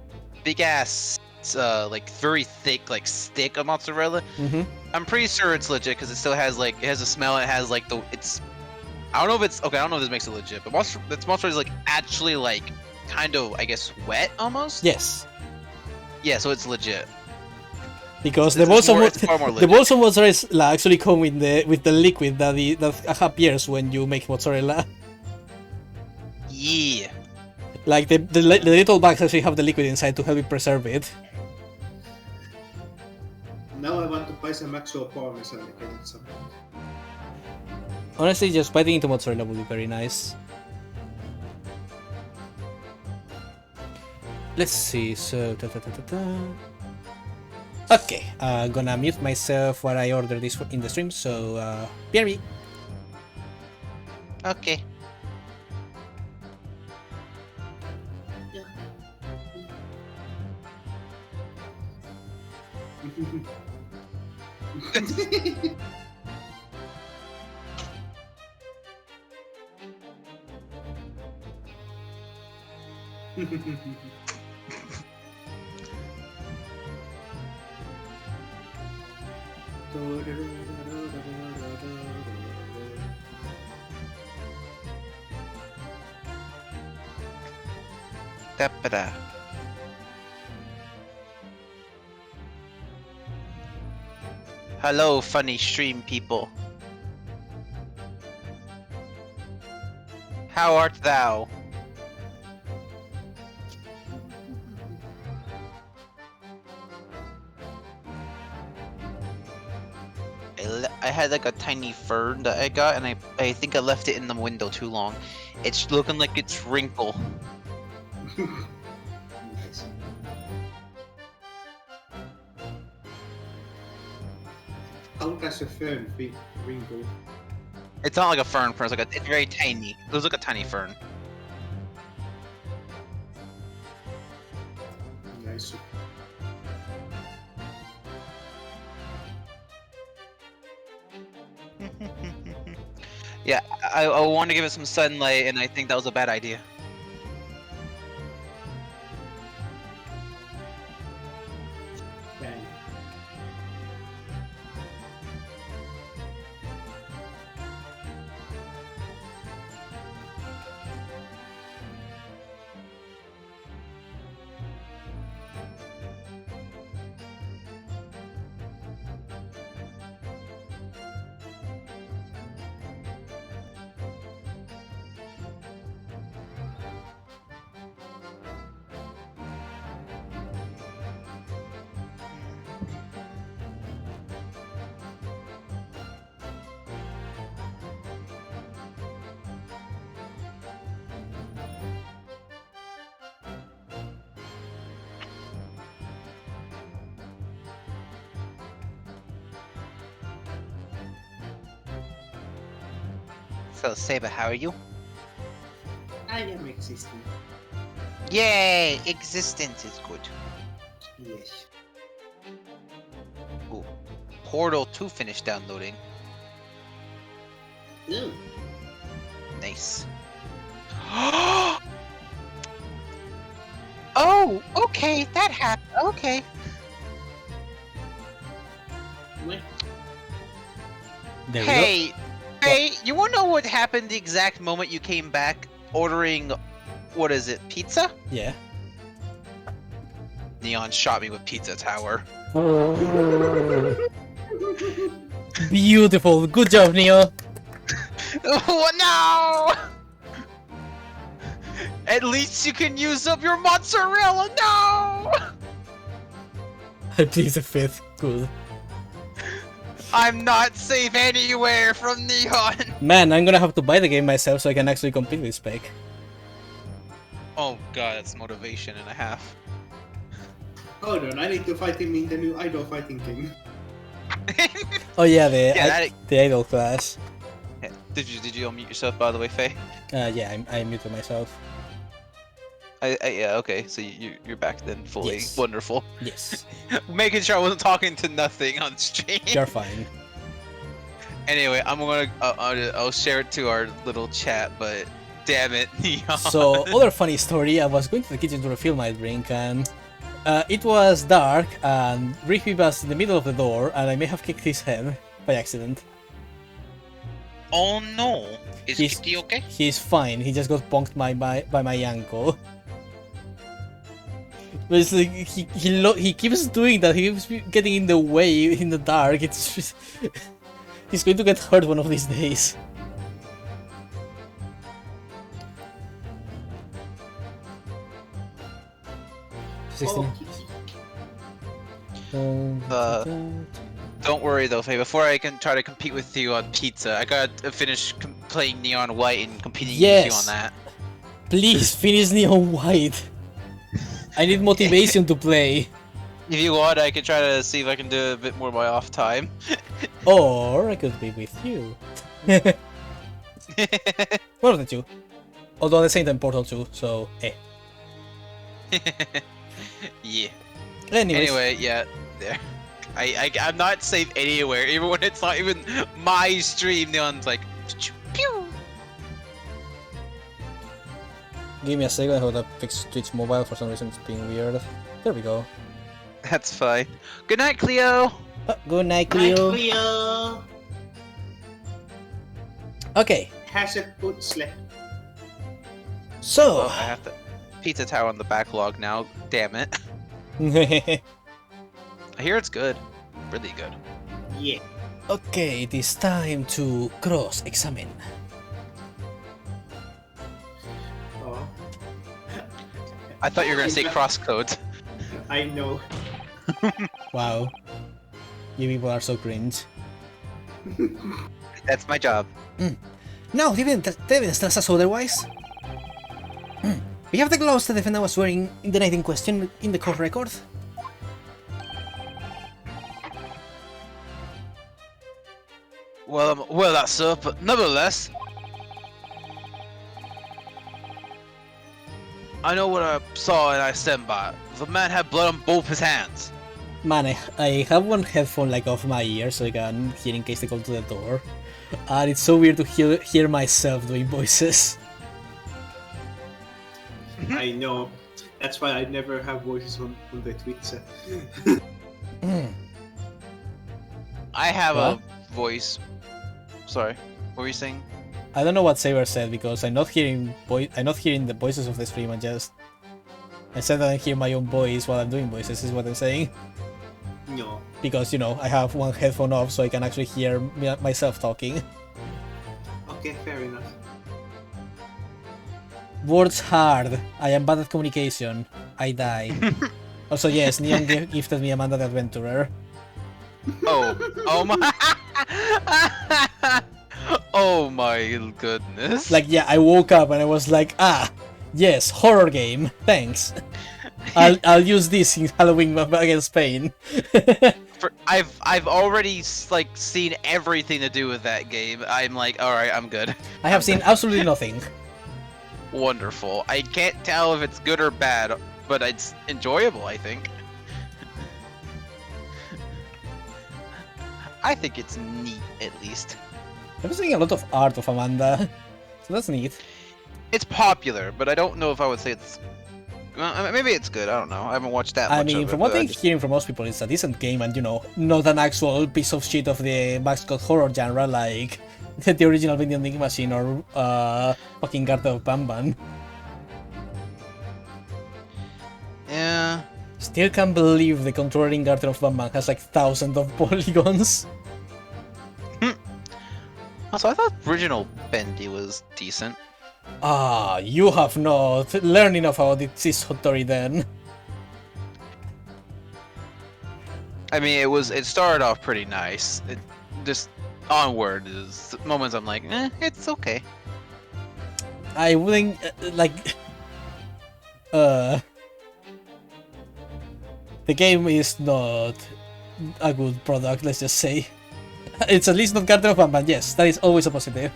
big ass, like very thick like stick of mozzarella. Mm-hmm. I'm pretty sure it's legit because it still has like it has a smell. It has like I don't know if it's okay. I don't know if this makes it legit, but mozzarella is like actually like kind of I guess wet almost. Yes. Yeah, so it's legit. Because It's the balls far more of legit. the balls of mozzarella actually come with the liquid that appears when you make mozzarella. Yeah. Like the little bags actually have the liquid inside to help it preserve it. Now I want to buy some actual parmesan again. Honestly, just biting into mozzarella would be very nice. Let's see, so... Okay, gonna mute myself while I order this in the stream, so... PRB! Okay. Da-ba-da. Hello, funny stream people. How art thou? I had like a tiny fern that I got, and I think I left it in the window too long. It's looking like it's wrinkled. Nice. How does a fern wrinkle? It's not like a fern. It's it's very tiny. It looks like a tiny fern. Nice. Yeah, I want to give it some sunlight, and I think that was a bad idea. Bang. So, Saber, how are you? I am existing. Yay! Existence is good. Yes. Ooh. Portal 2 finished downloading. Ooh. Nice. Oh, okay, that happened. Okay. What? There we Hey, hey, you wanna know what happened the exact moment you came back ordering, what is it, pizza? go. Yeah. Neon shot me with Pizza Tower. Beautiful. Good job, Neo. Oh no! At least you can use up your mozzarella. No! I please the fifth. Good. I'm not safe anywhere from Neon. Man, I'm gonna have to buy the game myself so I can actually complete this spec. Oh god, that's motivation and a half. Hold on, I need to fight him in the new idol fighting game. Oh yeah, the Yeah, the idol class. Did you unmute yourself by the way, Faye? Yeah, I muted myself. Yeah, okay, so you're back then fully. Yes. Wonderful. Yes, Making sure I wasn't talking to nothing on stream. you're fine. Anyway, I'm gonna I'll share it to our little chat, but damn it, Neon. So, other funny story, I was going to the kitchen to refill my drink and it was dark and Ricky was in the middle of the door and I may have kicked his head by accident. Oh no, is He's- Kitty okay? He's fine, he just got bonked by my ankle. But it's like, he keeps doing that, he keeps getting in the way in the dark, it's just... He's going to get hurt one of these days. Oh, Don't worry though, Faye. Before I can try to compete with you on pizza, I gotta finish playing Neon White and competing with you Yes. on that. Please finish Neon White. I need motivation to play. If you want, I could try to see if I can do a bit more of my off time. Or I could be with you. One of the two. Although at the same time Portal 2, so Yeah. Anyways, Anyway, yeah, there. I'm not safe anywhere, even when it's not even my stream. Neon's like, pew. give me a second, I have to fix Twitch mobile, for some reason it's being weird. There we go. That's fine. Good night, Cleo. Good night, Cleo. Cleo. Cleo Okay, has a good sleep. so... I have to Pizza Tower on the backlog now. Damn it. I hear it's good. Really good. Yeah. okay, it is time to cross-examine. Oh, I thought you were gonna say crosscode. I know. Wow. You people are so cringe. That's my job. No, the evidence tells us otherwise. We have the gloves the defendant was wearing in the night in question in the court record. 'Cause Well, I'm aware of that, sir, but nevertheless, I know what I saw and I stand by it. The man had blood on both his hands. Man, I have one headphone like off my ear so I can hear in case they come to the door. And it's so weird to hear myself doing voices. I know. That's why I never have voices on the Twitch. I have What? a voice. Sorry, what were you saying? I don't know what Saber said because I'm not hearing the voices of the stream. I said that I hear my own voice while I'm doing voices. Is what I'm saying. No. Because I have one headphone off so I can actually hear myself talking. Okay, fair enough. Words hard. I am bad at communication. I die. Also, yes, Neon gifted me Amanda the Adventurer. Oh my! Oh my goodness! Like, yeah, I woke up and I was like, yes, horror game. Thanks. I'll use this in Halloween against Spain. I've already like seen everything to do with that game. I'm like, all right, I'm good. I have seen absolutely nothing. Wonderful. I can't tell if it's good or bad, but it's enjoyable, I think. I think it's neat, at least. I've been seeing a lot of art of Amanda, so that's neat. It's popular, but I don't know if I would say it's... maybe it's good, I don't know. I haven't watched that much I mean, of from it, what but I'm hearing from most people, it's a decent game and, not an actual piece of shit of the mascot horror genre like the original vending machine or fucking Garden of Banban. Yeah. Still can't believe the controller in Garden of Banban has like thousands of polygons. Also, I thought original Bendy was decent. You have not learned enough about its history then. I mean, it started off pretty nice. It just onward is moments I'm like, it's okay. I wouldn't the game is not a good product, let's just say. It's at least not Garden of Banban, yes, that is always a positive.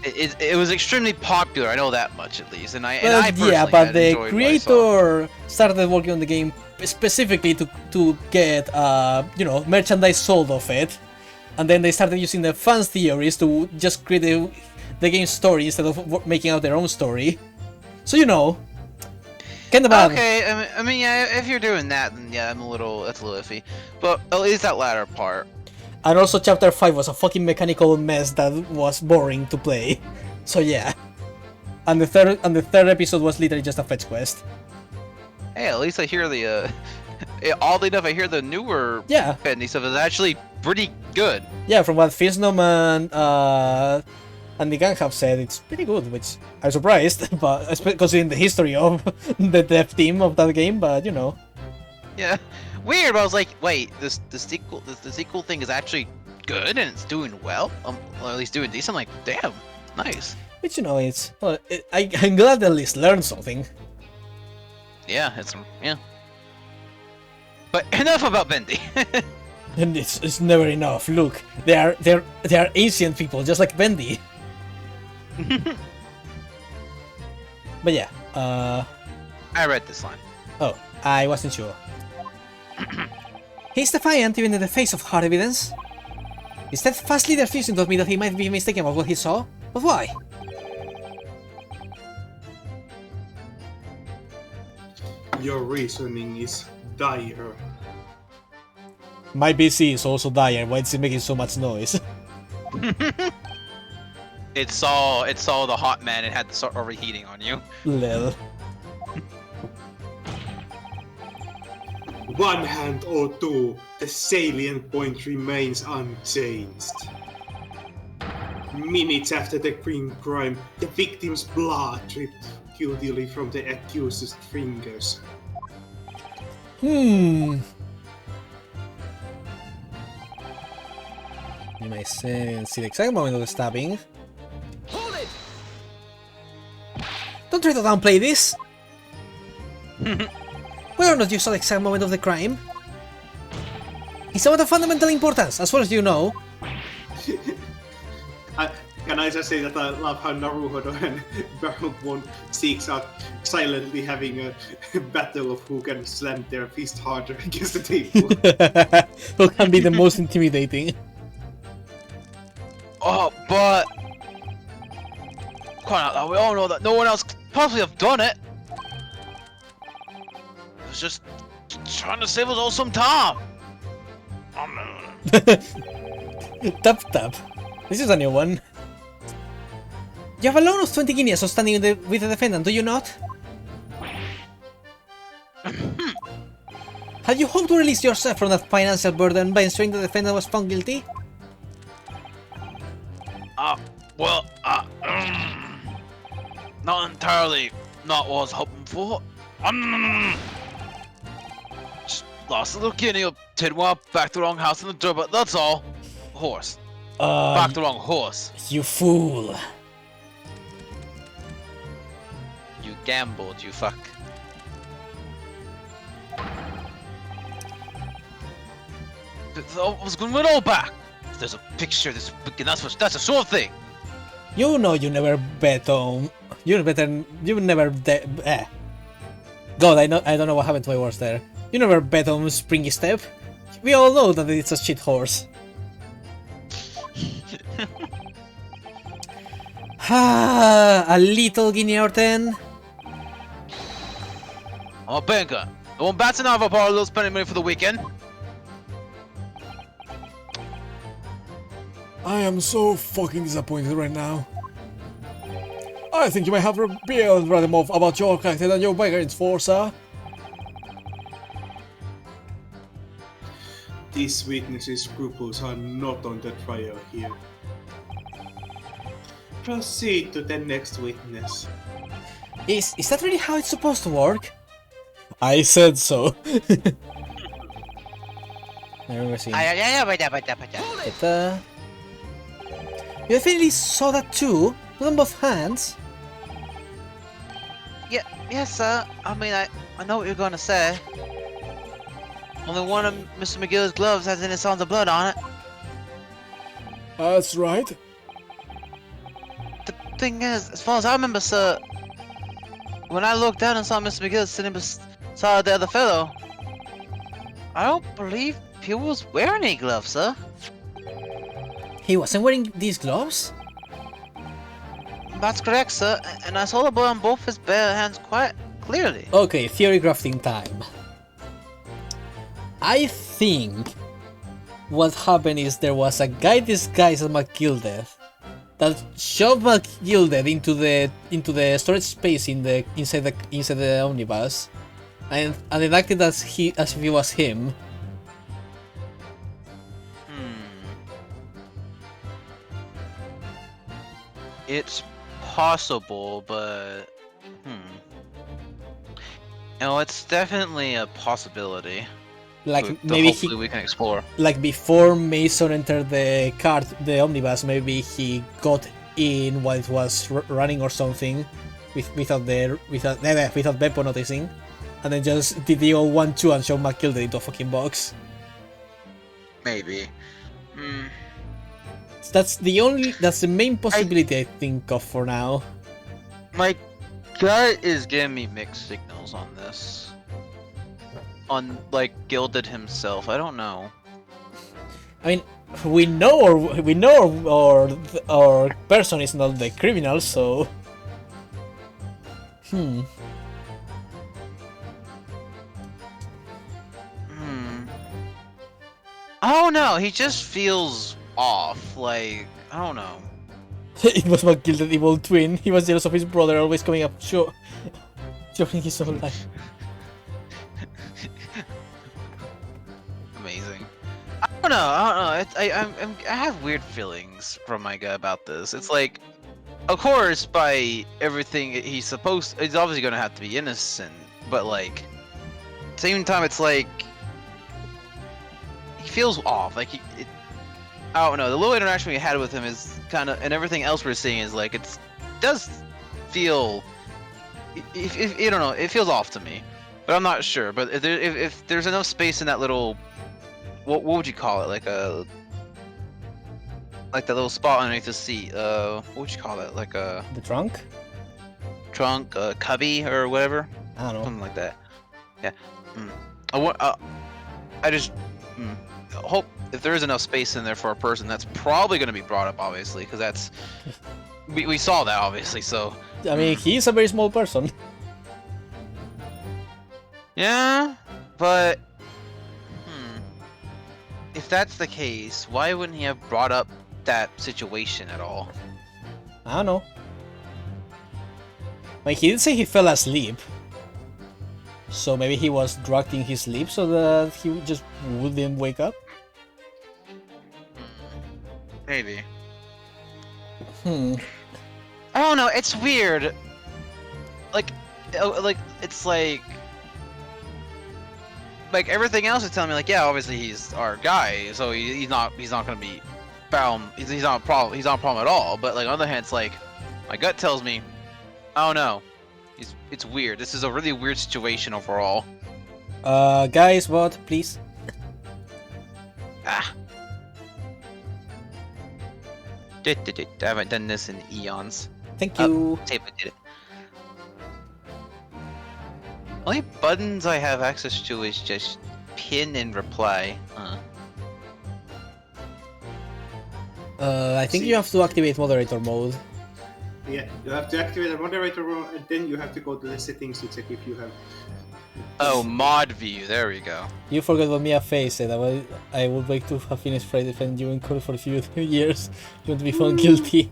It was extremely popular, I know that much at least, and I personally yeah, but had the enjoyed what I saw. creator started working on the game specifically to get merchandise sold of it, and then they started using the fans' theories to just create the game's story instead of making out their own story. So kind of bad. Okay, I mean, yeah, if you're doing that, then yeah, that's a little iffy. But at least that latter part. And also Chapter 5 was a fucking mechanical mess that was boring to play. So yeah. And the third episode was literally just a fetch quest. Hey, at least I hear the oddly enough, I hear the newer Bendy stuff is actually pretty good. Yeah, from what Fisnom and the gang have said, it's pretty good, which I'm surprised, but considering the history of the dev team of that game, but Yeah, weird. But I was like, wait, the sequel thing is actually good and it's doing well. Or at least doing decent. I'm like, damn, nice. Which it's I'm glad they at least learned something. Yeah, yeah. But enough about Bendy. And it's never enough. Look, they are ancient people, just like Bendy. But yeah, I read this line. Oh, I wasn't sure. He's defiant even in the face of hard evidence. He steadfastly refusing to admit that he might be mistaken about what he saw. But why? Your reasoning is dire. My PC is also dire. Why is it making so much noise? It saw the hot man and had to start overheating on you. Lol. One hand or two, the salient point remains unchanged. Minutes after the crime, the victim's blood dripped guiltily from the accused's fingers. You may see the exact moment of the stabbing. Hold it! Don't try to downplay this! Whether or not you saw the exact moment of the crime, it's of fundamental importance, as well as you know. Can I just say that I love how Naruhodo and Baron One seeks out silently having a battle of who can slam their fist harder against the table. Who can be the most intimidating? Oh, but quite out loud, we all know that no one else could possibly have done it. It was just trying to save us all some time. Tap tap. This is a new one. You have a loan of 20 guineas outstanding with the defendant, do you not? Had you hoped to release yourself from that financial burden by ensuring the defendant was found guilty? Not entirely not what I was hoping for. Just lost a little guinea or tin while back the wrong house in the door, but that's all. Horse. Back the wrong horse. You fool. You gambled, you fuck. I was going to win all back. If there's a picture, that's a sure thing. You know you never bet on... You never... God, I don't know what happened to my words there. You never bet on Springy Step. We all know that it's a shit horse. A little guinea or 10? I'm a banker. I won't bat an eye if I borrow a little spending money for the weekend. I am so fucking disappointed right now. I think you might have rebelled rather more about your character than your background for, sir. These witnesses' scruples are not on the trial here. Proceed to the next witness. Is that really how it's supposed to work? I said so. Never seen. You definitely saw that too? With on both hands? Yes, sir. I mean, I know what you're gonna say. Only one of Mr. McGill's gloves has any signs of blood on it. That's right. The thing is, as far as I remember, sir, when I looked down and saw Mr. McGill sitting beside the other fellow, I don't believe he was wearing any gloves, sir. He wasn't wearing these gloves? That's correct, sir. And I saw the blood on both his bare hands quite clearly. Okay, theory crafting time. I think what happened is there was a guy disguised as McGilded that shoved McGilded into the storage space inside the omnibus, and it acted as if he was him. It's possible, but it's definitely a possibility. Like maybe hopefully we can explore. Like before Mason entered the omnibus, maybe he got in while it was running or something, without Beppo noticing, and then just did the old 1-2 and shoved McGilded into a fucking box. Maybe. That's the main possibility I think of for now. My gut is giving me mixed signals on this. On like Gilded himself, I don't know. I mean, we know our person is not the criminal, so I don't know. He just feels off. Like I don't know. It was McGilded evil twin. He was jealous of his brother, always coming up showing his own life. Amazing. I don't know. I have weird feelings from my guy about this. It's like, of course, by everything he's obviously gonna have to be innocent, but like, at the same time, it's like he feels off. Like I don't know. The little interaction we had with him is kind of, and everything else we're seeing is like it does feel. If I don't know, it feels off to me, but I'm not sure. But if there's enough space in that little, what would you call it? Like a like that little spot underneath the seat. What would you call that? Like a The trunk? trunk, cubby, or whatever, I don't know. something like that. Yeah. I want. I just hope if there is enough space in there for a person, that's probably going to be brought up, obviously, because that's we saw that obviously. So I mean, he's a very small person. yeah, but if that's the case, why wouldn't he have brought up that situation at all? I don't know. Like, he did say he fell asleep. So maybe he was drugged in his sleep so that he just wouldn't wake up? Maybe. Hmm. I don't know. It's weird. Like it's like everything else is telling me like, yeah, obviously he's our guy, so he's not gonna be found. He's not a problem. He's not a problem at all. But like on the other hand, it's like my gut tells me, I don't know. It's weird. This is a really weird situation overall. Guys, what? Please? Ah. I haven't done this in eons. Thank you. Tape, I did it. Only buttons I have access to is just pin and reply. I think you have to activate moderator mode. Yeah, you have to activate the moderator role, and then you have to go to the settings to check if you have. Oh, mod view. There we go. You forgot what Mia Fey said. I would like to have finished Friday defending you in court for a few years. You want to be found guilty.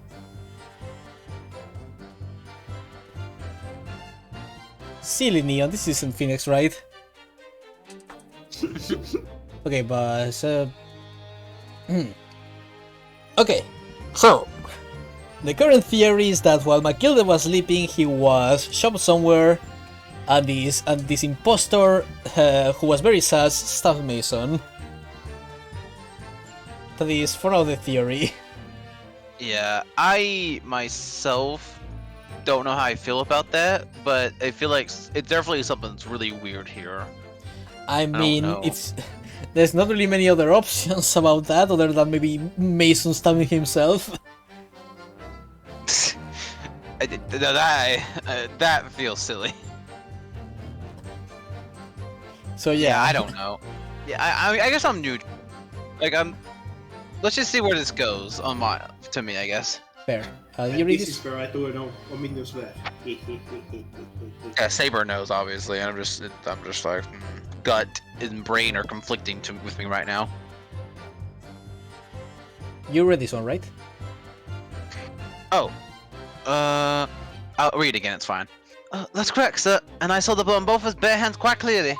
Silly Neon, this isn't Phoenix, right? Okay, but okay, so the current theory is that while Matilda was sleeping, he was shoved somewhere, and this impostor, who was very sus, stabbed Mason. That is for now the theory. Yeah, I myself don't know how I feel about that, but I feel like it's definitely something that's really weird here. I mean, know. there's not really many other options about that other than maybe Mason stabbing himself. That feels silly. So yeah, I don't know. Yeah, I guess I'm new. Like let's just see where this goes to me, I guess. Fair. You read This this? is where I do no ominous laugh. Yeah, Saber knows obviously, and I'm just like gut and brain are conflicting with me right now. You read this one, right? Oh, I'll read again. It's fine. That's correct, sir. And I saw the blood on both his bare hands quite clearly.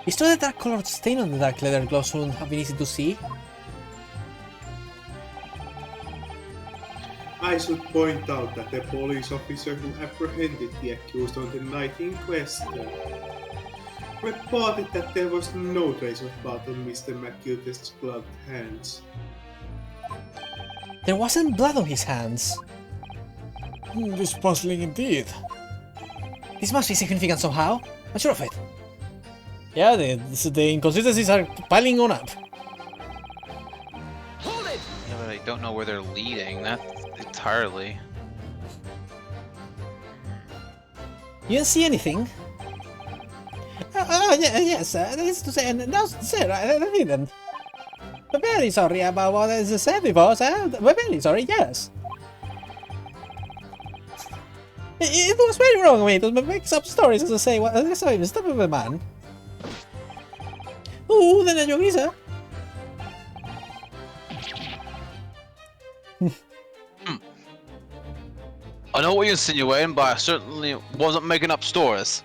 Is there a dark colored stain on the dark leather gloves wouldn't have been easy to see? I should point out that the police officer who apprehended the accused on the night in question reported that there was no trace of blood on Mr. McGilde's gloved hands. There wasn't blood on his hands. This is puzzling indeed. This must be significant somehow. I'm sure of it. Yeah, the inconsistencies are piling on up. Yeah, but I don't know where they're leading. That entirely. You didn't see anything? Yes, that is to say, no, sir, I didn't. I'm very sorry about what I said before, sir. I'm very sorry, yes. It was very wrong of me to make up stories to say what I saw him stop with a man. Den är jag grisar. I know what you're insinuating, but I certainly wasn't making up stories.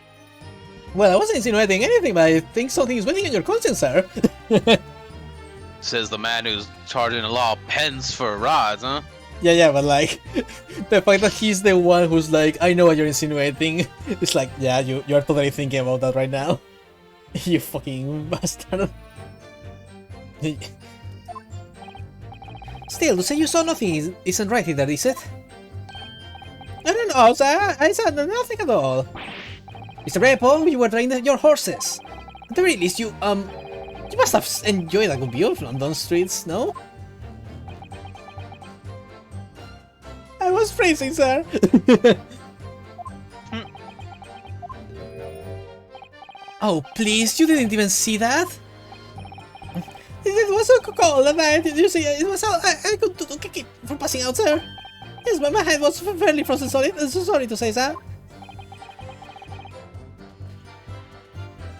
Well, I wasn't insinuating anything, but I think something is weighing on your conscience, sir. Says the man who's charging a lot of pence for rides, huh? Yeah, but like, the fact that he's the one who's like, I know what you're insinuating, it's like, yeah, you're totally thinking about that right now. You fucking bastard. Still, to say you saw nothing isn't right either, is it? I don't know, sir. I saw nothing at all. Mr. Repo, you were training your horses. At the very least, you must have enjoyed a good view of London streets, no? was phrasing, sir. Oh, please, you didn't even see that? It was so cold that you see, it was so, I couldn't kick it from passing out, sir. Yes, but my head was fairly frozen solid. I'm so sorry to say, sir.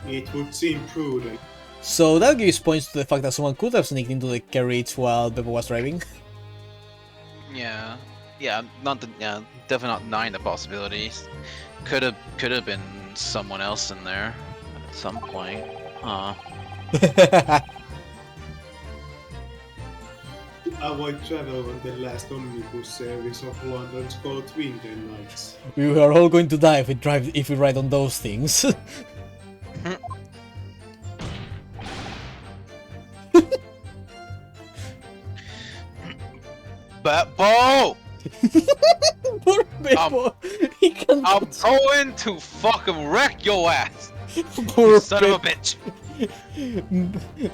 It would seem prudent. So that gives points to the fact that someone could have sneaked into the carriage while Beppo was driving. Yeah. Yeah, definitely not denying the possibilities. Could have been someone else in there at some point. Huh. To avoid travel on the last omnibus service of London's cold winter nights. We are all going to die if we ride on those things. Beppo! Poor Beppo. He can't. I'm going to fucking wreck your ass! Poor Son of a bitch!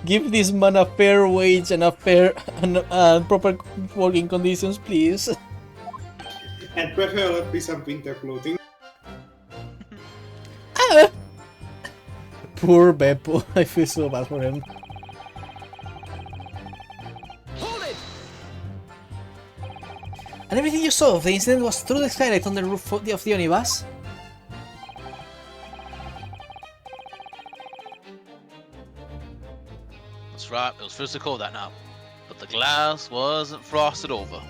Give this man a fair wage and a fair and proper working conditions, please. And preferably some winter clothing. Ah! Poor Beppo. I feel so bad for him. And everything you saw of the incident was through the skylight on the roof of the omnibus? That's right, it was freezing cold that night. But the glass wasn't frosted over.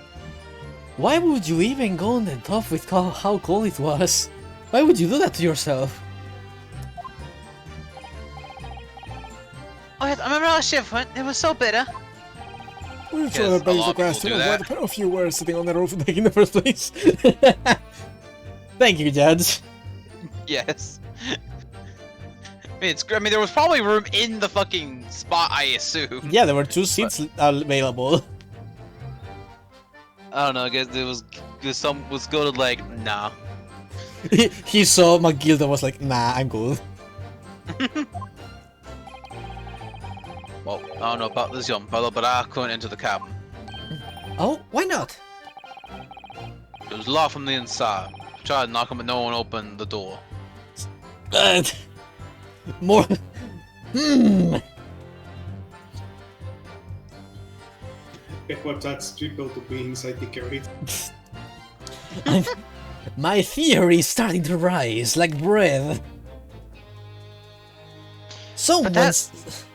Why would you even go on the top with how cold it was? Why would you do that to yourself? Oh, I remember how shift went. It was so bitter. Which Yes, other a begs lot the of people question do of why that. the pair of you were sitting on the roof deck in the first place? Thank you, Judge. Yes. I mean, there was probably room in the fucking spot, I assume. Yeah, there were 2 seats available. I don't know, I guess some was good like, nah. He saw McGilda was like, nah, I'm good. Well, I don't know about this young fellow, but I couldn't enter the cabin. Oh, why not? It was locked from the inside. I tried to knock him, but no one opened the door. More. Beppo just triple to be inside the carriage. My theory is starting to rise like bread. Someone's. But that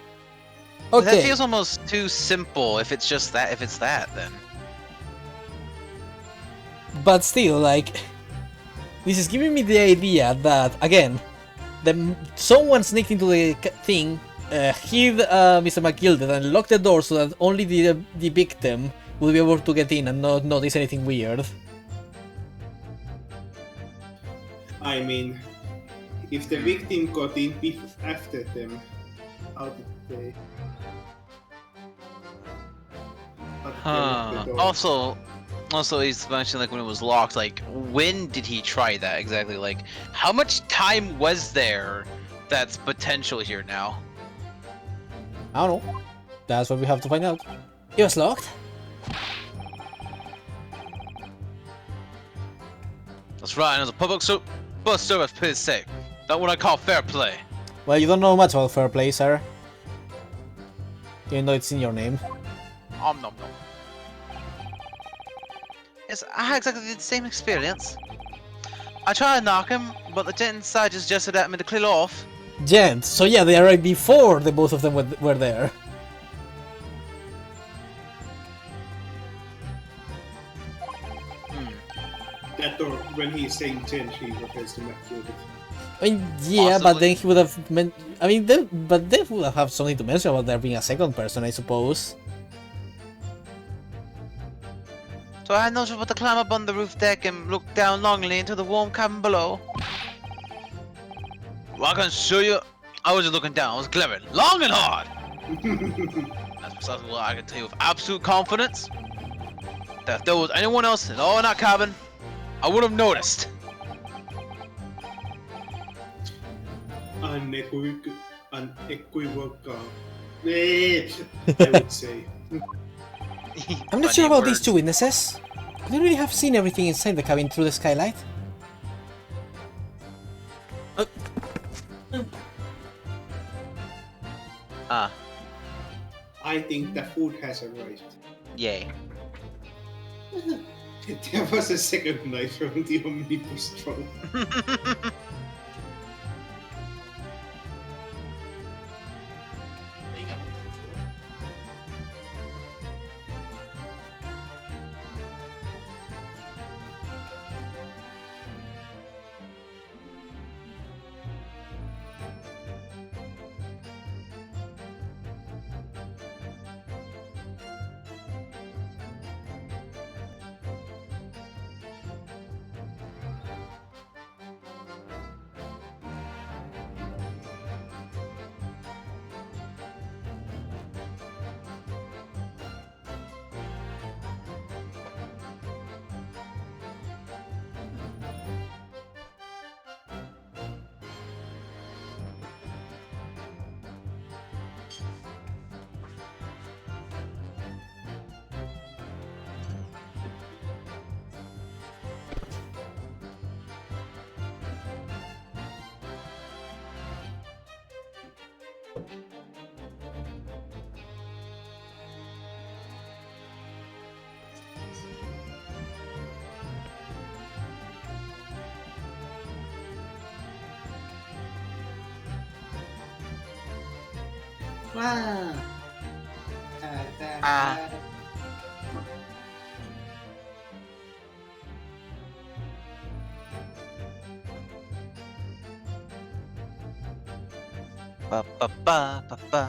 Okay, feels almost too simple if it's just that, if it's that, then. but still, like, this is giving me the idea that again, someone sneaked into the thing, hid Mr. McGilded, and locked the door so that only the victim would be able to get in and not notice anything weird. I mean, if the victim got in after them, how did they? How did they lock the door? Also, he's mentioned like when it was locked. Like, when did he try that exactly? Like, how much time was there that's potential here now? I don't know. That's what we have to find out. It was locked. That's right. And as a bus service, for his sake, that's what I call fair play. Well, you don't know much about fair play, sir. Even though it's in your name. Nom nom. Yes, I had exactly the same experience. I tried to knock him, but the gent inside just gestured at me to clear off. Gent, so yeah, they arrived before the both of them were there. That or when he's saying gent, he refers to McGilda. I mean, yeah, but Possibly. then he would have meant. I mean, but they would have something to mention about there being a second person, I suppose. So I had no choice but to climb up on the roof deck and look down longingly into the warm cabin below. Well, I can show you. I was just looking down. I was glaring long and hard. That's precisely what I can tell you with absolute confidence. That if there was anyone else in all in that cabin, I would have noticed. Unequivocal. I would say. I'm not sure about these 2 witnesses. Could you really have seen everything inside the cabin through the skylight? Ah, I think the food has arrived. yay. There was a second knife from the omnibus troll. Wow. Ah. Ba ba ba ba ba.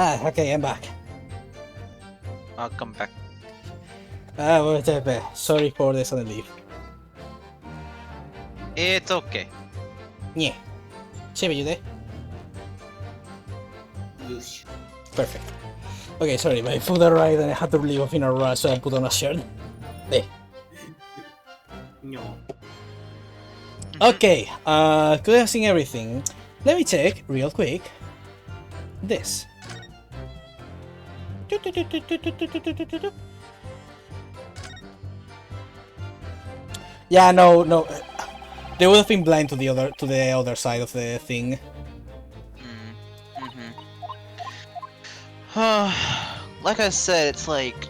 Ah, okay, I'm back. I'll come back. Sorry for the sudden leave. It's okay. Yeah. Chibi, you there? Yes. Perfect. Okay, sorry, my food arrived and I had to leave off in a rush, so I put on a shirt. There. No. Okay, could have seen everything. Let me check, real quick. This. Yeah, no. They would have been blind to the other side of the thing. Like I said, it's like,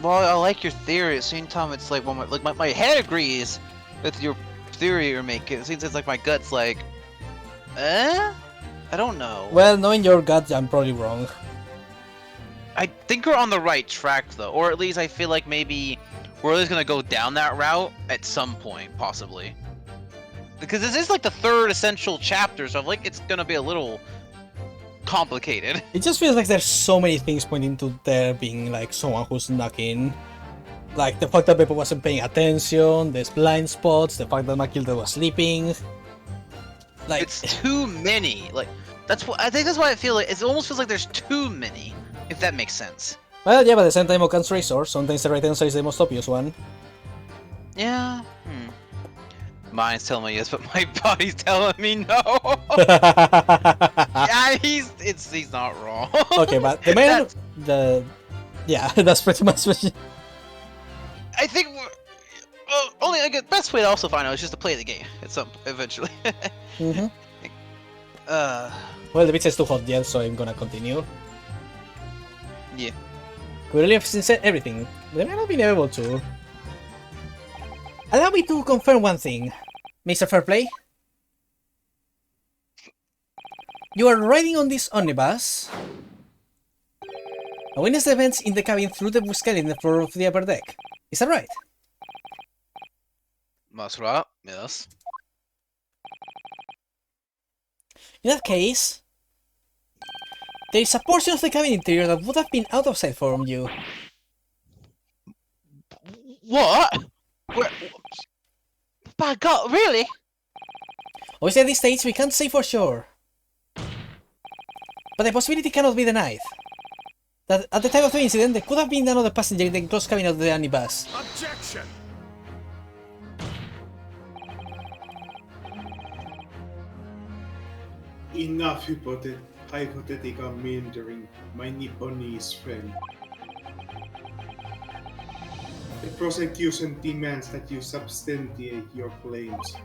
well, I like your theory. At the same time, it's like, well, my head agrees with your theory you're making. It seems it's like my gut's like, I don't know. Well, knowing your gut, I'm probably wrong. I think we're on the right track though, or at least I feel like maybe we're at least gonna go down that route at some point, possibly. Because this is like the third essential chapter, so I'm like it's gonna be a little complicated. It just feels like there's so many things pointing to there being like someone who's snuck in. Like the fact that Beppo wasn't paying attention, there's blind spots, the fact that Matilda was sleeping. Like It's too many. Like that's what I think. That's why I feel like it almost feels like there's too many. If that makes sense. well, yeah, but at the same time, Okan's razor. Sometimes the right answer is the most obvious one. Yeah. Mind's telling me yes, but my body's telling me no. Yeah, he's not wrong. Okay, but the main yeah, that's pretty much what. I think only like, the best way to also find out is just to play the game at some eventually. Mm-hmm. uh, Well, the pizza is too hot yet, so I'm gonna continue. yeah. We really have said everything. They might not be able to. Allow me to confirm one thing, Mr. Fairplay. You are riding on this omnibus and witness the events in the cabin through the skeleton floor of the upper deck. Is that right? That's right. Yes. In that case, there is a portion of the cabin interior that would have been out of sight from you. What? Where? By God, really? Obviously at this stage we can't say for sure. But the possibility cannot be denied. That at the time of the incident there could have been another passenger in the closed cabin of the omnibus. Objection! Enough hypothetical meandering, my Nipponese friend. The prosecution demands that you substantiate your claims.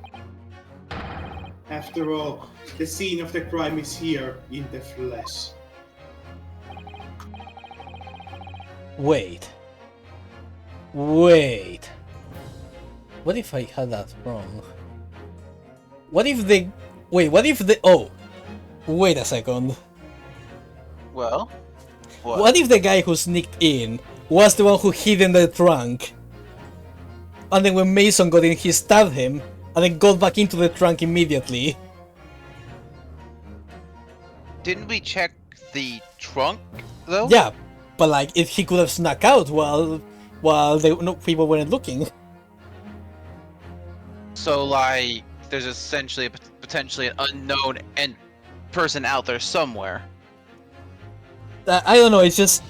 After all, the scene of the crime is here in the flesh. Wait. What if I had that wrong? What if the... Wait, what if the... Oh! Wait a second. Well, What if the guy who sneaked in was the one who hid in the trunk? And then when Mason got in, he stabbed him, and then got back into the trunk immediately. didn't we check the trunk though? Yeah, but like, if he could have snuck out while people weren't looking. So like, there's essentially potentially an unknown person out there somewhere. I don't know, it's just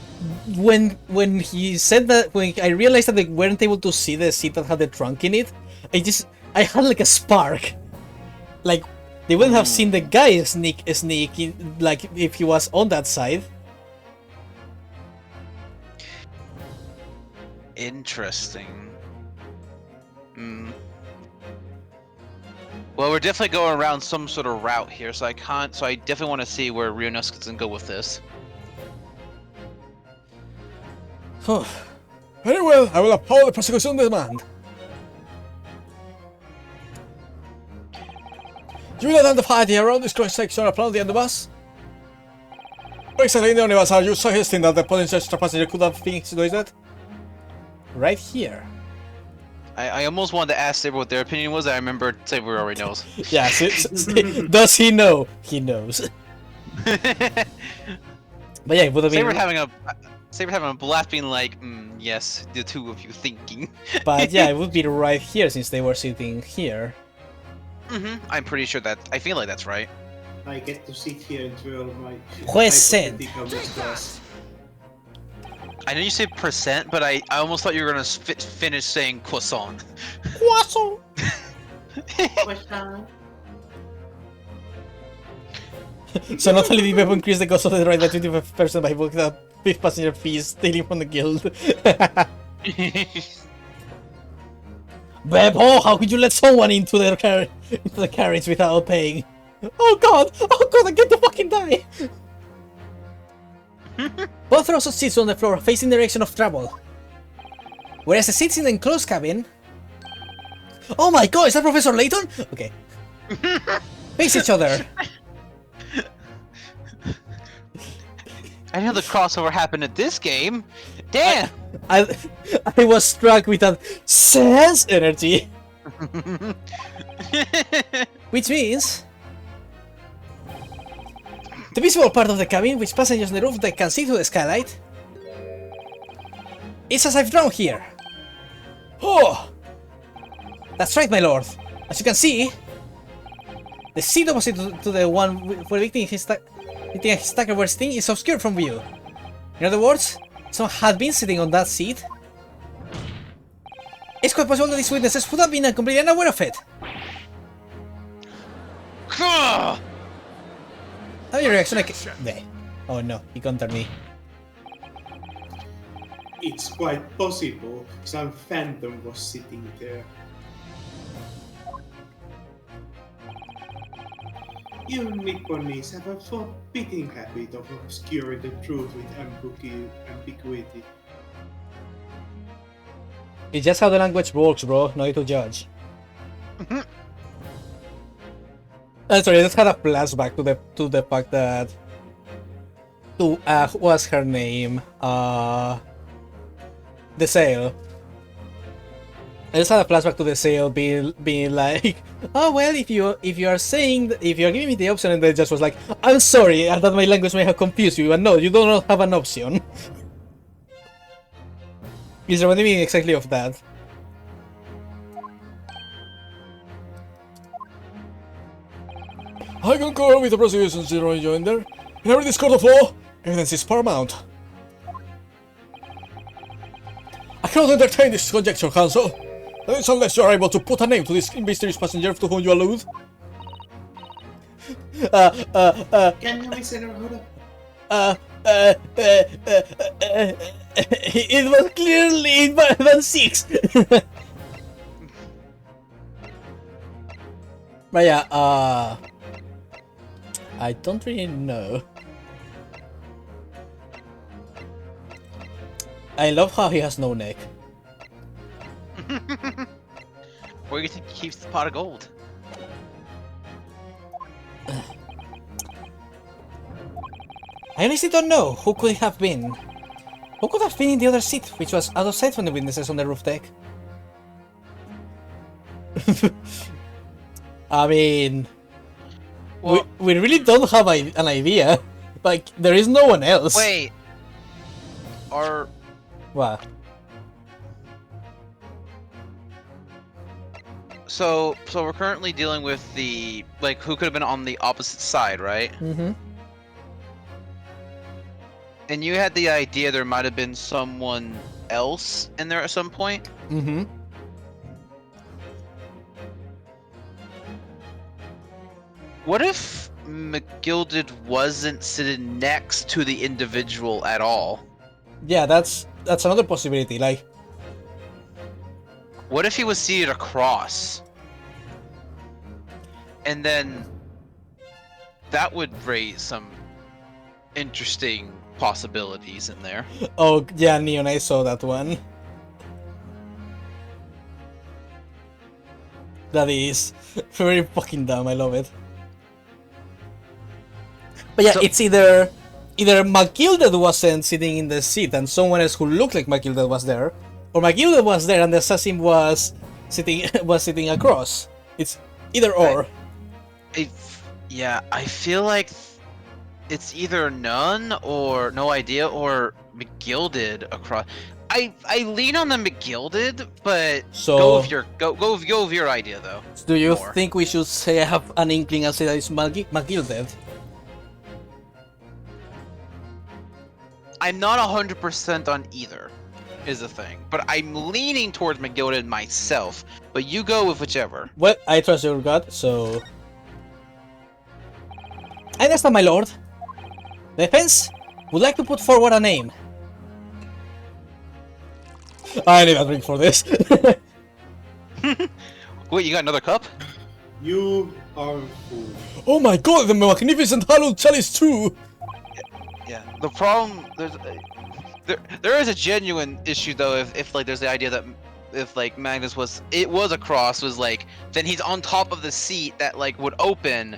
when he said that, when I realized that they weren't able to see the seat that had the trunk in it, I had like a spark. Like, they wouldn't have seen the guy sneak in, like, if he was on that side. Interesting. Well, we're definitely going around some sort of route here, so I definitely want to see where Rionos can go with this. Very well, I will uphold the prosecution demand. You will identify the around this cross-section upon the omnibus? Where exactly in the omnibus are you suggesting that the potential extra passenger could have been situated? Right here. I almost wanted to ask Saber what their opinion was. I remember Saber already knows. Yeah, does he know? He knows. But yeah, it would have been... Saber having a blast being like, yes, the two of you thinking. But yeah, it would be right here since they were sitting here. I'm pretty sure I feel like that's right. I get to sit here and twirl my Juez said. hypothetical mustache. I know you say percent, but I almost thought you were gonna finish saying croissant. Croissant! Question. So not only did Beppo increase the cost of the ride by 25% by booking up 5th passenger fees stealing from the guild. Beppo, how could you let someone into the carriage without paying? Oh god, I get to fucking die! Both rows of seats on the floor facing the direction of travel. Whereas the seats in the enclosed cabin... Oh my god, is that Professor Layton? Okay. Face each other. I know the crossover happened at this game. Damn! I was struck with that sense energy. Which means... the visible part of the cabin, which passengers on the roof deck can see through the skylight, is as I've drawn here. Oh! That's right, my lord. As you can see, the seat opposite to the one where Victor and his stacker were sitting is obscured from view. In other words, someone had been sitting on that seat. It's quite possible that these witnesses would have been completely unaware of it. How your reaction like... Oh no, he countered me. It's quite possible some phantom was sitting there. You Nipponese have a forbidding habit of obscuring the truth with ambiguity. It's just how the language works, bro. No need to judge. Sorry, I just had a flashback to the fact that what's her name? The sale. I just had a flashback to the sale being like, oh well, if you are saying if you are giving me the option, and they just was like, I'm sorry, I thought my language may have confused you, and no, you do not have an option. It's reminding me exactly of that. I concur with the prosecution's rejoinder. In every discourse of law, evidence is paramount. I cannot entertain this conjecture, counsel. That is unless you are able to put a name to this mysterious passenger to whom you allude. Can you Mr. Hold up? It was clearly than 6. But yeah, I don't really know. I love how he has no neck. Where do you think he keeps the pot of gold? I honestly don't know who could it have been. Who could have been in the other seat, which was out of sight from the witnesses on the roof deck? I mean, Well, we really don't have an idea. Like, there is no one else. wait. Are What? so we're currently dealing with the who could have been on the opposite side, right? Mm-hmm. And you had the idea there might have been someone else in there at some point. Mm-hmm. What if McGilded wasn't sitting next to the individual at all? Yeah, that's another possibility. Like, What if he was seated across? And then that would raise some interesting possibilities in there. oh yeah, Neon, I saw that one. That is very fucking dumb. I love it. But yeah, So- it's either McGilded wasn't sitting in the seat and someone else who looked like McGilded was there, or McGilded was there and the assassin was sitting across. It's either or. I feel like it's either none or no idea or McGilded across. I lean on the McGilded, but So- go with your idea though. Do you more. think we should say I have an inkling and say that it's McGilded? I'm not 100% on either, is the thing. But I'm leaning towards McGilded myself. But you go with whichever. Well, I trust your gut, so... I understand, my lord. Defense would like to put forward a name. I need a drink for this. Wait, you got another cup? You are a fool. Oh my god, the magnificent hallowed chalice too! Yeah. The problem there is a genuine issue though if like there's the idea that if like Magnus was across was like then he's on top of the seat that like would open,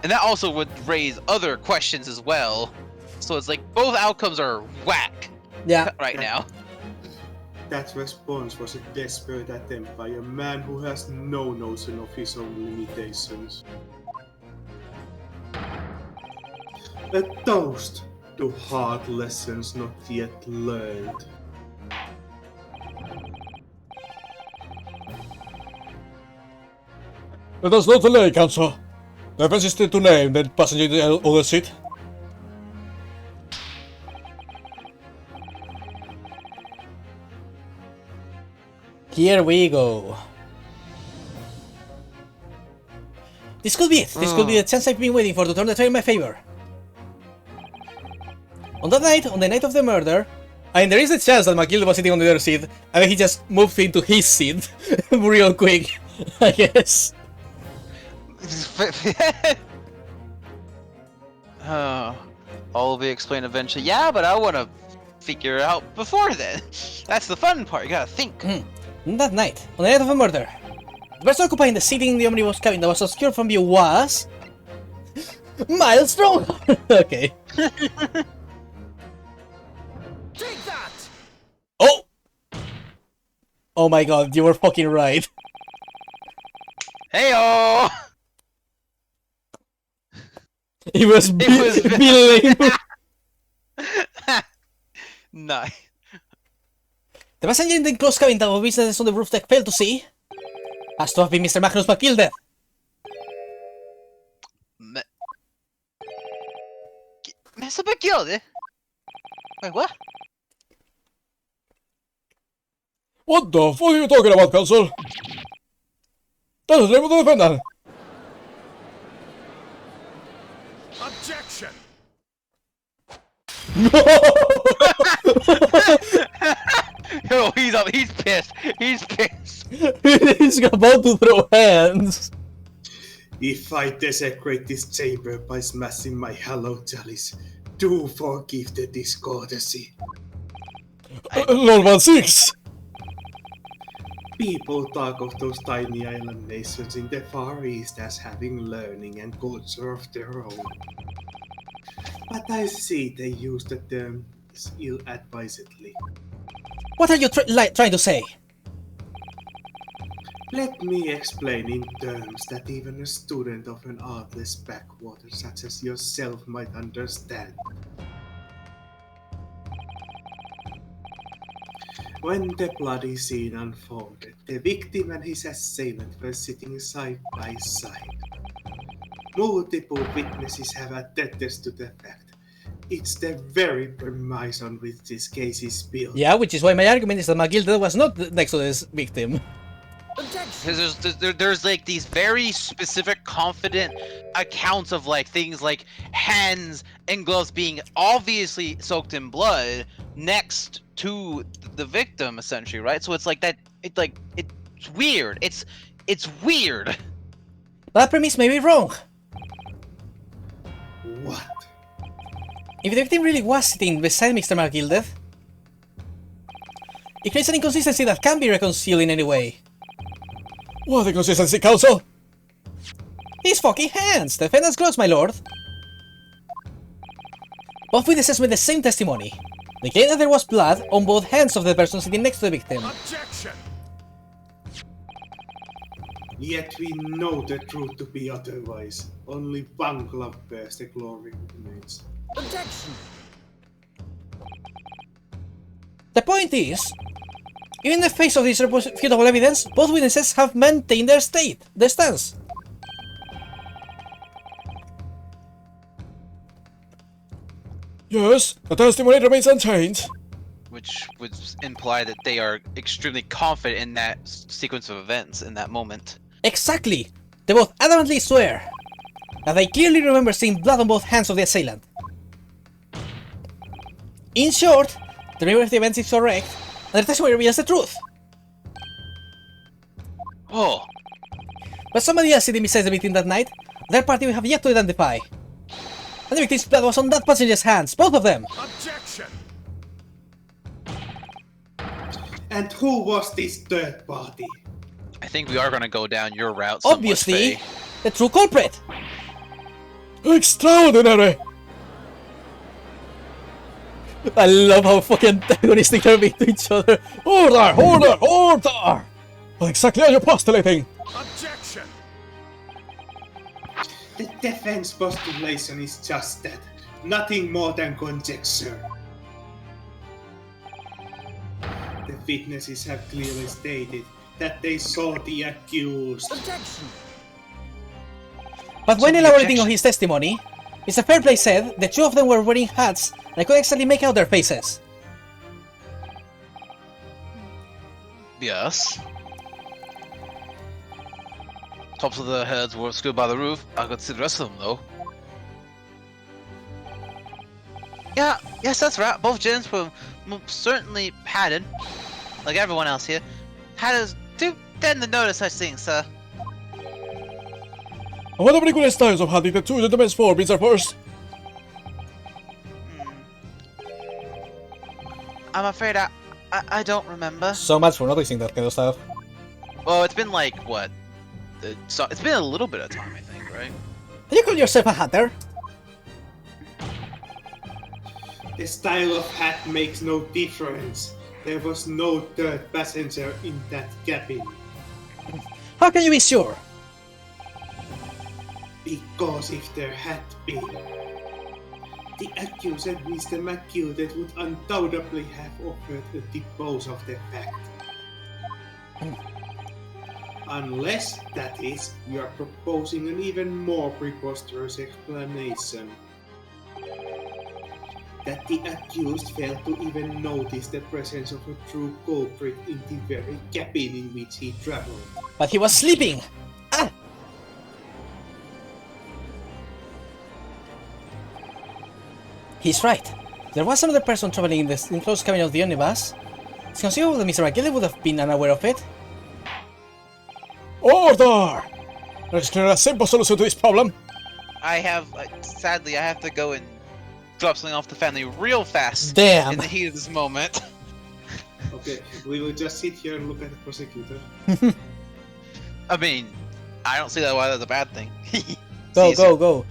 and that also would raise other questions as well. So it's like both outcomes are whack Yeah. right now. That response was a desperate attempt by a man who has no notion of his own limitations. A toast to hard lessons not yet learned. Let us not delay, counsel. The offense is still to name the passenger in the other seat. Here we go. This could be it. This could be the chance I've been waiting for to turn the tide in my favor. On that night, on the night of the murder, I mean, there is a chance that McGill was sitting on the other seat, and then he just moved into his seat real quick, I guess. All will be explained eventually. Yeah, but I want to figure it out before then. That's the fun part. You gotta think. That night, on the night of a murder, the person occupying the seat in the omnibus cabin that was obscured from view was... Miles Strong! Okay. Take that! Oh! Oh my god, you were fucking right. Heyo! It was lame. Nice. The passenger in the enclosed cabin that our business on the roof deck failed to see has to have been Mr. Magnus McGilder. Mr. McGildy? Wait, what? What the fuck are you talking about, Counsel? That is the name of the defendant. Objection! Yo, he's up. He's pissed. He's pissed. He's about to throw hands. If I desecrate this chamber by smashing my hallowed chalice, do forgive the discourtesy. Lord 1-6. People talk of those tiny island nations in the Far East as having learning and culture of their own. But I see they use the term ill-advisedly. What are you trying to say? Let me explain in terms that even a student of an artless backwater such as yourself might understand. When the bloody scene unfolded, the victim and his assailant were sitting side by side. Multiple witnesses have attested to the fact. It's the very premise on which this case is built. Yeah, which is why my argument is that McGilder was not next to this victim. Because there's like these very specific, confident accounts of like things like hands and gloves being obviously soaked in blood next to the victim, essentially, right? So it's like that. It's weird. It's weird. That premise may be wrong. What? If the victim really was sitting beside Mr. McGilder, it creates an inconsistency that can't be reconciled in any way. What inconsistency, Counsel? His fucking hands! The defendant's gloves, my lord! Both witnesses made the same testimony. They claimed that there was blood on both hands of the person sitting next to the victim. Objection! Yet we know the truth to be otherwise. Only one glove bears the glory remains. Objection! The point is, even in the face of this irrefutable evidence, both witnesses have maintained their stance. Yes, the testimony remains unchanged. Which would imply that they are extremely confident in that sequence of events in that moment. Exactly! They both adamantly swear that they clearly remember seeing blood on both hands of the assailant. In short, the memory of the events is correct, and the testimony reveals the truth. Oh, But somebody else sitting beside the victim that night, their party we have yet to identify. And the victim's blood was on that passenger's hands, both of them! Objection! And who was this third party? I think we are gonna go down your route. somewhat, Obviously, Faye. the true culprit! Extraordinary! I love how fucking antagonistic they're being to each other. Order! Order! Order! What exactly are you postulating? Objection! The defense postulation is just that. Nothing more than conjecture. The witnesses have clearly stated that they saw the accused. Objection! But when So the elaborating on objection- his testimony, Mr. Fairplay said the two of them were wearing hats and I couldn't exactly make out their faces. Yes. Tops of the heads were obscured by the roof. I could see the rest of them though. Yeah, yes, that's right. Both gents were certainly padded, like everyone else here. Hatters do tend to notice such things, sir. What are the styles of hunting the two gentlemen's for, Mr. First? I'm afraid I don't remember. So much for noticing that kind of stuff. Well, it's been like what? So it's been a little bit of time, I think, right? You call yourself a hatter? The style of hat makes no difference. There was no third passenger in that cabin. How can you be sure? Because if there had been, the accused Mr. McGildet would undoubtedly have offered a depose of the fact. Unless, that is, you are proposing an even more preposterous explanation. That the accused failed to even notice the presence of a true culprit in the very cabin in which he traveled. But he was sleeping! Ah! He's right. There was another person traveling in the enclosed cabin of the omnibus. It's conceivable that Mr. McGillet would have been unaware of it. Order! Let's clear a simple solution to this problem. I have, sadly, I have to go and drop something off the family real fast. Damn! In the heat of this moment. Okay, we will just sit here and look at the prosecutor. I mean, I don't see that why that's a bad thing. Go, go, go.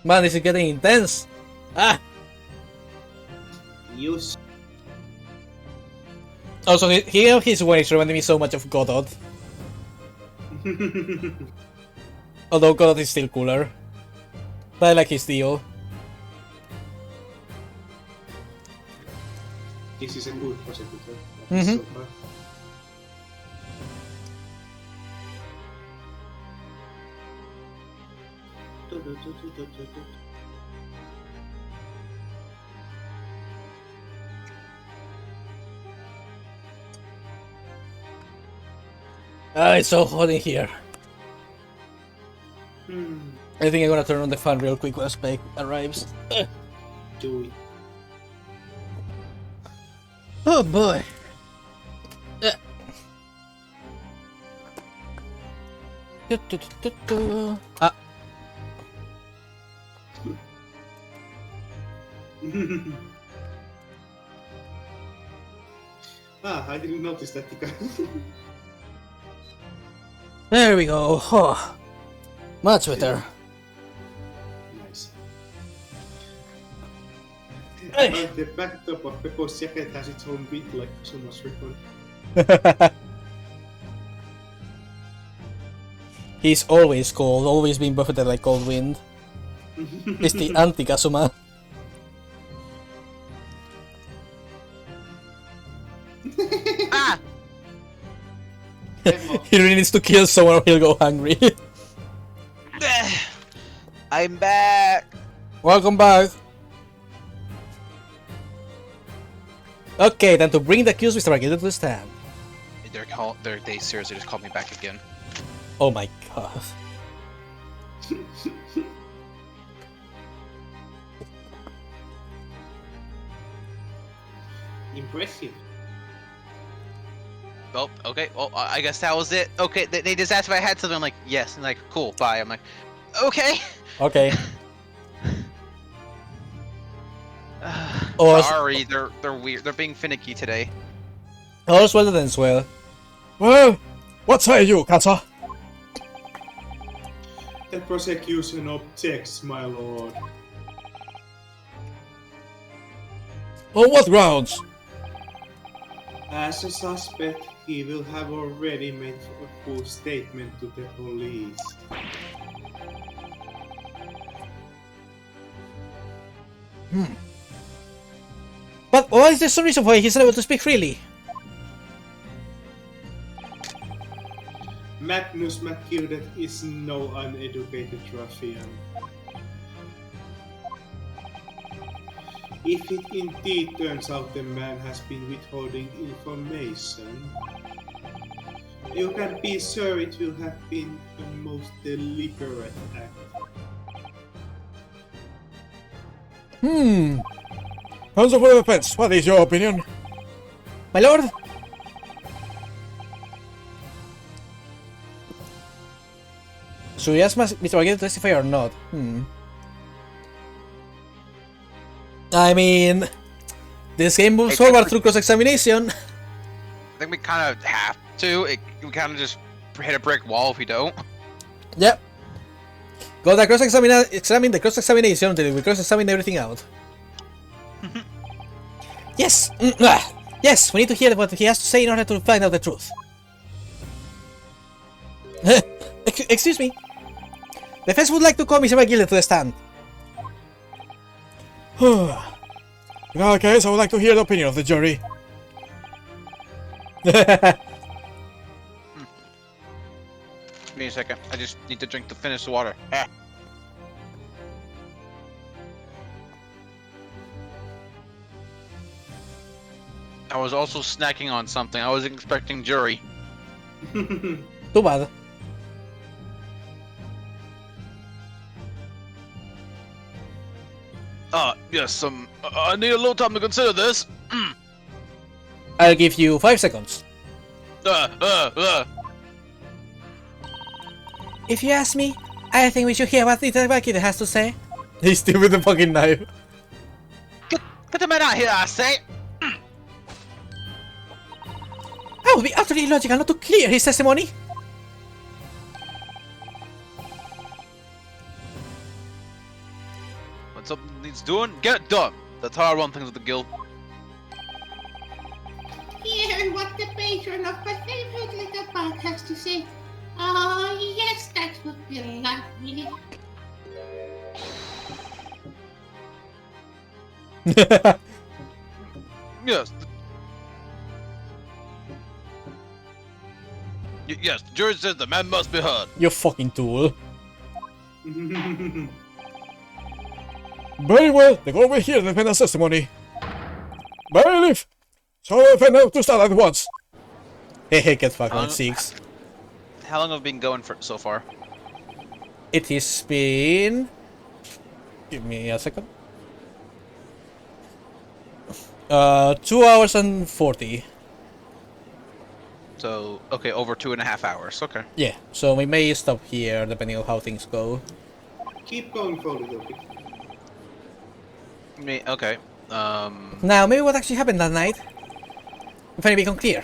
Man, this is getting intense. Ah! Use. Also, his ways reminded me so much of Godot. Although Godot is still cooler. But I like his deal. This is a good prosecutor. Mhm. So far. Ah, it's so hot in here. Hmm. I think I'm gonna turn on the fan real quick when Spike arrives. Do it. Oh boy. Ah, I didn't notice that. there we go. Oh, much better. Nice. Hey. The backdrop of Peppo's jacket has its own beat, like so much record. He's always cold, always been buffeted like cold wind. It's the anti-Kazuma. Ah! He really needs to kill someone or he'll go hungry. I'm back. Welcome back. Okay, time to bring the accused Mr. McGillet to the stand. They seriously just called me back again. Oh my god. Impressive. Well, okay. Well, I guess that was it. Okay, they just asked if I had something. I'm like, yes. And like, cool, bye. I'm like, okay. Okay. Oh, Sorry, they're weird. They're being finicky today. all's well that ends well. Well, what say you, Kata? The prosecution objects, my lord. On what grounds? As a suspect, he will have already made a full statement to the police. But what is the reason why he's unable to speak freely? Magnus McGildet is no uneducated ruffian. If it indeed turns out the man has been withholding information, you can be sure it will have been a most deliberate act. Counsel for the defense, what is your opinion? My lord? Should we ask Mr. McGillet to testify or not? I mean, this game moves Hey, forward technically- through cross-examination. I think we kind of have to. We kind of just hit a brick wall if we don't. Yep. Go the examine the cross-examination until we cross-examine everything out. Yes! Yes, we need to hear what he has to say in order to find out the truth. Excuse me. The defense would like to call Mr. McGilder to the stand. In that case, I would like to hear the opinion of the jury. Give me a second. I just need to drink to finish the water. Ah. I was also snacking on something. I wasn't expecting jury. Too bad. Yes, I need a little time to consider this. I'll give you 5 seconds. If you ask me, I think we should hear what Mr. McGilder has to say. He's still with the fucking knife. Get the man out here, I say! That would be utterly illogical not to clear his testimony. When something needs doing, get it done. That's how I run things with the guild. Hear what the patron of my favorite little park has to say. Oh, yes, that would be lovely. Yes. Yes, the jury says the man must be heard. You fucking tool. Very well, the court will hear the defendant's testimony. Bailiff! So the defendant to start at once. Hehe, get fucked on 6. How long have we been going for so far? It has been... Give me a second. 2 hours and 40. So, okay, over 2.5 hours. Okay. Yeah, so we may stop here depending on how things go. Keep going for a little bit. Okay. Now, maybe what actually happened that night? If any become clear.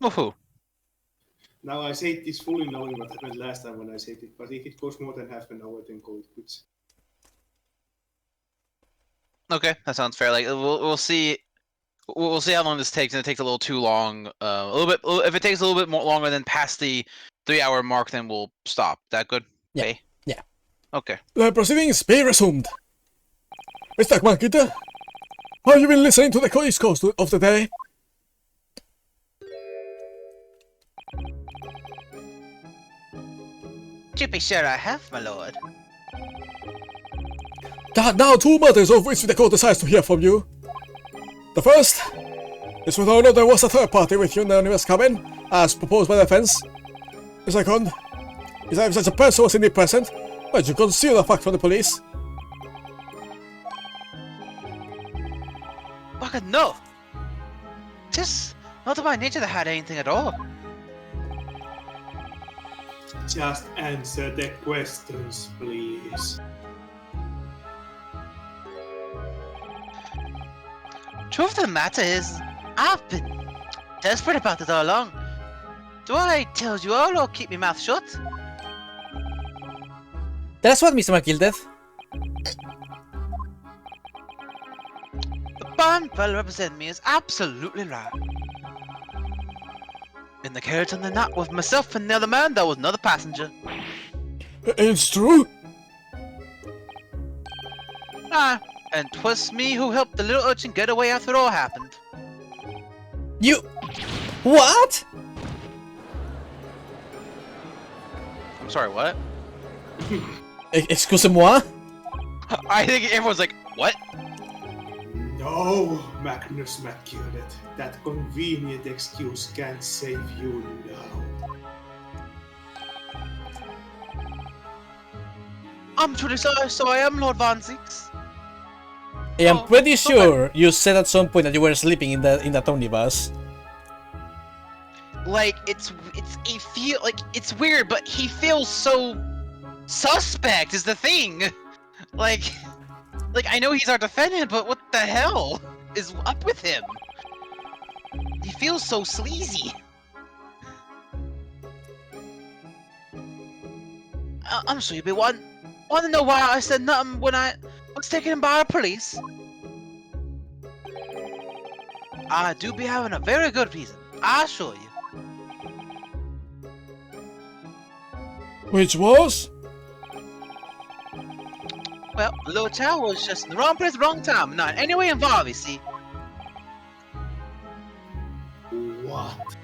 Woohoo. Now I say this fully knowing what happened last time when I said it, but if it goes more than half an hour, then call it quits. Okay, that sounds fair. Like we'll see. We'll see how long this takes, and it takes a little too long. A little bit. If it takes a little bit more longer than past the 3-hour mark, then we'll stop. That good? Yeah. Okay. Yeah. Okay. The proceedings be resumed. Mr. McGilder, have you been listening to the case cost of the day? To be sure I have, my lord. There are now 2 matters of which the court decides to hear from you. The first is whether or not there was a third party with you in the anonymous cabin, as proposed by the defense. The second is that if such a person was indeed present, why did you conceal the fact from the police? Fucking no. Just not by nature to hide anything at all. Just answer the questions, please. Truth of the matter is, I've been desperate about this all along. Do I tell you all or keep my mouth shut? That's what, Mr. McGilder. The bond fellow representing me is absolutely right. In the carriage on the night with myself and the other man, there was another passenger. It's true. Ah, and 'twas me who helped the little urchin get away after it all happened. You... What? I'm sorry, what? Excusez-moi? I think everyone's like, what? No, Magnus McGilder. That convenient excuse can't save you now. I'm truly sorry, so I am Lord Von Six. I am Oh, pretty okay. sure you said at some point that you were sleeping in that omnibus. Like, it's weird, but he feels so suspect is the thing. Like, I know he's our defendant, but what the hell is up with him? He feels so sleazy. I'm sure you'll be want to know why I said nothing when I was taken by the police. I do be having a very good reason, I assure you. Which was? Well, the little child was just in the wrong place, wrong time, not in any way involved, you see. What?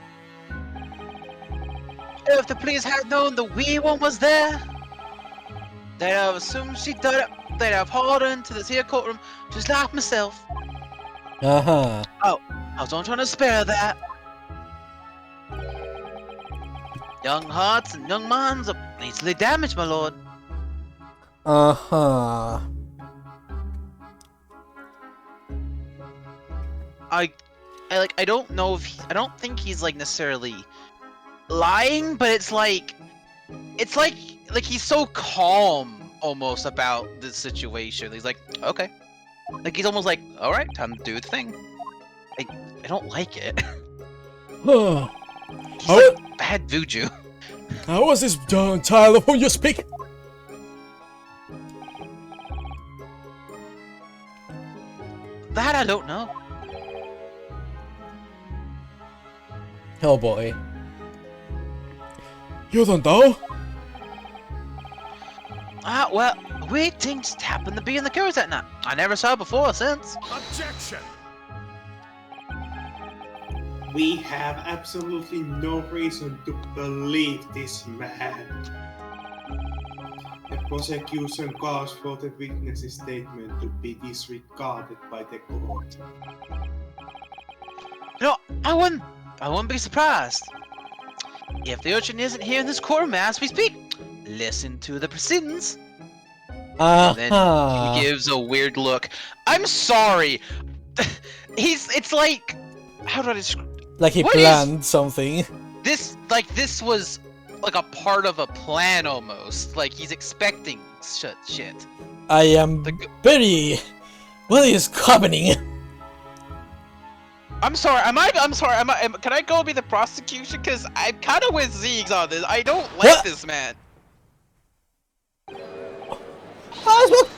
If the police had known the wee one was there, they'd have assumed she done it. They'd have hauled her into this here courtroom, just like myself. Uh-huh. I was only trying to spare that. Young hearts and young minds are easily damaged, my lord. Uh-huh. I don't know if I don't think he's like necessarily lying, but it's like he's so calm almost about the situation. He's like, okay, like he's almost like, all right, time to do the thing. I don't like it. Huh. He's like bad voodoo. How was this young child of whom you speak? That I don't know. Oh boy. You don't know? Well, weird thing just happened to be in the carriage that night. I never saw it before or since. Objection! We have absolutely no reason to believe this man. The prosecution calls for the witness's statement to be disregarded by the court. You know, I wouldn't be surprised if the urchin isn't here in this courtroom as we speak. Listen to the proceedings. Then he gives a weird look. I'm sorry. It's like, how do I describe? Like he planned something. This was like a part of a plan almost. Like he's expecting shit. I am very... What is happening? I'm sorry. Can I go be the prosecution? Cause I'm kind of with Zeegs on this. I don't like What? this man. Oh, look!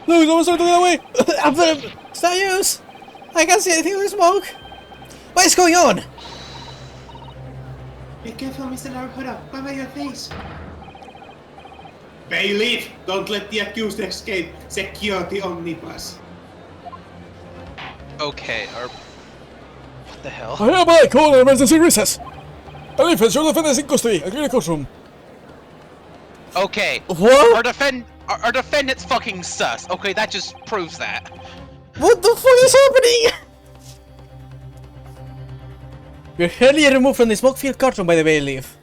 No, no one's trying to get away! I'm the statues! I can't see anything in the smoke! What is going on? Be careful, Mr. Naruhodo. Cover your face. Bailiff, don't let the accused escape. Secure the omnibus. Okay. What the hell? I hereby call an emergency recess! Bailiff, ensure the defendant is in custody. Agree the courtroom. Okay. What? Our defendant's fucking sus. Okay, that just proves that. What the fuck is happening? You're hurriedly removed from the smoke-filled courtroom by the bailiff.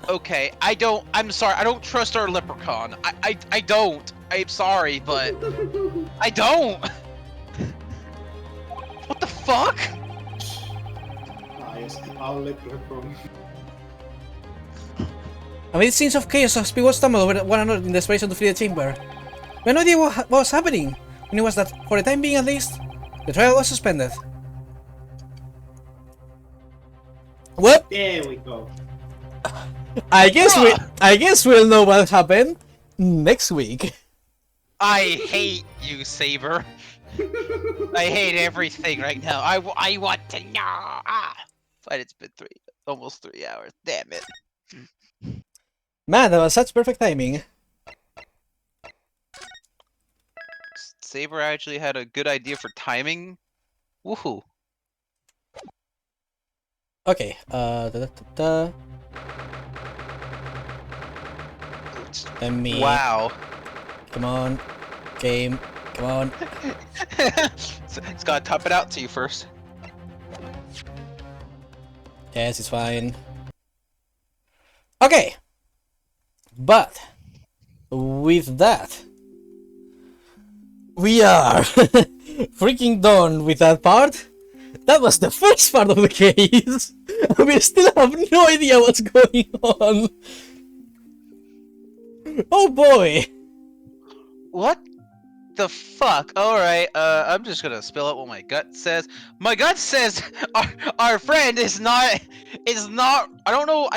Okay, I'm sorry, I don't trust our leprechaun. I don't. I'm sorry, but I don't. What the fuck? Ah, yes, our leprechaun. Amid scenes of chaos, as people stumbled over one another in desperation to flee the chamber. We had no idea what was happening. We knew was that, for the time being at least, the trial was suspended. What? There we go. I guess we'll know what happened next week. I hate you, Saber. I hate everything right now. I want to know. But it's been almost 3 hours. Damn it. Man, that was such perfect timing. Saber actually had a good idea for timing. Woohoo. Okay, Let me... Wow. Come on. Game. Come on. It's gotta top it out to you first. Yes, it's fine. Okay. But, with that, we are freaking done with that part. That was the first part of the case. We still have no idea what's going on. Oh boy! What the fuck? Alright, I'm just gonna spill out what my gut says. My gut says our friend is not I don't know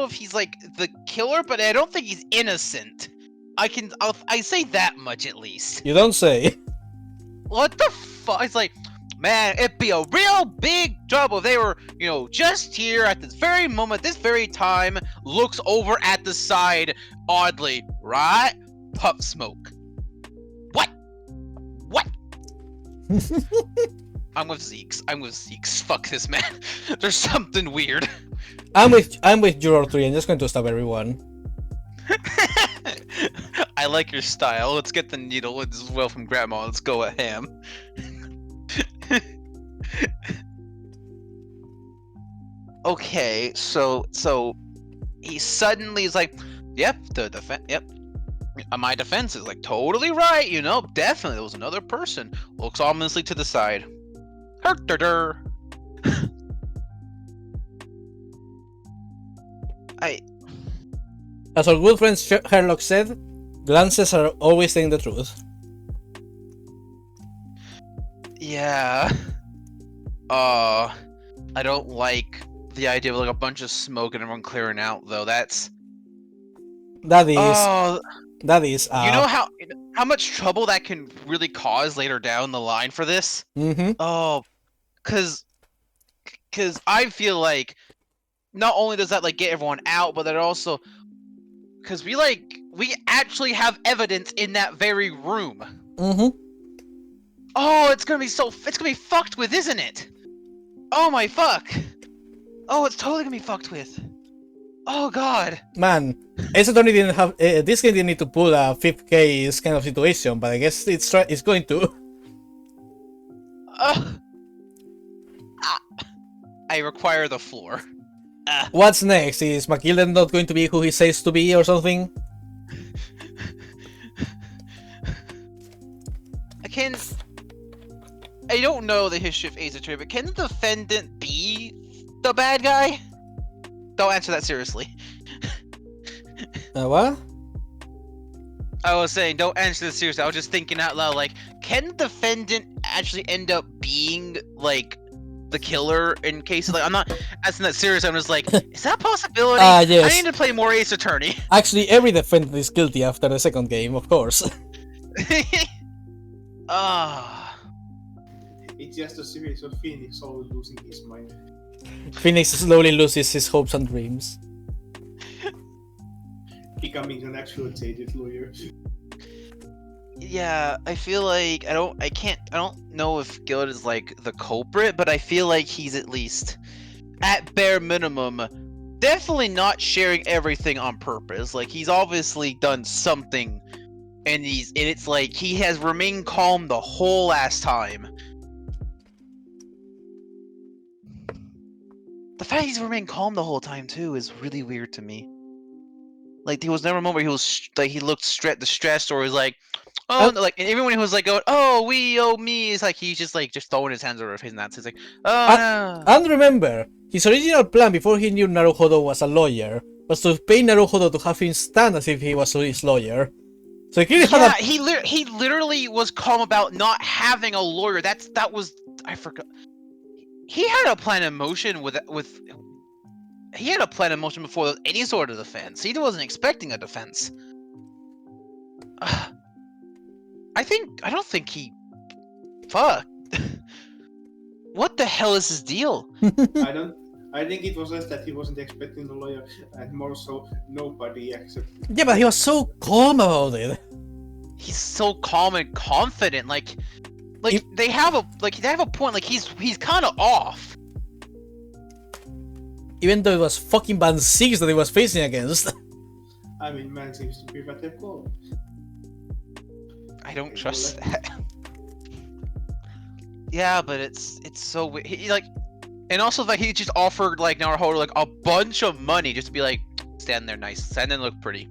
if he's like the killer, but I don't think he's innocent. I say that much at least. You don't say. What the fuck? It's like, man, it'd be a real big trouble if they were, just here at this very moment, this very time, looks over at the side oddly, right? Puff smoke. What? I'm with Zeeks. Fuck this, man. There's something weird. I'm with Juror 3. I'm just going to stop everyone. I like your style. Let's get the needle as well from Grandma. Let's go at ham. Okay, so he suddenly is like, yep, my defense is like totally right, definitely there was another person. Looks ominously to the side. Herder. As our good friend Sherlock said, glances are always saying the truth. Yeah. I don't like the idea of like a bunch of smoke and everyone clearing out though. That is you know how much trouble that can really cause later down the line for this? Mm-hmm. Oh, cause I feel like not only does that like get everyone out, but that also because we actually have evidence in that very room. Mm-hmm. Oh, it's gonna be fucked with, isn't it? Oh my fuck! Oh, it's totally gonna be fucked with. Oh god. Man, Ace Attorney didn't have this game didn't need to pull a 5th case kind of situation, but I guess it's going to. I require the floor. What's next? Is McGilden not going to be who he says to be or something? I don't know the history of Ace Attorney, but can the defendant be the bad guy? Don't answer that seriously. What? I was saying, don't answer this seriously. I was just thinking out loud, like, can the defendant actually end up being, like, the killer in case of, like, I'm not asking that serious. I'm just like, is that a possibility? Yes. I need to play more Ace Attorney. Actually, every defendant is guilty after the second game, of course. It's just a series of Phoenix slowly losing his mind. Phoenix slowly loses his hopes and dreams. Becoming an actual jaded lawyer. Yeah, I feel like I don't know if Guild is like the culprit, but I feel like he's at least, at bare minimum, definitely not sharing everything on purpose. Like he's obviously done something, and it's like he has remained calm the whole last time. The fact he's remained calm the whole time too is really weird to me. Like there was never a moment where he was like he looked distressed or was like, oh, no, like and everyone who was like going, oh me, is like he's just throwing his hands over his face and that's like, oh no. And remember, his original plan before he knew Naruhodo was a lawyer was to pay Naruhodo to have him stand as if he was his lawyer. So he clearly had he literally was calm about not having a lawyer. That was I forgot. He had a plan in motion he had a plan in motion before any sort of defense. He wasn't expecting a defense. I don't think he. Fuck. What the hell is his deal? I think it was just that he wasn't expecting the lawyer, and more so, nobody accepted. Yeah, but he was so calm about it. He's so calm and confident. They have a point. Like he's kind of off. Even though it was fucking band 6 that he was facing against. I mean, man seems to be what they call. I don't trust that. Yeah, but it's so weird. And also that he just offered like Naruhodo like a bunch of money just to be like, stand there, nice, stand there, look pretty.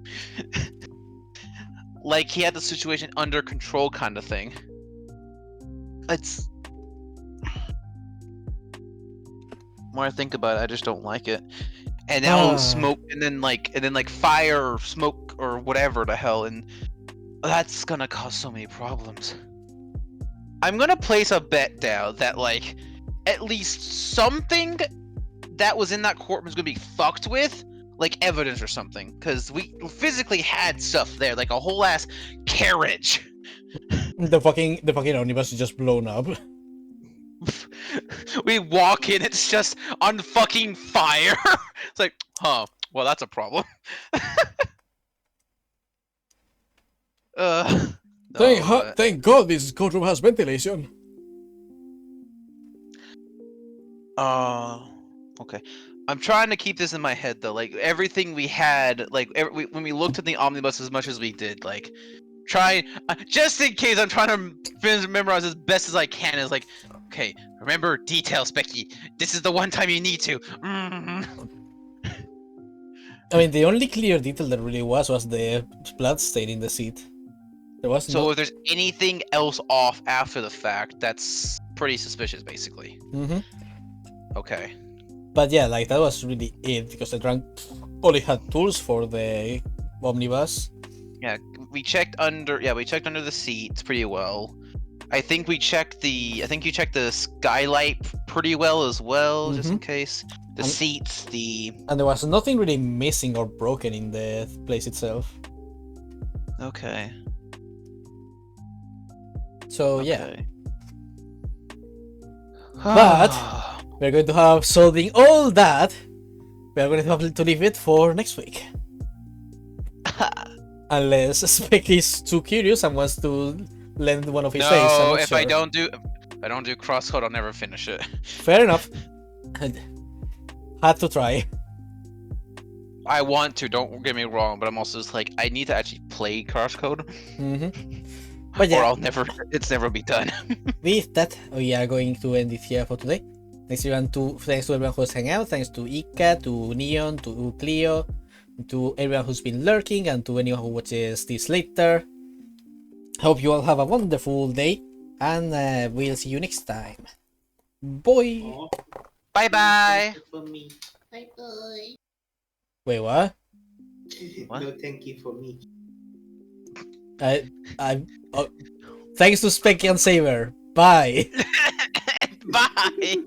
Like he had the situation under control, kind of thing. It's. The more I think about it, I just don't like it. And now smoke, and then like fire or smoke or whatever the hell, and that's gonna cause so many problems. I'm gonna place a bet down that like at least something that was in that courtroom is gonna be fucked with, like evidence or something, because we physically had stuff there, like a whole ass carriage. The fucking omnibus is just blown up. We walk in, it's just on fucking fire. It's like, huh? Well, that's a problem. No, Thank God this courtroom has ventilation. Okay. I'm trying to keep this in my head though. Like everything we had, like when we looked at the omnibus as much as we did, like try just in case I'm trying to memorize as best as I can. Is like, okay, remember details, Becky. This is the one time you need to. I mean, the only clear detail that really was the blood stain in the seat. There was So if there's anything else off after the fact, that's pretty suspicious, basically. Okay. But yeah, like that was really it, because the drunk only had tools for the omnibus. Yeah, we checked under. Yeah, we checked under the seats pretty well. I think you checked the skylight pretty well as well, just in case. The seats, and there was nothing really missing or broken in the place itself. Okay. So yeah. But we're going to have solving all that. We're going to have to leave it for next week. Unless Spec is too curious and wants to lend one of his days. No, if I don't do crosscode, I'll never finish it. Fair enough. Had to try. I want to, don't get me wrong, but I'm also just like, I need to actually play crosscode. But yeah, or it's never be done. with that, we are going to end it here for today. Thanks to everyone who's hanging out. Thanks to Ika, to Neon, to Cleo, to everyone who's been lurking, and to anyone who watches this later. Hope you all have a wonderful day, and we'll see you next time. Bye. Oh, Bye bye. for me. Bye bye. Wait, what? What? No, thank you for me. Thanks to Specky and Saber. Bye. Bye.